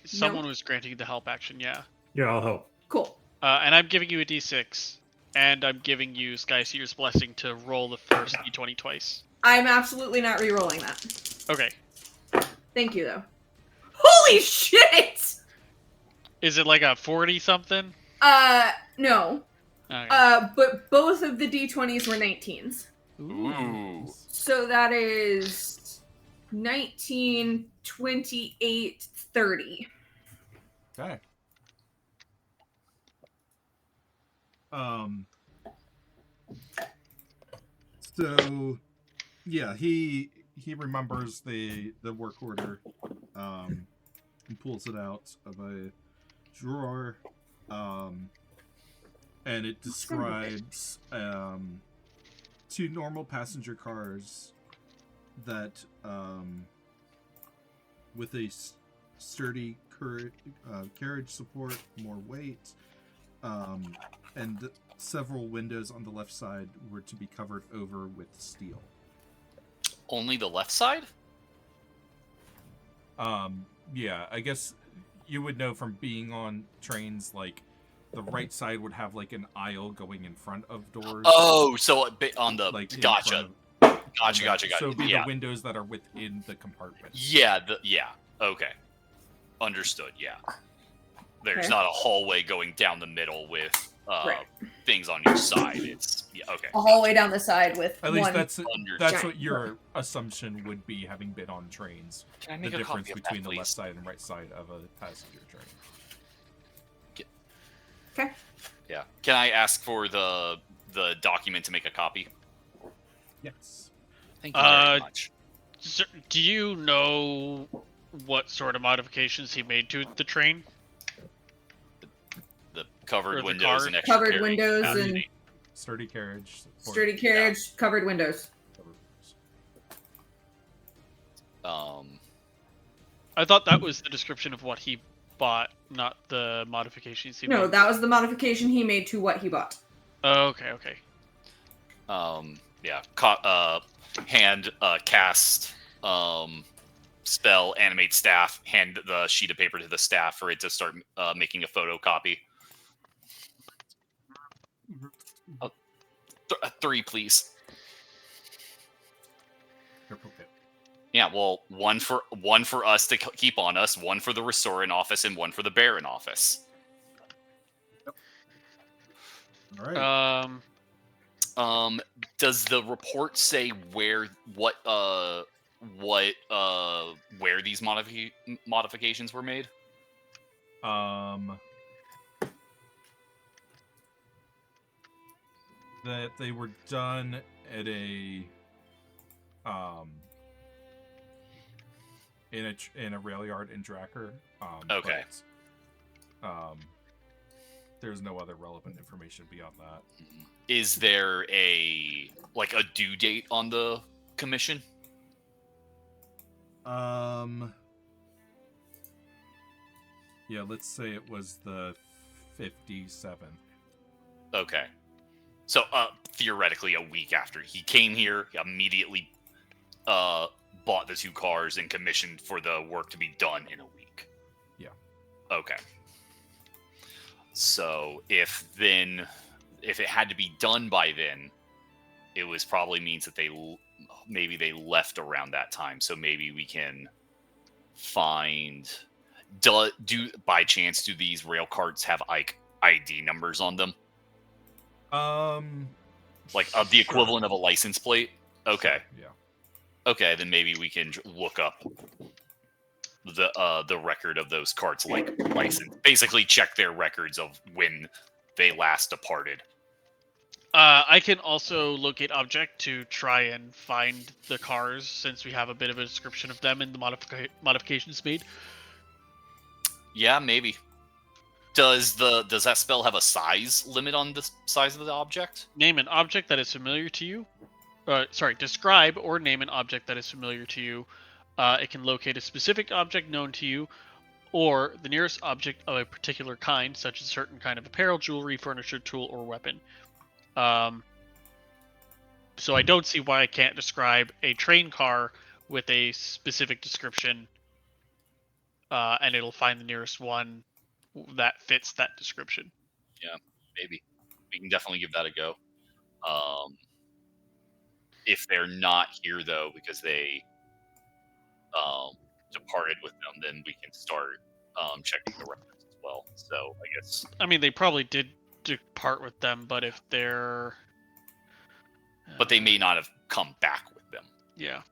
[SPEAKER 4] Someone was granting the help action, yeah.
[SPEAKER 3] Yeah, I'll help.
[SPEAKER 5] Cool.
[SPEAKER 4] And I'm giving you a D6, and I'm giving you Skyseer's Blessing to roll the first D20 twice.
[SPEAKER 5] I'm absolutely not re-rolling that.
[SPEAKER 4] Okay.
[SPEAKER 5] Thank you, though. Holy shit!
[SPEAKER 4] Is it like a 40 something?
[SPEAKER 5] No.
[SPEAKER 4] Okay.
[SPEAKER 5] But both of the D20s were 19s.
[SPEAKER 2] Ooh.
[SPEAKER 5] So that is 19, 28, 30.
[SPEAKER 1] Okay. So, yeah, he remembers the work order, and pulls it out of a drawer, and it describes two normal passenger cars that with a sturdy carriage support, more weight, and several windows on the left side were to be covered over with steel.
[SPEAKER 2] Only the left side?
[SPEAKER 1] Yeah, I guess you would know from being on trains, like, the right side would have, like, an aisle going in front of doors.
[SPEAKER 2] Oh, so a bit on the
[SPEAKER 1] Like, in
[SPEAKER 2] gotcha.
[SPEAKER 1] front of-
[SPEAKER 2] Gotcha.
[SPEAKER 1] So it'd be
[SPEAKER 2] Yeah.
[SPEAKER 1] the windows that are within the compartment.
[SPEAKER 2] Yeah, okay. Understood, yeah. There's
[SPEAKER 5] Okay.
[SPEAKER 2] not a hallway going down the middle with
[SPEAKER 5] Right.
[SPEAKER 2] things on each side. It's okay.
[SPEAKER 5] A hallway down the side with
[SPEAKER 1] At least
[SPEAKER 5] one.
[SPEAKER 1] that's
[SPEAKER 2] Understood.
[SPEAKER 1] what your assumption would be, having been on trains.
[SPEAKER 2] Can I
[SPEAKER 1] The
[SPEAKER 2] make a
[SPEAKER 1] difference
[SPEAKER 2] copy of
[SPEAKER 1] between
[SPEAKER 2] that,
[SPEAKER 1] the left
[SPEAKER 2] please?
[SPEAKER 1] side and right side of a passenger train.
[SPEAKER 5] Okay.
[SPEAKER 2] Yeah. Can I ask for the document to make a copy?
[SPEAKER 1] Yes.
[SPEAKER 2] Thank you very much.
[SPEAKER 4] Sir, do you know what sort of modifications he made to the train?
[SPEAKER 2] The
[SPEAKER 4] Or
[SPEAKER 2] covered
[SPEAKER 4] the
[SPEAKER 2] windows
[SPEAKER 4] car?
[SPEAKER 2] and extra
[SPEAKER 5] Covered
[SPEAKER 2] carrying
[SPEAKER 5] windows
[SPEAKER 2] capacity.
[SPEAKER 1] Sturdy carriage.
[SPEAKER 5] Sturdy carriage, covered windows.
[SPEAKER 4] I thought that was the description of what he bought, not the modifications he
[SPEAKER 5] No,
[SPEAKER 4] made.
[SPEAKER 5] that was the modification he made to what he bought.
[SPEAKER 4] Oh, okay.
[SPEAKER 2] Yeah. Hand cast spell, animate staff, hand the sheet of paper to the staff for it to start making a photocopy. 3, please.
[SPEAKER 1] Okay.
[SPEAKER 2] Yeah, well, one for us to keep on us, one for the Restoran office, and one for the Baron office.
[SPEAKER 1] All right.
[SPEAKER 2] Does the report say where these modifications were made?
[SPEAKER 1] That they were done at a in a rail yard in Dracker.
[SPEAKER 2] Okay.
[SPEAKER 1] But, there's no other relevant information beyond that.
[SPEAKER 2] Is there a due date on the commission?
[SPEAKER 1] Yeah, let's say it was the 57th.
[SPEAKER 2] Okay. So, theoretically, a week after he came here, he immediately bought the 2 cars and commissioned for the work to be done in a week.
[SPEAKER 1] Yeah.
[SPEAKER 2] Okay. So, if it had to be done by then, it was probably means that maybe they left around that time. So maybe we can find. Do by chance do these rail carts have ID numbers on them? The equivalent of a license plate. Okay.
[SPEAKER 1] Sure, yeah.
[SPEAKER 2] Okay, then maybe we can look up the record of those carts, license. Basically, check their records of when they last departed.
[SPEAKER 4] I can also locate object to try and find the cars, since we have a bit of a description of them in the modifications made.
[SPEAKER 2] Yeah, maybe. Does that spell have a size limit on the size of the object?
[SPEAKER 4] Name an object that is familiar to you. Describe or name an object that is familiar to you. It can locate a specific object known to you, or the nearest object of a particular kind, such as a certain kind of apparel, jewelry, furniture, tool, or weapon. So I don't see why I can't describe a train car with a specific description, and it'll find the nearest one that fits that description.
[SPEAKER 2] Yeah, maybe. We can definitely give that a go. If they're not here, though, because they departed with them, then we can start checking the records as well. So I guess.
[SPEAKER 4] I mean, they probably did depart with them, but if they're...
[SPEAKER 2] But they may not have come back with them.
[SPEAKER 4] Yeah.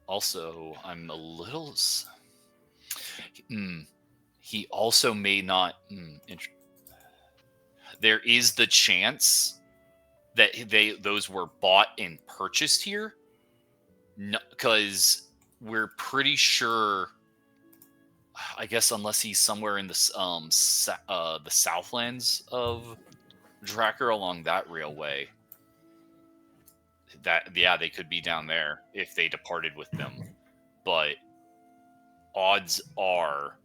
[SPEAKER 2] Also, I'm a little... He also may not... There is the chance that those were bought and purchased here. Because we're pretty sure... I guess unless he's somewhere in the Southlands of Dracker along that railway, they could be down there if they departed with them. But odds are,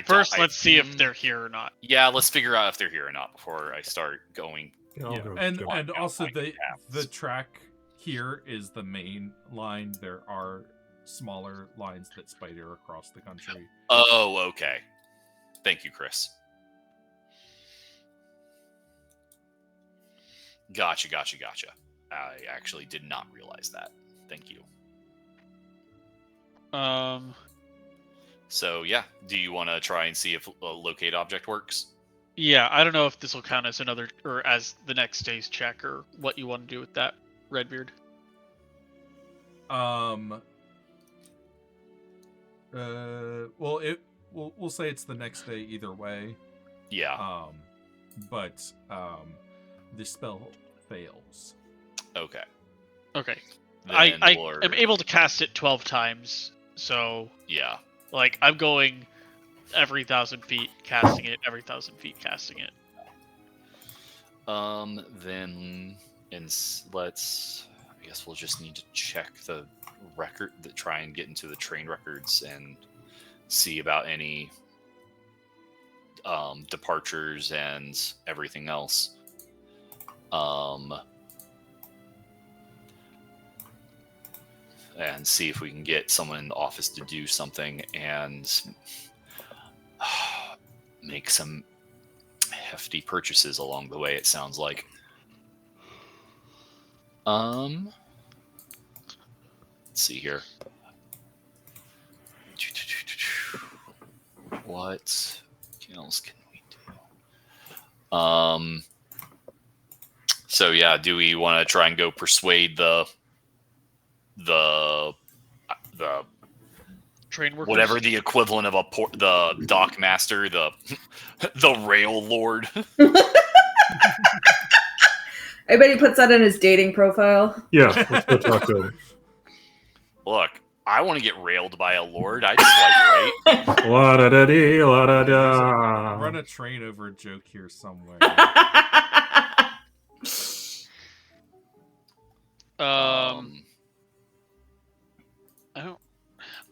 [SPEAKER 4] let's see if they're here or not.
[SPEAKER 2] Yeah, let's figure out if they're here or not before I start going.
[SPEAKER 1] Yeah. And also the track here is the main line. There are smaller lines that spider across the country.
[SPEAKER 2] Oh, okay. Thank you, Chris. Gotcha. I actually did not realize that. Thank you. So, yeah. Do you want to try and see if locate object works?
[SPEAKER 4] Yeah, I don't know if this will count as another, or as the next day's check, or what you want to do with that, Redbeard.
[SPEAKER 1] We'll say it's the next day either way.
[SPEAKER 2] Yeah.
[SPEAKER 1] But the spell fails.
[SPEAKER 2] Okay.
[SPEAKER 4] Okay.
[SPEAKER 2] Then
[SPEAKER 4] I am able to cast it 12 times, so...
[SPEAKER 2] Yeah.
[SPEAKER 4] Like, I'm going every 1,000 feet, casting it, every 1,000 feet, casting it.
[SPEAKER 2] Then let's. I guess we'll just need to check the record, try and get into the train records and see about any departures and everything else. And see if we can get someone in the office to do something and make some hefty purchases along the way, it sounds like. Let's see here. What else can we do? So yeah, do we want to try and go persuade the
[SPEAKER 4] Train workers.
[SPEAKER 2] whatever the equivalent of the dock master, the rail lord?
[SPEAKER 5] I bet he puts that in his dating profile.
[SPEAKER 3] Yeah, let's go talk to him.
[SPEAKER 2] Look, I want to get railed by a lord. I just like rate.
[SPEAKER 3] La-da-da-dee, la-da-da.
[SPEAKER 1] Run a train over a joke here somewhere.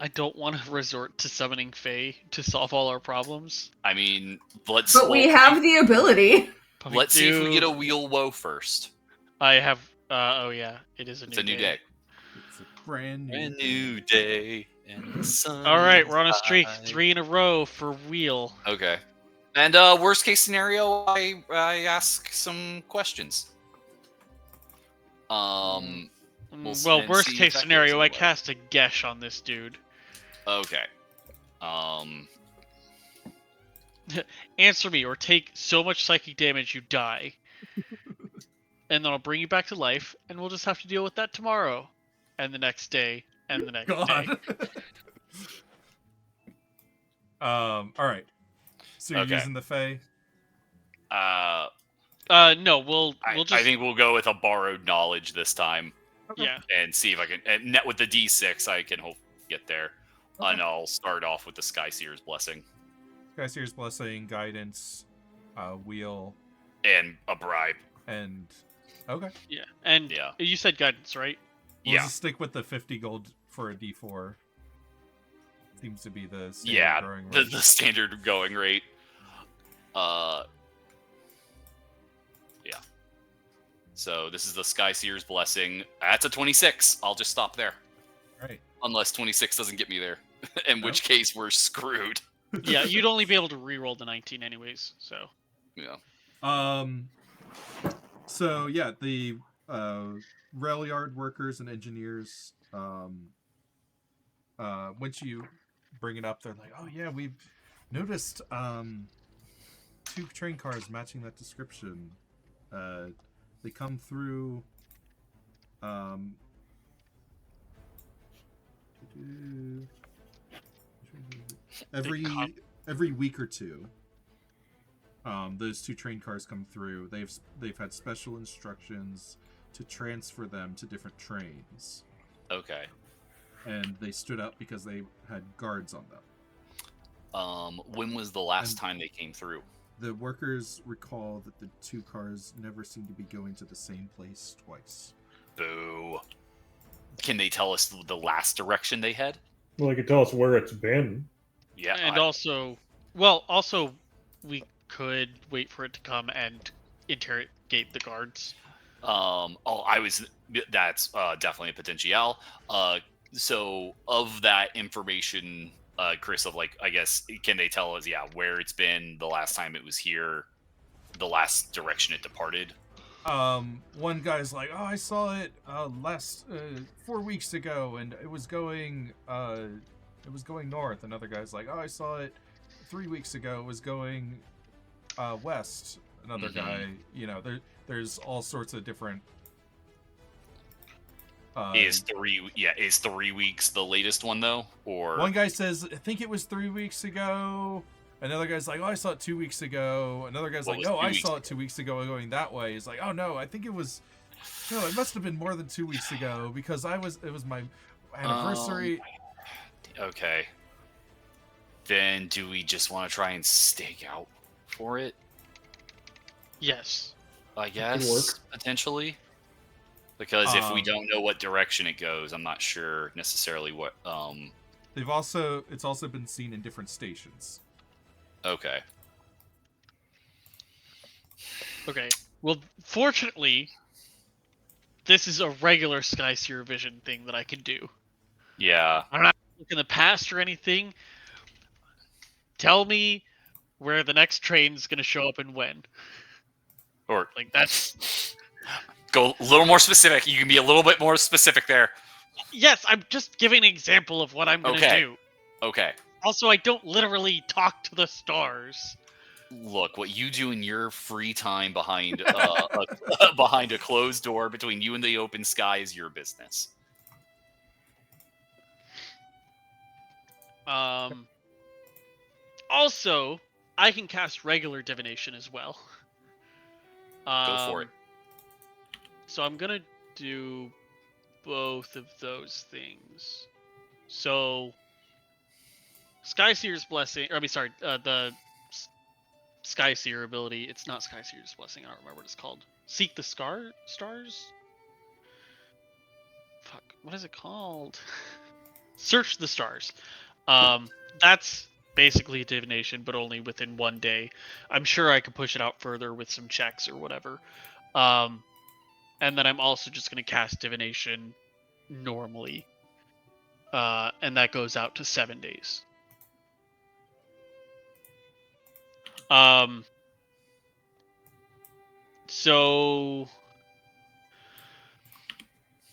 [SPEAKER 4] I don't want to resort to summoning Fae to solve all our problems.
[SPEAKER 2] I mean, let's.
[SPEAKER 5] But we have the ability.
[SPEAKER 4] But
[SPEAKER 2] Let's see if we get a wheel woe first.
[SPEAKER 4] I have. Oh yeah, it is a new.
[SPEAKER 2] It's a new day.
[SPEAKER 1] It's a brand
[SPEAKER 2] new day. And the sun
[SPEAKER 4] All right,
[SPEAKER 2] is
[SPEAKER 4] we're on a streak,
[SPEAKER 2] high.
[SPEAKER 4] 3 in a row for wheel.
[SPEAKER 2] Okay. And worst case scenario, I ask some questions. We'll
[SPEAKER 4] Well,
[SPEAKER 2] and
[SPEAKER 4] worst
[SPEAKER 2] see if
[SPEAKER 4] case
[SPEAKER 2] that
[SPEAKER 4] scenario,
[SPEAKER 2] goes
[SPEAKER 4] I
[SPEAKER 2] away.
[SPEAKER 4] cast a Gesh on this dude.
[SPEAKER 2] Okay.
[SPEAKER 4] Answer me, or take so much psychic damage you die. And then I'll bring you back to life, and we'll just have to deal with that tomorrow. And the next day, and the next day.
[SPEAKER 1] God. All right. So you're
[SPEAKER 2] Okay.
[SPEAKER 1] using the Fae?
[SPEAKER 4] No, we'll just...
[SPEAKER 2] I think we'll go with a borrowed knowledge this time.
[SPEAKER 4] Yeah.
[SPEAKER 2] And see if I can... And net with the D6, I can hope get there.
[SPEAKER 1] Okay.
[SPEAKER 2] And I'll start off with the Sky Seer's Blessing.
[SPEAKER 1] Skyseer's Blessing, Guidance, Wheel,
[SPEAKER 2] And a bribe.
[SPEAKER 1] and... Okay.
[SPEAKER 4] Yeah. And
[SPEAKER 2] Yeah.
[SPEAKER 4] you said guidance, right?
[SPEAKER 1] We'll
[SPEAKER 2] Yeah.
[SPEAKER 1] just stick with the 50 gold for a D4. Seems to be the standard
[SPEAKER 2] Yeah,
[SPEAKER 1] growing
[SPEAKER 2] the
[SPEAKER 1] rate.
[SPEAKER 2] standard going rate. Yeah. So this is the Sky Seer's Blessing. That's a 26. I'll just stop there.
[SPEAKER 1] Right.
[SPEAKER 2] Unless 26 doesn't get me there. In which case, we're screwed.
[SPEAKER 4] Yeah, you'd only be able to re-roll the 19 anyways, so...
[SPEAKER 2] Yeah.
[SPEAKER 1] So yeah, the rail yard workers and engineers, once you bring it up, they're like, "Oh yeah, we've noticed 2 train cars matching that description. They come through every week or two. Those 2 train cars come through. They've had special instructions to transfer them to different trains,
[SPEAKER 2] Okay.
[SPEAKER 1] and they stood up because they had guards on them.
[SPEAKER 2] When was the last
[SPEAKER 1] And-
[SPEAKER 2] time they came through?
[SPEAKER 1] The workers recall that the 2 cars never seem to be going to the same place twice.
[SPEAKER 2] Boo. Can they tell us the last direction they had?
[SPEAKER 6] Well, they could tell us where it's been.
[SPEAKER 2] Yeah.
[SPEAKER 4] And also, we could wait for it to come and interrogate the guards.
[SPEAKER 2] That's definitely a potential. So of that information, Chris, of like, I guess, can they tell us, where it's been the last time it was here, the last direction it departed?
[SPEAKER 1] One guy's like, "Oh, I saw it last 4 weeks ago, and it was going north." Another guy's like, "Oh, I saw it 3 weeks ago. It was going west." Another guy, there's all sorts of different.
[SPEAKER 2] Is 3 weeks the latest one though, or
[SPEAKER 1] One guy says, "I think it was 3 weeks ago." Another guy's like, "Oh, I saw it 2 weeks ago." Another guy's
[SPEAKER 2] What
[SPEAKER 1] like,
[SPEAKER 2] was
[SPEAKER 1] "No,
[SPEAKER 2] 2
[SPEAKER 1] I
[SPEAKER 2] weeks
[SPEAKER 1] saw it 2 weeks ago going that way." He's like, "Oh no, I think it was. No, it must have been more than 2 weeks ago because it was my anniversary."
[SPEAKER 2] Okay. Then do we just want to try and stake out for it?
[SPEAKER 4] Yes.
[SPEAKER 2] I
[SPEAKER 3] could
[SPEAKER 2] guess potentially. Because if we
[SPEAKER 1] Um,
[SPEAKER 2] don't know what direction it goes, I'm not sure necessarily what.
[SPEAKER 1] it's also been seen in different stations.
[SPEAKER 2] Okay.
[SPEAKER 4] Okay. Well, fortunately, this is a regular Sky Seer Vision thing that I can do.
[SPEAKER 2] Yeah.
[SPEAKER 4] I'm not looking in the past or anything. Tell me where the next train's gonna show up and when.
[SPEAKER 2] Or
[SPEAKER 4] Like that's
[SPEAKER 2] go a little more specific. You can be a little bit more specific there.
[SPEAKER 4] yes. I'm just giving an example of what I'm gonna
[SPEAKER 2] Okay.
[SPEAKER 4] do.
[SPEAKER 2] Okay.
[SPEAKER 4] Also, I don't literally talk to the stars.
[SPEAKER 2] Look, what you do in your free time behind behind a closed door between you and the open sky is your business.
[SPEAKER 4] Also, I can cast regular divination as well.
[SPEAKER 2] Go for it.
[SPEAKER 4] So I'm gonna do both of those things. So, Sky Seer's Blessing. Or, I mean, sorry, the Sky Seer ability. It's not Sky Seer's Blessing. I don't remember what it's called. Seek the Stars? Fuck. What is it called? Search the Stars. That's basically divination, but only within 1 day. I'm sure I could push it out further with some checks or whatever. And then I'm also just going to cast divination normally. And that goes out to 7 days. So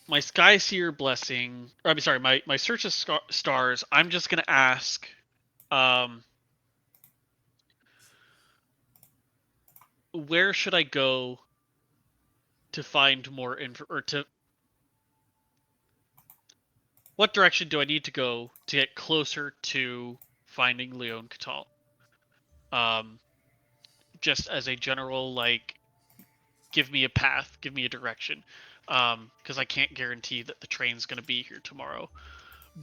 [SPEAKER 4] my Sky Seer Blessing, or I'm sorry, my Search of Stars, I'm just going to ask where should I go to find more info, or to what direction do I need to go to get closer to finding Leon Catal? Just as a general, like, give me a path, give me a direction. Because I can't guarantee that the train's going to be here tomorrow.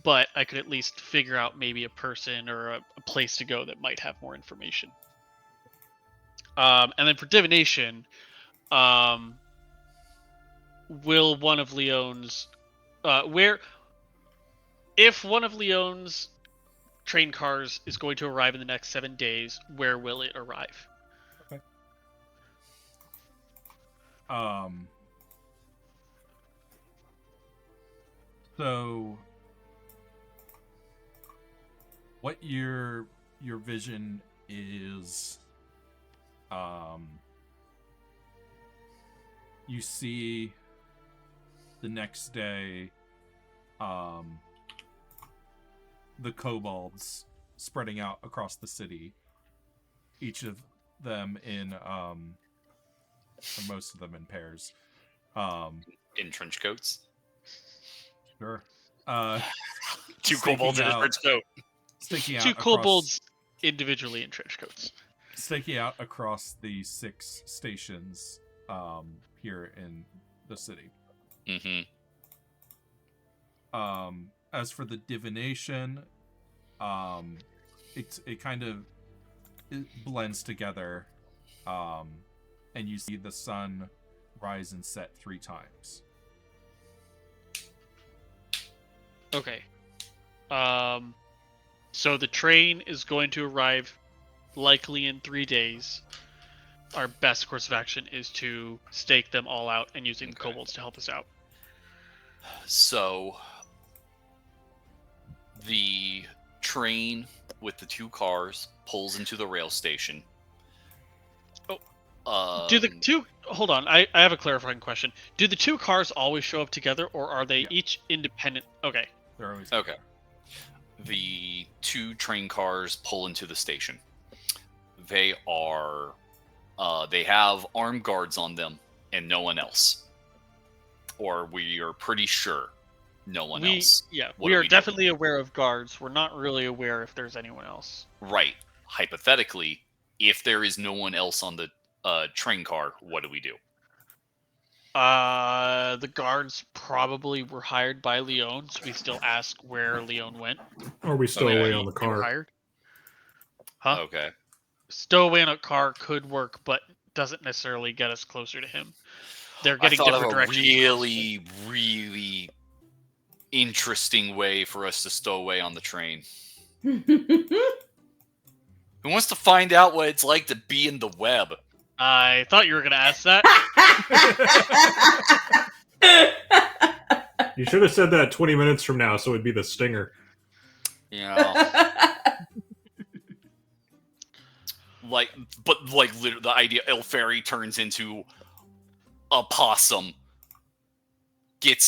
[SPEAKER 4] But I could at least figure out maybe a person or a place to go that might have more information. And then for divination, will one of Leon's... if one of Leon's train cars is going to arrive in the next 7 days, where will it arrive?
[SPEAKER 1] Okay. So what your vision is, you see the next day, the kobolds spreading out across the city, each of them in or most of them in pairs,
[SPEAKER 2] In trench coats.
[SPEAKER 1] sure,
[SPEAKER 2] Two
[SPEAKER 1] Sticking
[SPEAKER 2] kobolds in a
[SPEAKER 1] out.
[SPEAKER 2] trench coat.
[SPEAKER 1] sticking out
[SPEAKER 4] Two
[SPEAKER 1] across
[SPEAKER 4] kobolds individually in trench coats.
[SPEAKER 1] staking out across the 6 stations here in the city.
[SPEAKER 2] Mm-hmm.
[SPEAKER 1] As for the divination, it kind of blends together, and you see the sun rise and set 3 times.
[SPEAKER 4] Okay. So the train is going to arrive likely in 3 days. Our best course of action is to stake them all out and using the kobolds to help us out.
[SPEAKER 2] So the train with the 2 cars pulls into the rail station.
[SPEAKER 4] Do the two... Hold on, I have a clarifying question. Do the 2 cars always show up together, or are they each independent? Okay.
[SPEAKER 1] They're always
[SPEAKER 2] Okay. The 2 train cars pull into the station. They are... they have armed guards on them and no one else. Or we are pretty sure no one else.
[SPEAKER 4] Yeah,
[SPEAKER 2] What
[SPEAKER 4] we
[SPEAKER 2] do
[SPEAKER 4] are
[SPEAKER 2] we do?
[SPEAKER 4] definitely aware of guards. We're not really aware if there's anyone else.
[SPEAKER 2] Right. Hypothetically, if there is no one else on the train car, what do we do?
[SPEAKER 4] The guards probably were hired by Leon, so we still ask where Leon went.
[SPEAKER 3] Or we stow
[SPEAKER 2] Okay.
[SPEAKER 3] away on the
[SPEAKER 4] They were
[SPEAKER 3] car.
[SPEAKER 4] hired. Huh?
[SPEAKER 2] Okay.
[SPEAKER 4] Stow away on a car could work, but doesn't necessarily get us closer to him. They're
[SPEAKER 2] I
[SPEAKER 4] getting
[SPEAKER 2] thought of
[SPEAKER 4] different
[SPEAKER 2] a
[SPEAKER 4] directions.
[SPEAKER 2] really, really interesting way for us to stow away on the train. Who wants to find out what it's like to be in the web?
[SPEAKER 4] I thought you were going to ask that.
[SPEAKER 3] You should have said that 20 minutes from now, so it'd be the stinger.
[SPEAKER 2] Yeah. Literally, the idea Ilferi turns into a possum,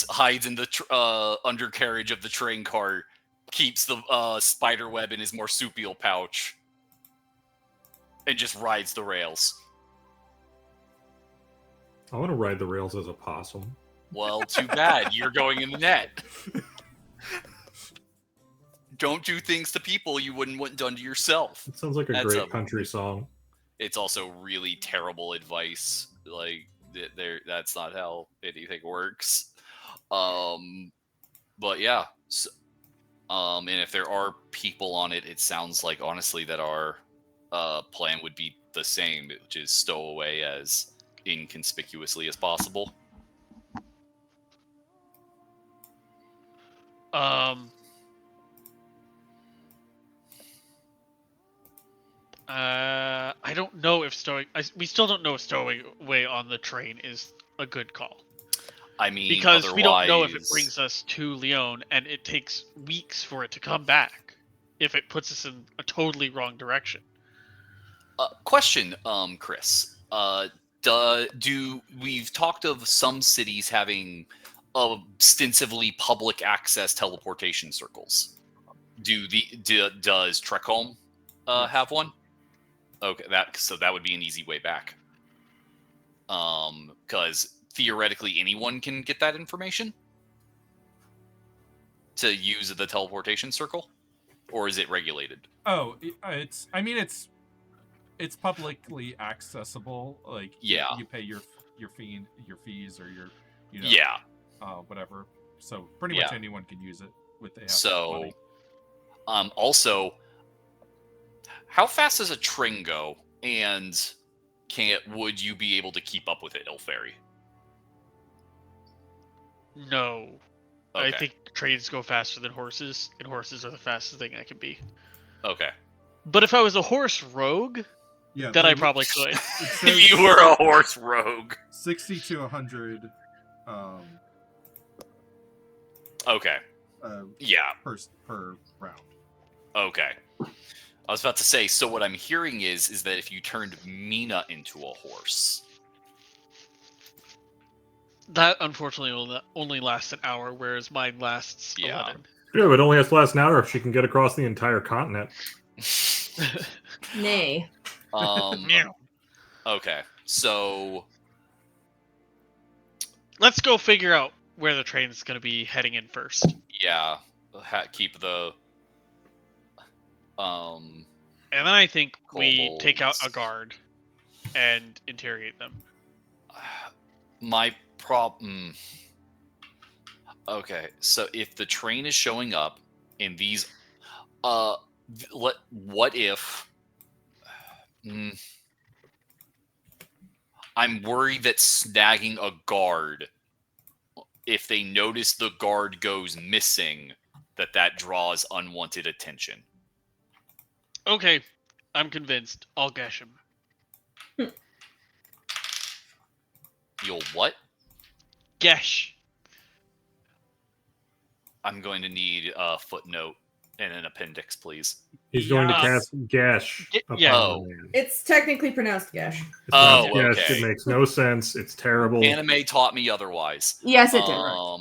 [SPEAKER 2] hides in the undercarriage of the train car, keeps the spider web in his marsupial pouch, and just rides the rails.
[SPEAKER 3] I want to ride the rails as a possum.
[SPEAKER 2] Well, too bad. You're going in the net. Don't do things to people you wouldn't want done to yourself.
[SPEAKER 3] It sounds like a great country song.
[SPEAKER 2] It's also really terrible advice. Like, that's not how anything works. But yeah. So, and if there are people on it, it sounds like, honestly, that our plan would be the same, which is stow away as inconspicuously as possible.
[SPEAKER 4] I don't know if we still don't know if stowing away on the train is a good call.
[SPEAKER 2] I mean,
[SPEAKER 4] because we don't know if it brings us to Lyon, and it takes weeks for it to come back. If it puts us in a totally wrong direction.
[SPEAKER 2] Question, Chris. We've talked of some cities having ostensibly public access teleportation circles? Does Trekhom have one? Okay, that would be an easy way back. Because theoretically anyone can get that information to use the teleportation circle, or is it regulated?
[SPEAKER 1] Oh, it's publicly accessible. Like,
[SPEAKER 2] yeah,
[SPEAKER 1] you pay your fees or your whatever. So pretty much anyone can use it with the money.
[SPEAKER 2] Also, how fast does a train go, and would you be able to keep up with it, Ilferi?
[SPEAKER 4] No.
[SPEAKER 2] Okay.
[SPEAKER 4] I think trains go faster than horses, and horses are the fastest thing I can be.
[SPEAKER 2] Okay.
[SPEAKER 4] But if I was a horse rogue, then I probably could.
[SPEAKER 2] If you were a horse rogue.
[SPEAKER 1] 60 to 100.
[SPEAKER 2] Okay.
[SPEAKER 1] Per round.
[SPEAKER 2] Okay. I was about to say, so what I'm hearing is that if you turned Mina into a horse...
[SPEAKER 4] That, unfortunately, will only last an hour, whereas mine lasts 11.
[SPEAKER 3] Yeah, but it only has to last an hour if she can get across the entire continent.
[SPEAKER 5] Nay.
[SPEAKER 2] Okay, so...
[SPEAKER 4] Let's go figure out where the train is going to be heading in first.
[SPEAKER 2] Yeah, keep the...
[SPEAKER 4] And then I think we take out a guard and interrogate them.
[SPEAKER 2] My problem... Okay, so if the train is showing up and these... what if... I'm worried that snagging a guard, if they notice the guard goes missing, that draws unwanted attention.
[SPEAKER 4] Okay, I'm convinced. I'll gash him.
[SPEAKER 2] You'll what?
[SPEAKER 4] Gash.
[SPEAKER 2] I'm going to need a footnote and an appendix, please.
[SPEAKER 3] He's going to cast Gash.
[SPEAKER 5] It's technically pronounced Gash.
[SPEAKER 3] Gash.
[SPEAKER 2] Okay.
[SPEAKER 3] It makes no sense. It's terrible.
[SPEAKER 2] Anime taught me otherwise.
[SPEAKER 5] Yes, it did.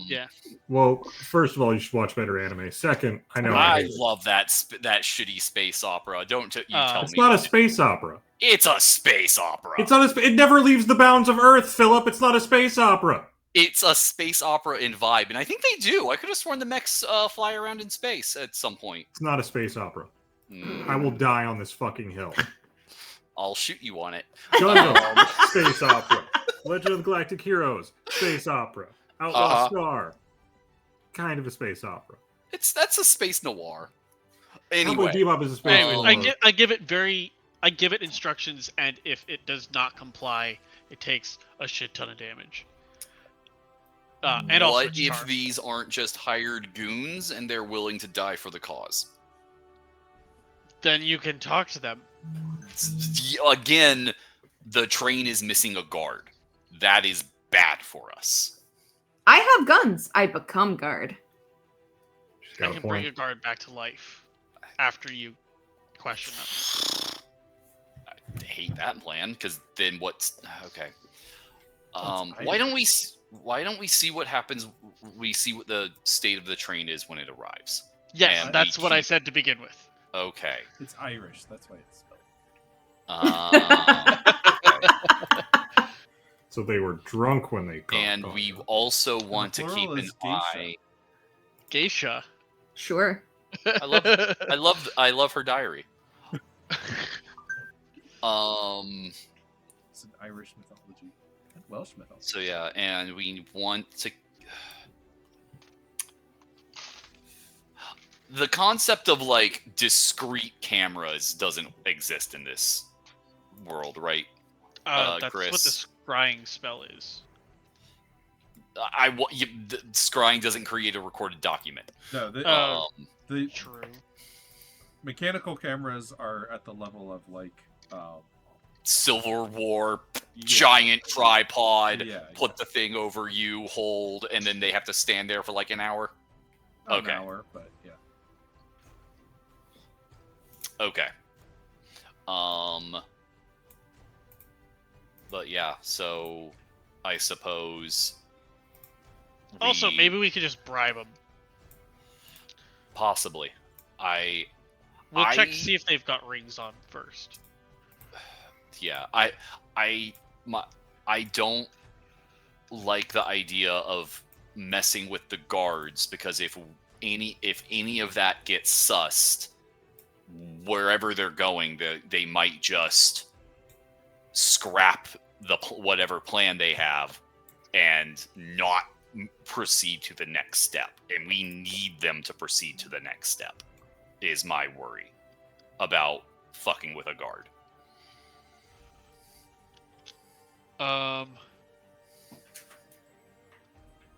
[SPEAKER 4] Yeah.
[SPEAKER 3] Well, first of all, you should watch better anime. Second, I know
[SPEAKER 2] I love that shitty space opera. Don't tell me
[SPEAKER 3] it's not a space opera.
[SPEAKER 2] It's a space opera.
[SPEAKER 3] It's not it never leaves the bounds of Earth, Philip. It's not a space opera.
[SPEAKER 2] It's a space opera in vibe, and I think they do. I could have sworn the mechs fly around in space at some point.
[SPEAKER 3] It's not a space opera. I will die on this fucking hill.
[SPEAKER 2] I'll shoot you on it.
[SPEAKER 3] Gundam, space opera. Legend of the Galactic Heroes, space opera. Outlaw Star, kind of a space opera.
[SPEAKER 2] That's a space noir. Anyway,
[SPEAKER 3] Bebop is a space noir.
[SPEAKER 4] I give it very I give it instructions, and if it does not comply, it takes a shit ton of damage. And also
[SPEAKER 2] What
[SPEAKER 4] it's
[SPEAKER 2] if
[SPEAKER 4] charged.
[SPEAKER 2] these aren't just hired goons and they're willing to die for the cause?
[SPEAKER 4] Then you can talk to them.
[SPEAKER 2] Again, the train is missing a guard. That is bad for us.
[SPEAKER 5] I have guns. I become guard.
[SPEAKER 3] She's
[SPEAKER 4] I
[SPEAKER 3] got a
[SPEAKER 4] can bring
[SPEAKER 3] point.
[SPEAKER 4] a guard back to life after you question them.
[SPEAKER 2] I hate that plan because then what's okay?
[SPEAKER 1] Well, it's
[SPEAKER 2] Why don't we see what happens? We see what the state of the train is when it arrives.
[SPEAKER 4] Yes,
[SPEAKER 2] And
[SPEAKER 4] that's
[SPEAKER 2] we
[SPEAKER 4] what I
[SPEAKER 2] keep-
[SPEAKER 4] said to begin with.
[SPEAKER 2] Okay.
[SPEAKER 1] It's Irish. That's why it's spelled.
[SPEAKER 2] Okay.
[SPEAKER 3] So they were drunk when they got
[SPEAKER 2] And
[SPEAKER 3] caught.
[SPEAKER 2] we also want to
[SPEAKER 1] plural
[SPEAKER 2] keep an
[SPEAKER 1] is geisha.
[SPEAKER 2] eye.
[SPEAKER 4] Geisha.
[SPEAKER 5] Sure.
[SPEAKER 2] I love her diary.
[SPEAKER 1] It's an Irish mythology and Welsh mythology.
[SPEAKER 2] So yeah, and we want to. The concept of like discrete cameras doesn't exist in this world, right?
[SPEAKER 4] That's
[SPEAKER 2] Chris.
[SPEAKER 4] what the scrying spell is.
[SPEAKER 2] The scrying doesn't create a recorded document.
[SPEAKER 1] No, the
[SPEAKER 4] True.
[SPEAKER 1] mechanical cameras are at the level of like
[SPEAKER 2] Civil War,
[SPEAKER 1] yeah,
[SPEAKER 2] giant tripod,
[SPEAKER 1] yeah,
[SPEAKER 2] put the thing over you, hold, and then they have to stand there for like an hour.
[SPEAKER 1] an
[SPEAKER 2] okay.
[SPEAKER 1] hour, but yeah.
[SPEAKER 2] Okay. But yeah, so I suppose.
[SPEAKER 4] Also, maybe we could just bribe them.
[SPEAKER 2] Possibly.
[SPEAKER 4] We'll check to see if they've got rings on first.
[SPEAKER 2] Yeah, I don't like the idea of messing with the guards because if any of that gets sussed, wherever they're going, they might just scrap whatever plan they have and not proceed to the next step. And we need them to proceed to the next step, is my worry about fucking with a guard.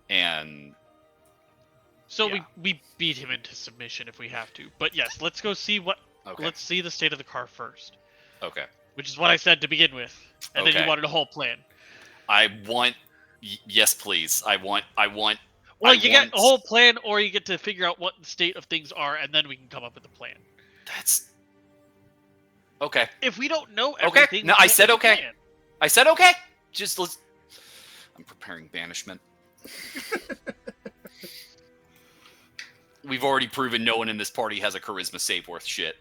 [SPEAKER 2] And
[SPEAKER 4] So
[SPEAKER 2] yeah.
[SPEAKER 4] we beat him into submission if we have to. But yes, let's go see what.
[SPEAKER 2] Okay.
[SPEAKER 4] Let's see the state of the car first.
[SPEAKER 2] Okay.
[SPEAKER 4] Which is what I said to begin with, and then
[SPEAKER 2] Okay.
[SPEAKER 4] you wanted a whole plan.
[SPEAKER 2] I want. Yes, please. I want.
[SPEAKER 4] Well, you get a whole plan, or you get to figure out what the state of things are, and then we can come up with a plan.
[SPEAKER 2] That's okay.
[SPEAKER 4] If we don't know
[SPEAKER 2] Okay.
[SPEAKER 4] everything,
[SPEAKER 2] No,
[SPEAKER 4] we
[SPEAKER 2] I
[SPEAKER 4] can't
[SPEAKER 2] said
[SPEAKER 4] make a
[SPEAKER 2] okay.
[SPEAKER 4] plan.
[SPEAKER 2] I said okay. Just let's. I'm preparing banishment. We've already proven no one in this party has a charisma save worth shit.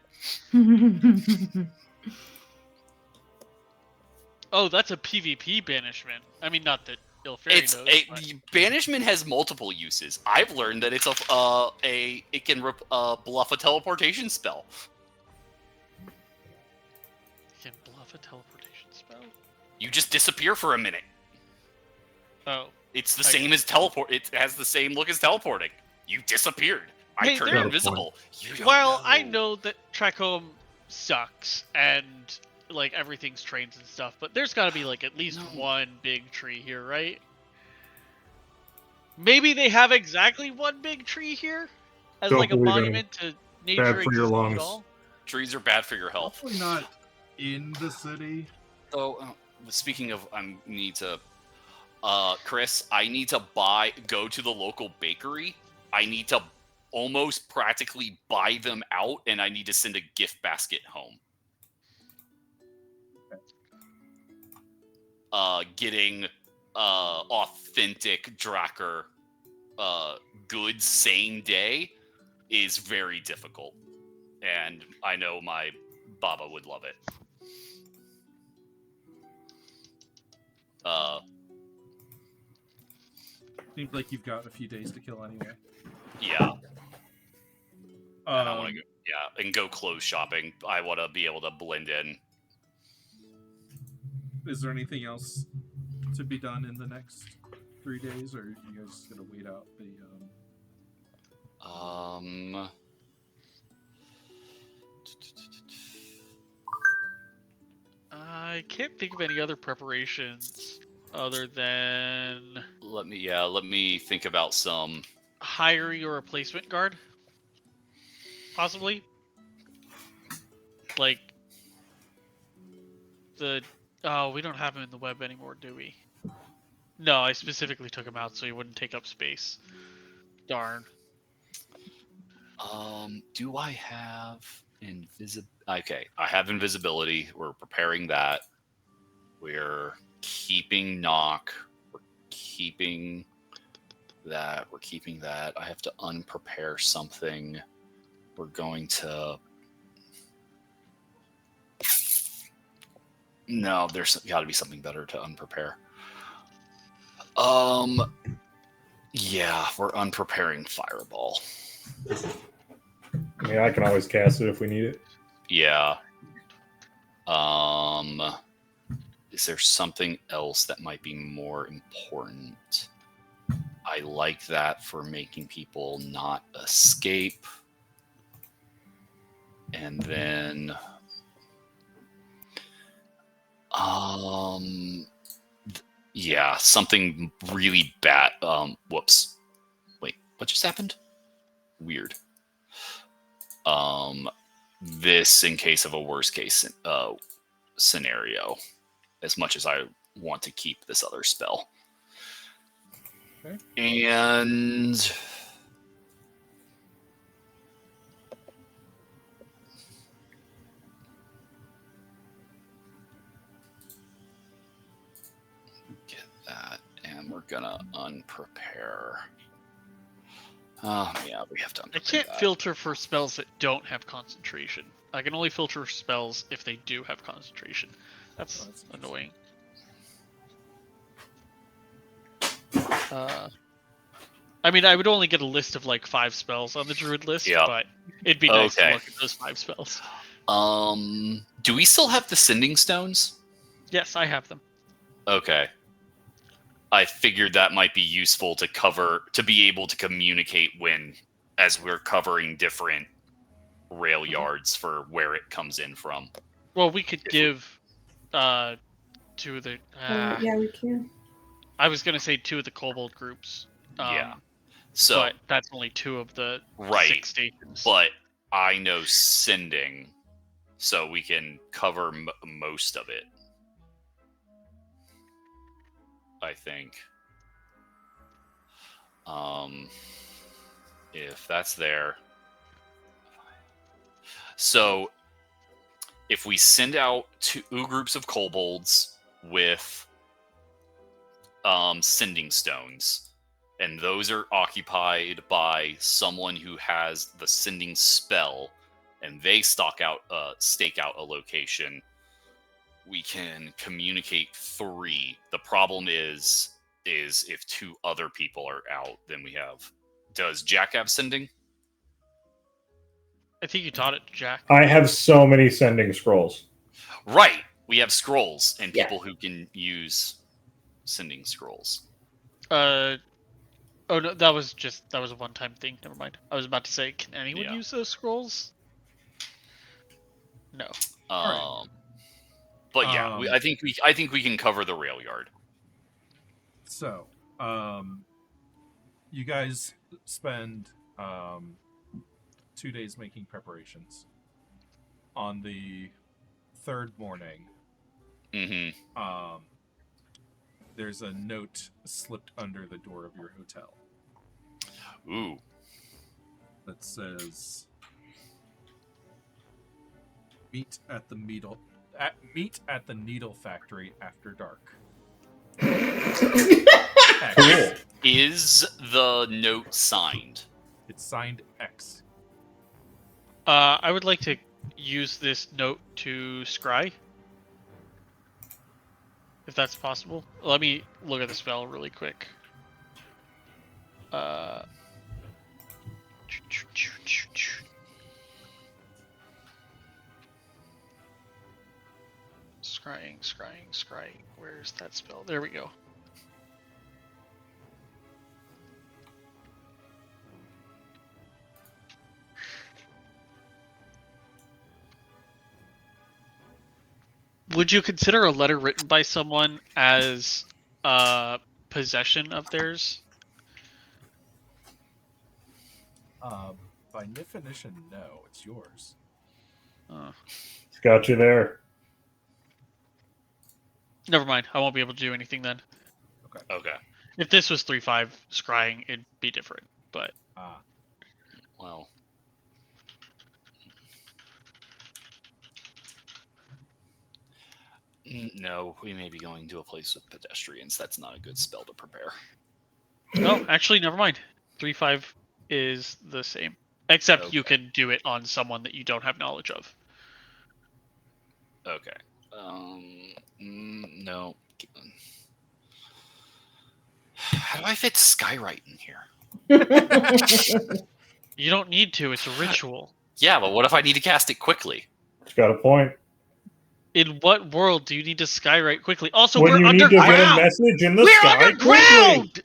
[SPEAKER 4] Oh, that's a PvP banishment. I mean, not that Ill Fairy knows. but-
[SPEAKER 2] Banishment has multiple uses. I've learned that it's it can bluff a teleportation spell.
[SPEAKER 4] You can bluff a teleportation spell?
[SPEAKER 2] You just disappear for a minute.
[SPEAKER 4] Oh.
[SPEAKER 2] It's the
[SPEAKER 4] I
[SPEAKER 2] same as teleport. It has the same look as teleporting. You disappeared. I
[SPEAKER 4] Hey,
[SPEAKER 2] turned
[SPEAKER 4] there-
[SPEAKER 2] invisible. You don't
[SPEAKER 4] Well, I
[SPEAKER 2] know.
[SPEAKER 4] know that Trekhom sucks, and like everything's trains and stuff, but there's got to be like at least
[SPEAKER 2] No.
[SPEAKER 4] one big tree here, right? Maybe they have exactly one big tree here as
[SPEAKER 3] Don't
[SPEAKER 4] like a
[SPEAKER 3] believe in
[SPEAKER 4] monument to nature
[SPEAKER 3] Bad for your
[SPEAKER 4] existing
[SPEAKER 3] lungs.
[SPEAKER 4] at all.
[SPEAKER 2] Trees are bad for your health.
[SPEAKER 1] Hopefully not in the city.
[SPEAKER 2] So, speaking of, I need to, Chris, I need to go to the local bakery. I need to almost practically buy them out, and I need to send a gift basket home. Getting authentic Drakkar goods same day is very difficult, and I know my Baba would love it.
[SPEAKER 1] Seems like you've got a few days to kill anyway.
[SPEAKER 2] Yeah, and I want to
[SPEAKER 1] Um,
[SPEAKER 2] go. Yeah, and go clothes shopping. I want to be able to blend in.
[SPEAKER 1] Is there anything else to be done in the next 3 days, or are you guys gonna wait out the?
[SPEAKER 4] can't think of any other preparations other than
[SPEAKER 2] Let me think about some.
[SPEAKER 4] hiring a replacement guard. Possibly. Like we don't have him in the web anymore, do we? No, I specifically took him out so he wouldn't take up space. Darn.
[SPEAKER 2] Do I have Okay, I have invisibility. We're preparing that. We're keeping knock. We're keeping that. We're keeping that. I have to unprepare something. We're going to. No, there's got to be something better to unprepare. Yeah, we're unpreparing Fireball.
[SPEAKER 6] I mean, I can always cast it if we need it.
[SPEAKER 2] Yeah. Is there something else that might be more important? I like that for making people not escape. And then yeah, something really bad. Whoops. Wait, what just happened? Weird. This in case of a worst case scenario, as much as I want to keep this other spell.
[SPEAKER 1] Okay.
[SPEAKER 2] And get that, and we're gonna unprepare. Oh, yeah, we have to unprepare
[SPEAKER 4] I can't
[SPEAKER 2] that.
[SPEAKER 4] filter for spells that don't have concentration. I can only filter for spells if they do have concentration. That's annoying. I mean, I would only get a list of like 5 spells on the druid list,
[SPEAKER 2] Yep.
[SPEAKER 4] but it'd be nice to
[SPEAKER 2] Okay.
[SPEAKER 4] look at those 5 spells.
[SPEAKER 2] Do we still have the sending stones?
[SPEAKER 4] Yes, I have them.
[SPEAKER 2] Okay. I figured that might be useful to be able to communicate as we're covering different rail yards for where it comes in from.
[SPEAKER 4] Well, we could give 2 of the.
[SPEAKER 5] Yeah, we can.
[SPEAKER 4] I was gonna say 2 of the kobold groups.
[SPEAKER 2] Yeah. So,
[SPEAKER 4] but that's only 2 of the 6 stations.
[SPEAKER 2] But I know sending, so we can cover most of it. I think. If that's there. So, if we send out 2 groups of kobolds with sending stones, and those are occupied by someone who has the sending spell, and they stake out a location, we can communicate 3. The problem is if 2 other people are out, then we have. Does Jack have sending?
[SPEAKER 4] I think you taught it to Jack.
[SPEAKER 6] I have so many sending scrolls.
[SPEAKER 2] Right. We have scrolls and
[SPEAKER 5] Yeah.
[SPEAKER 2] people who can use sending scrolls.
[SPEAKER 4] Oh no, that was a one-time thing. Never mind. I was about to say, can anyone
[SPEAKER 2] Yeah.
[SPEAKER 4] use those scrolls? No.
[SPEAKER 1] Alright.
[SPEAKER 2] But yeah, I think we can cover the rail yard.
[SPEAKER 1] So, you guys spend 2 days making preparations. On the 3rd morning,
[SPEAKER 2] Mm-hmm.
[SPEAKER 1] there's a note slipped under the door of your hotel
[SPEAKER 2] Ooh.
[SPEAKER 1] that says, "Meet at the needle factory after dark."
[SPEAKER 6] Cool.
[SPEAKER 2] Is the note signed?
[SPEAKER 1] It's signed X.
[SPEAKER 4] I would like to use this note to scry. If that's possible. Let me look at the spell really quick. Scrying. Where's that spell? There we go. Would you consider a letter written by someone as possession of theirs?
[SPEAKER 1] By definition, no, it's yours.
[SPEAKER 6] It's got you there.
[SPEAKER 4] Never mind. I won't be able to do anything then.
[SPEAKER 2] Okay.
[SPEAKER 4] If this was 3-5 scrying, it'd be different. But
[SPEAKER 2] Well. No, we may be going to a place with pedestrians. That's not a good spell to prepare.
[SPEAKER 4] no, actually, never mind. 3-5 is the same, except you
[SPEAKER 2] Okay.
[SPEAKER 4] can do it on someone that you don't have knowledge of.
[SPEAKER 2] Okay. No. How do I fit Skywrite in here?
[SPEAKER 4] You don't need to. It's a ritual.
[SPEAKER 2] Yeah, but what if I need to cast it quickly?
[SPEAKER 6] It's got a point.
[SPEAKER 4] In what world do you need to skywrite quickly? Also,
[SPEAKER 6] When
[SPEAKER 4] we're
[SPEAKER 6] you need to get a
[SPEAKER 4] underground.
[SPEAKER 6] message in the
[SPEAKER 4] We're
[SPEAKER 6] sky
[SPEAKER 4] underground.
[SPEAKER 6] quickly.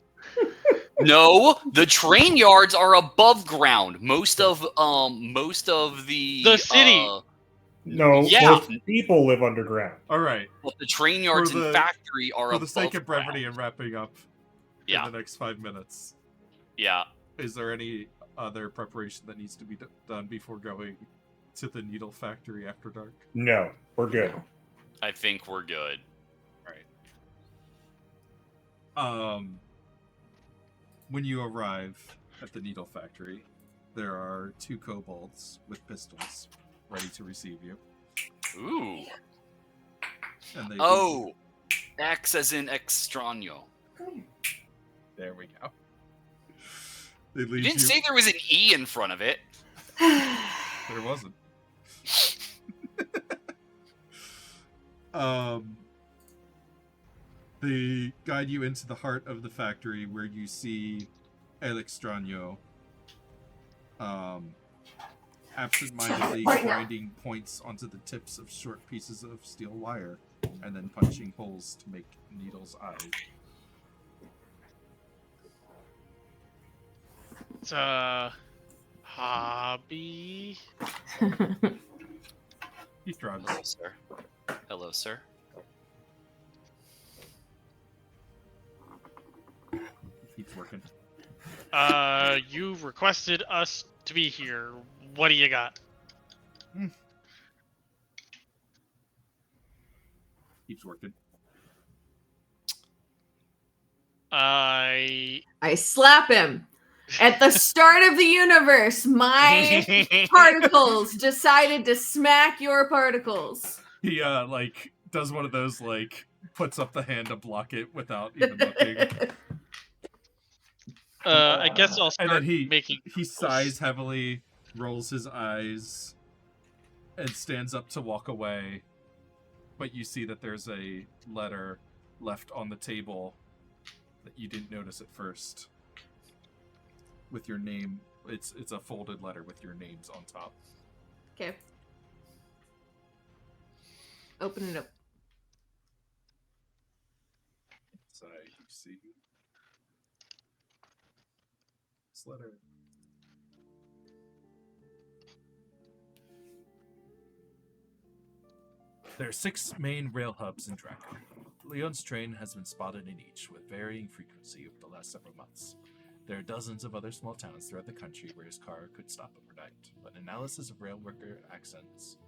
[SPEAKER 2] No, the train yards are above ground. Most of the
[SPEAKER 4] city.
[SPEAKER 6] No,
[SPEAKER 2] Yeah.
[SPEAKER 6] most people live underground.
[SPEAKER 1] All right.
[SPEAKER 2] But the train yards
[SPEAKER 1] For the-
[SPEAKER 2] and factory are
[SPEAKER 1] For
[SPEAKER 2] above
[SPEAKER 1] the sake of
[SPEAKER 2] ground.
[SPEAKER 1] brevity and wrapping up
[SPEAKER 2] Yeah.
[SPEAKER 1] in the next 5 minutes,
[SPEAKER 2] Yeah.
[SPEAKER 1] is there any other preparation that needs to be done before going to the needle factory after dark?
[SPEAKER 6] No, we're good.
[SPEAKER 2] I think we're good.
[SPEAKER 1] When you arrive at the needle factory, there are 2 kobolds with pistols ready to receive you.
[SPEAKER 2] Ooh.
[SPEAKER 1] And they
[SPEAKER 2] Oh. X as in extraño.
[SPEAKER 1] there we go. They
[SPEAKER 2] You
[SPEAKER 1] lead
[SPEAKER 2] didn't say there was an E in front of it.
[SPEAKER 1] There wasn't. They guide you into the heart of the factory where you see El Extraño absent-mindedly grinding points onto the tips of short pieces of steel wire and then punching holes to make needles' eyes.
[SPEAKER 4] It's a hobby.
[SPEAKER 1] He drugs.
[SPEAKER 2] Hello, sir. Hello, sir.
[SPEAKER 1] Keeps working.
[SPEAKER 4] You requested us to be here. What do you got?
[SPEAKER 1] Keeps working.
[SPEAKER 4] I
[SPEAKER 5] slap him. At the start of the universe, my particles decided to smack your particles.
[SPEAKER 1] He does one of those puts up the hand to block it without even looking.
[SPEAKER 4] I guess I'll
[SPEAKER 1] And
[SPEAKER 4] start
[SPEAKER 1] then
[SPEAKER 4] making.
[SPEAKER 1] he sighs heavily, rolls his eyes, and stands up to walk away. But you see that there's a letter left on the table that you didn't notice at first. With your name, it's a folded letter with your names on top.
[SPEAKER 5] Okay. Open it up.
[SPEAKER 1] Inside, you see this letter. There are 6 main rail hubs in Trekhom. Leon's train has been spotted in each, with varying frequency over the last several months. There are dozens of other small towns throughout the country where his car could stop overnight, but analysis of rail worker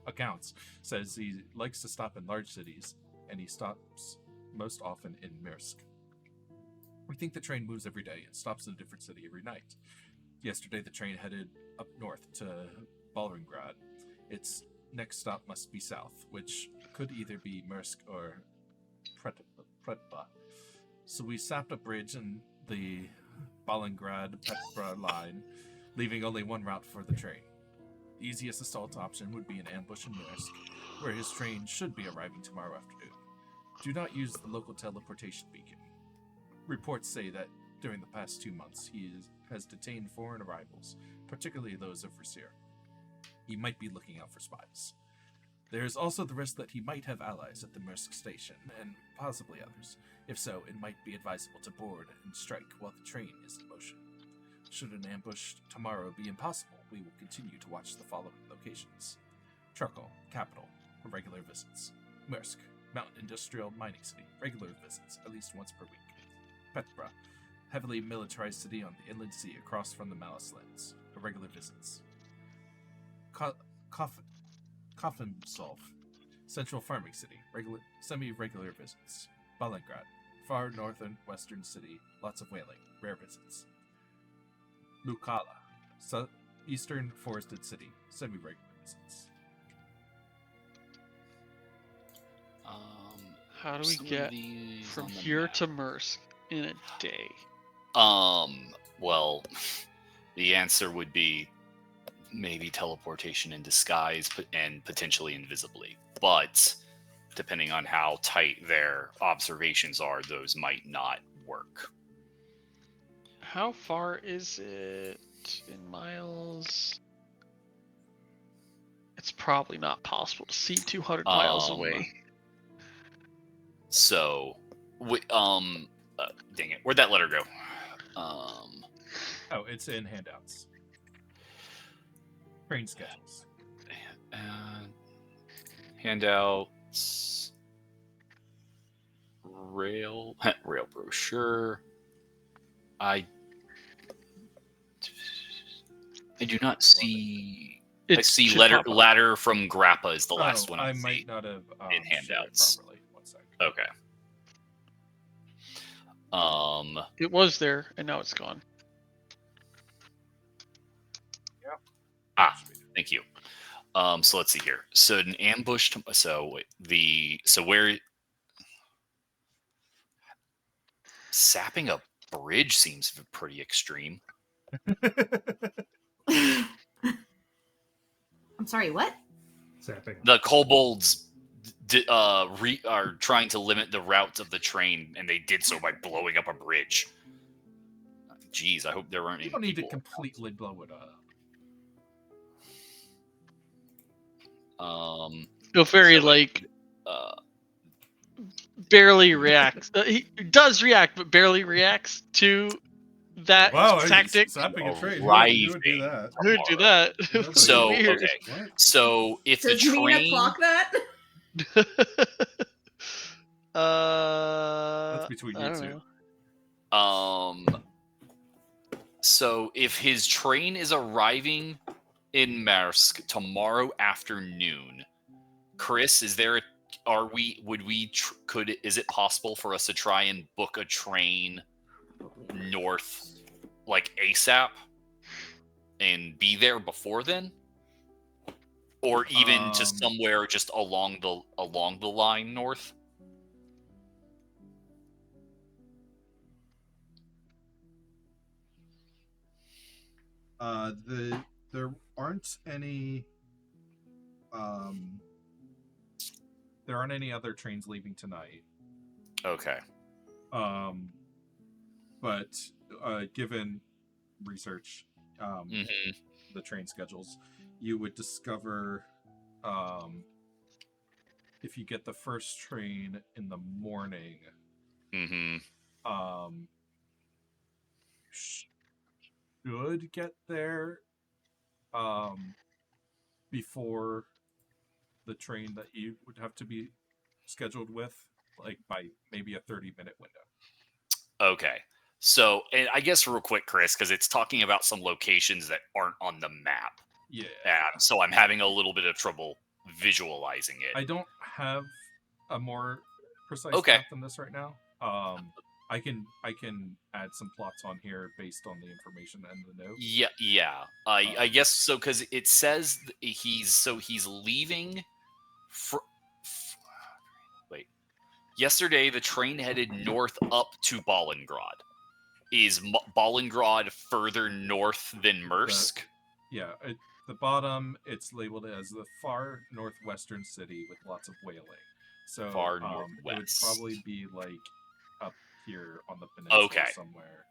[SPEAKER 1] accounts says he likes to stop in large cities, and he stops most often in Mirsk. We think the train moves every day and stops in a different city every night. Yesterday, the train headed up north to Balringrad. Its next stop must be south, which could either be Mirsk or Pretba. So we sapped a bridge in the Ballingrad-Petbra line, leaving only one route for the train. The easiest assault option would be an ambush in Mirsk, where his train should be arriving tomorrow afternoon. Do not use the local teleportation beacon. Reports say that during the past 2 months, he has detained foreign arrivals, particularly those of Rasir. He might be looking out for spies. There is also the risk that he might have allies at the Mirsk station, and possibly others. If so, it might be advisable to board and strike while the train is in motion. Should an ambush tomorrow be impossible, we will continue to watch the following locations: Trekhom, capital, for regular visits. Mursk, mountain industrial mining city, regular visits at least once per week. Petra, heavily militarized city on the inland sea across from the Malice Lands, irregular visits. Kofensolv, central farming city, semi-regular visits. Balengrad, far northern western city, lots of whaling, rare visits. Lukala, eastern forested city, semi-regular visits.
[SPEAKER 4] How do we
[SPEAKER 2] Some of
[SPEAKER 4] get
[SPEAKER 2] these
[SPEAKER 4] from
[SPEAKER 2] on the
[SPEAKER 4] here
[SPEAKER 2] map.
[SPEAKER 4] to Mersk in a day?
[SPEAKER 2] Well, the answer would be maybe teleportation in disguise and potentially invisibly. But depending on how tight their observations are, those might not work.
[SPEAKER 4] How far is it in miles? It's probably not possible to see 200 miles away.
[SPEAKER 2] So, dang it, where'd that letter go?
[SPEAKER 1] Oh, it's in handouts. Train schedules.
[SPEAKER 2] Handouts. Rail brochure. I do not see. I see
[SPEAKER 4] should pop up.
[SPEAKER 2] ladder from Grappa is the last one
[SPEAKER 1] I
[SPEAKER 2] see.
[SPEAKER 1] might not have
[SPEAKER 2] in handouts.
[SPEAKER 1] shared it properly. 1 second.
[SPEAKER 2] Okay.
[SPEAKER 4] It was there, and now it's gone.
[SPEAKER 2] Thank you. So let's see here. So an ambush. Where sapping a bridge seems pretty extreme.
[SPEAKER 5] I'm sorry, what?
[SPEAKER 3] Zapping.
[SPEAKER 2] The kobolds are trying to limit the route of the train, and they did so by blowing up a bridge. Jeez, I hope there weren't any.
[SPEAKER 1] You don't need to
[SPEAKER 2] people
[SPEAKER 1] completely blow it up.
[SPEAKER 4] Feel very barely reacts. He does react, but barely reacts to that tactic.
[SPEAKER 1] Sapping a train.
[SPEAKER 2] Who
[SPEAKER 1] would do that?
[SPEAKER 4] Who would do that?
[SPEAKER 1] Nobody.
[SPEAKER 2] So
[SPEAKER 4] Weird.
[SPEAKER 2] okay,
[SPEAKER 1] What?
[SPEAKER 2] so if
[SPEAKER 5] Does
[SPEAKER 2] the
[SPEAKER 5] Mina
[SPEAKER 2] train,
[SPEAKER 5] clock that?
[SPEAKER 1] That's between
[SPEAKER 4] I
[SPEAKER 1] you
[SPEAKER 4] don't
[SPEAKER 1] two.
[SPEAKER 4] know.
[SPEAKER 2] So if his train is arriving in Marsk tomorrow afternoon, Chris, is it possible for us to try and book a train north, like ASAP, and be there before then, or even to somewhere just along the line north?
[SPEAKER 1] There aren't any there aren't any other trains leaving tonight.
[SPEAKER 2] Okay.
[SPEAKER 1] But given research, the train schedules, you would discover if you get the first train in the morning, should get there before the train that you would have to be scheduled with, like by maybe a 30-minute window.
[SPEAKER 2] Okay. So, and I guess real quick, Chris, because it's talking about some locations that aren't on the map.
[SPEAKER 1] Yeah.
[SPEAKER 2] So I'm having a little bit of trouble visualizing it.
[SPEAKER 1] I don't have a more precise map than this right now. I can add some plots on here based on the information and the notes.
[SPEAKER 2] Yeah. I guess so, because it says he's leaving. Wait. Yesterday, the train headed north up to Balengrad. Is Balengrad further north than Mursk?
[SPEAKER 1] At the bottom, it's labeled as the far northwestern city with lots of whaling. So
[SPEAKER 2] far
[SPEAKER 1] it would
[SPEAKER 2] northwest.
[SPEAKER 1] probably be like up here on the peninsula somewhere.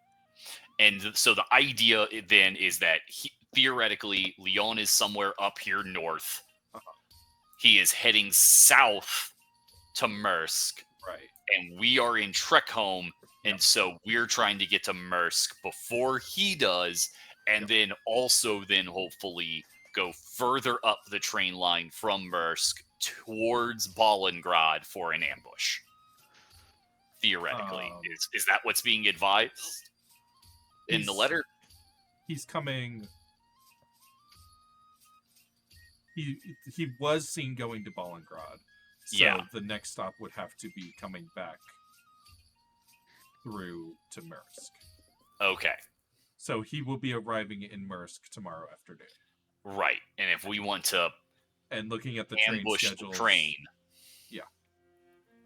[SPEAKER 2] And so the idea then is that theoretically, Leon is somewhere up here north. He is heading south to Mursk.
[SPEAKER 1] Right.
[SPEAKER 2] And we are in Trekhom. And so we're trying to get to Mursk before he does. And then also hopefully go further up the train line from Mursk towards Balingrad for an ambush. Theoretically, is that what's being advised in the letter?
[SPEAKER 1] He's coming. He was seen going to Balingrad, so the next stop would have to be coming back through to Mursk.
[SPEAKER 2] Okay.
[SPEAKER 1] So he will be arriving in Mursk tomorrow afternoon.
[SPEAKER 2] Right, and if we want to
[SPEAKER 1] and looking at the
[SPEAKER 2] ambush
[SPEAKER 1] train schedules,
[SPEAKER 2] the train,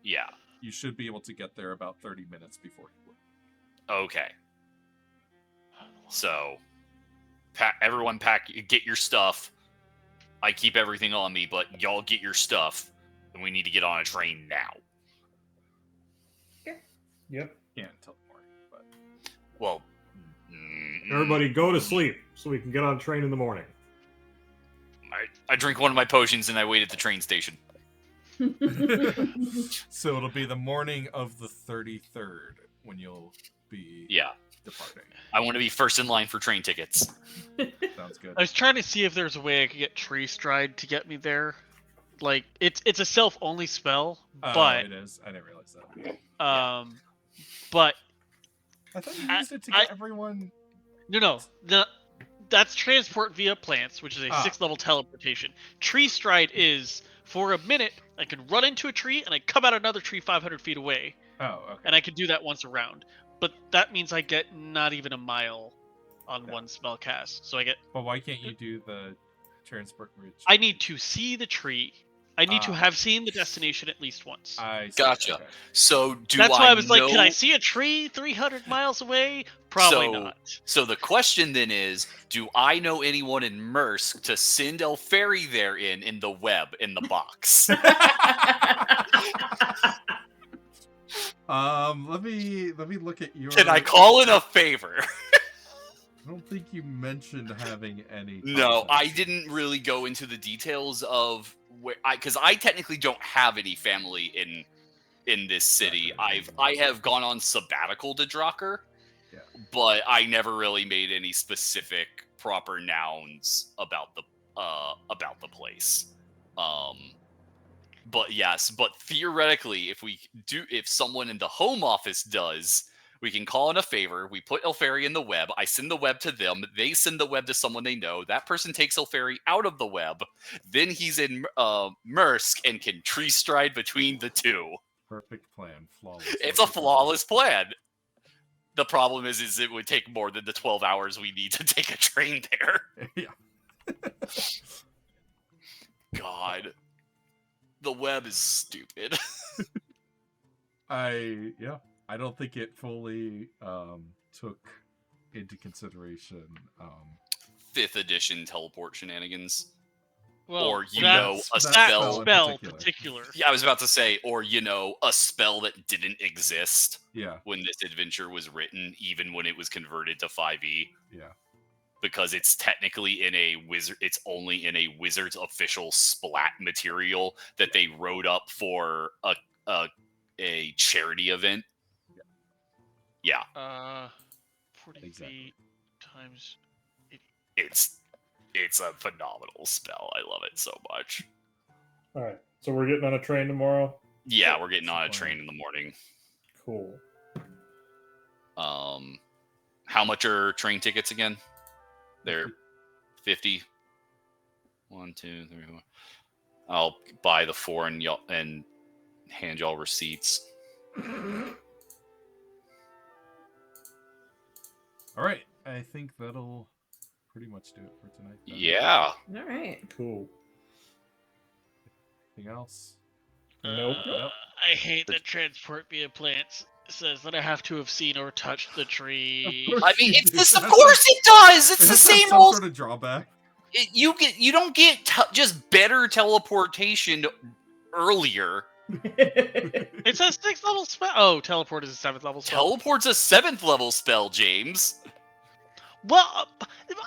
[SPEAKER 2] yeah,
[SPEAKER 1] you should be able to get there about 30 minutes before he would.
[SPEAKER 2] Okay. So, everyone get your stuff. I keep everything on me, but y'all get your stuff, and we need to get on a train now.
[SPEAKER 6] Yep.
[SPEAKER 1] Can't until the morning, but
[SPEAKER 2] well,
[SPEAKER 3] Everybody go to sleep so we can get on a train in the morning.
[SPEAKER 2] I drink one of my potions and I wait at the train station.
[SPEAKER 1] So it'll be the morning of the 33rd when you'll be departing.
[SPEAKER 2] I want to be first in line for train tickets.
[SPEAKER 1] Sounds good.
[SPEAKER 4] I was trying to see if there's a way I could get Tree Stride to get me there. Like it's a self-only spell, but
[SPEAKER 1] it is. I didn't realize that.
[SPEAKER 4] But
[SPEAKER 1] I thought you used it to get everyone.
[SPEAKER 4] No. That's transport via plants, which is a 6th level teleportation. Tree Stride is for a minute I can run into a tree and I come out another tree 500 feet away.
[SPEAKER 1] Oh, okay.
[SPEAKER 4] And I can do that once a round. But that means I get not even a mile on one spell cast. So I get.
[SPEAKER 1] But why can't you do the transport bridge?
[SPEAKER 4] I need to see the tree. I need to have seen the destination at least once.
[SPEAKER 1] I see.
[SPEAKER 2] Gotcha.
[SPEAKER 1] Okay.
[SPEAKER 2] So
[SPEAKER 4] That's why I was like, can I see a tree 300 miles away? Probably not.
[SPEAKER 2] So the question then is, do I know anyone in Mursk to send Elferi there in the web, in the box?
[SPEAKER 1] Let me look at your.
[SPEAKER 2] Can I call in a favor?
[SPEAKER 1] I don't think you mentioned having any.
[SPEAKER 2] No, I
[SPEAKER 1] contacts.
[SPEAKER 2] didn't really go into the details of where because I technically don't have any family in this city. I have gone on sabbatical to Drakkar, but I never really made any specific proper nouns about the place. But yes, but theoretically, if someone in the home office does, we can call in a favor. We put Elferi in the web. I send the web to them. They send the web to someone they know. That person takes Elferi out of the web. Then he's in Mursk and can tree stride between the two.
[SPEAKER 1] Perfect plan. Flawless.
[SPEAKER 2] It's a flawless plan. The problem is it would take more than the 12 hours we need to take a train there.
[SPEAKER 1] Yeah.
[SPEAKER 2] God. The web is stupid.
[SPEAKER 1] I don't think it fully took into consideration
[SPEAKER 2] 5th edition teleport shenanigans.
[SPEAKER 4] Well,
[SPEAKER 2] or a
[SPEAKER 4] that
[SPEAKER 2] spell
[SPEAKER 4] in particular.
[SPEAKER 2] Yeah, I was about to say, or a spell that didn't exist.
[SPEAKER 1] Yeah.
[SPEAKER 2] When this adventure was written, even when it was converted to 5e.
[SPEAKER 1] Yeah.
[SPEAKER 2] Because it's technically in a wizard. It's only in a wizard's official splat material that they wrote up for a charity event. Yeah.
[SPEAKER 4] 40
[SPEAKER 1] Exactly.
[SPEAKER 4] feet times 80.
[SPEAKER 2] It's a phenomenal spell. I love it so much.
[SPEAKER 6] All right. So we're getting on a train tomorrow?
[SPEAKER 2] Yeah, we're getting on a train in the morning.
[SPEAKER 6] Cool.
[SPEAKER 2] How much are train tickets again? They're 50. 1, 2, 3, 4. I'll buy the 4 and hand y'all receipts.
[SPEAKER 1] All right. I think that'll pretty much do it for tonight. Then.
[SPEAKER 2] Yeah.
[SPEAKER 5] All right.
[SPEAKER 6] Cool.
[SPEAKER 1] Anything else?
[SPEAKER 6] Nope.
[SPEAKER 4] I hate that transport via plants says that I have to have seen or touched the tree.
[SPEAKER 2] I mean, it's this. Of course, it does. It's the same
[SPEAKER 1] some
[SPEAKER 2] old.
[SPEAKER 1] sort of drawback.
[SPEAKER 2] You don't get just better teleportation earlier.
[SPEAKER 4] It's a 6th level spell. Oh, teleport is a 7th level spell.
[SPEAKER 2] Teleport's a 7th level spell, James.
[SPEAKER 4] Well,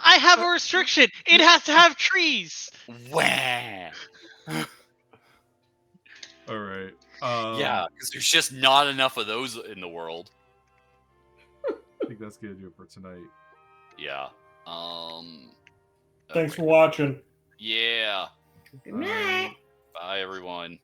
[SPEAKER 4] I have a restriction. It has to have trees.
[SPEAKER 2] Wah.
[SPEAKER 1] All right.
[SPEAKER 2] Yeah, because there's just not enough of those in the world.
[SPEAKER 1] I think that's gonna do it for tonight.
[SPEAKER 2] Yeah.
[SPEAKER 6] Thanks for watching.
[SPEAKER 2] Yeah.
[SPEAKER 5] Good night.
[SPEAKER 2] Bye, everyone.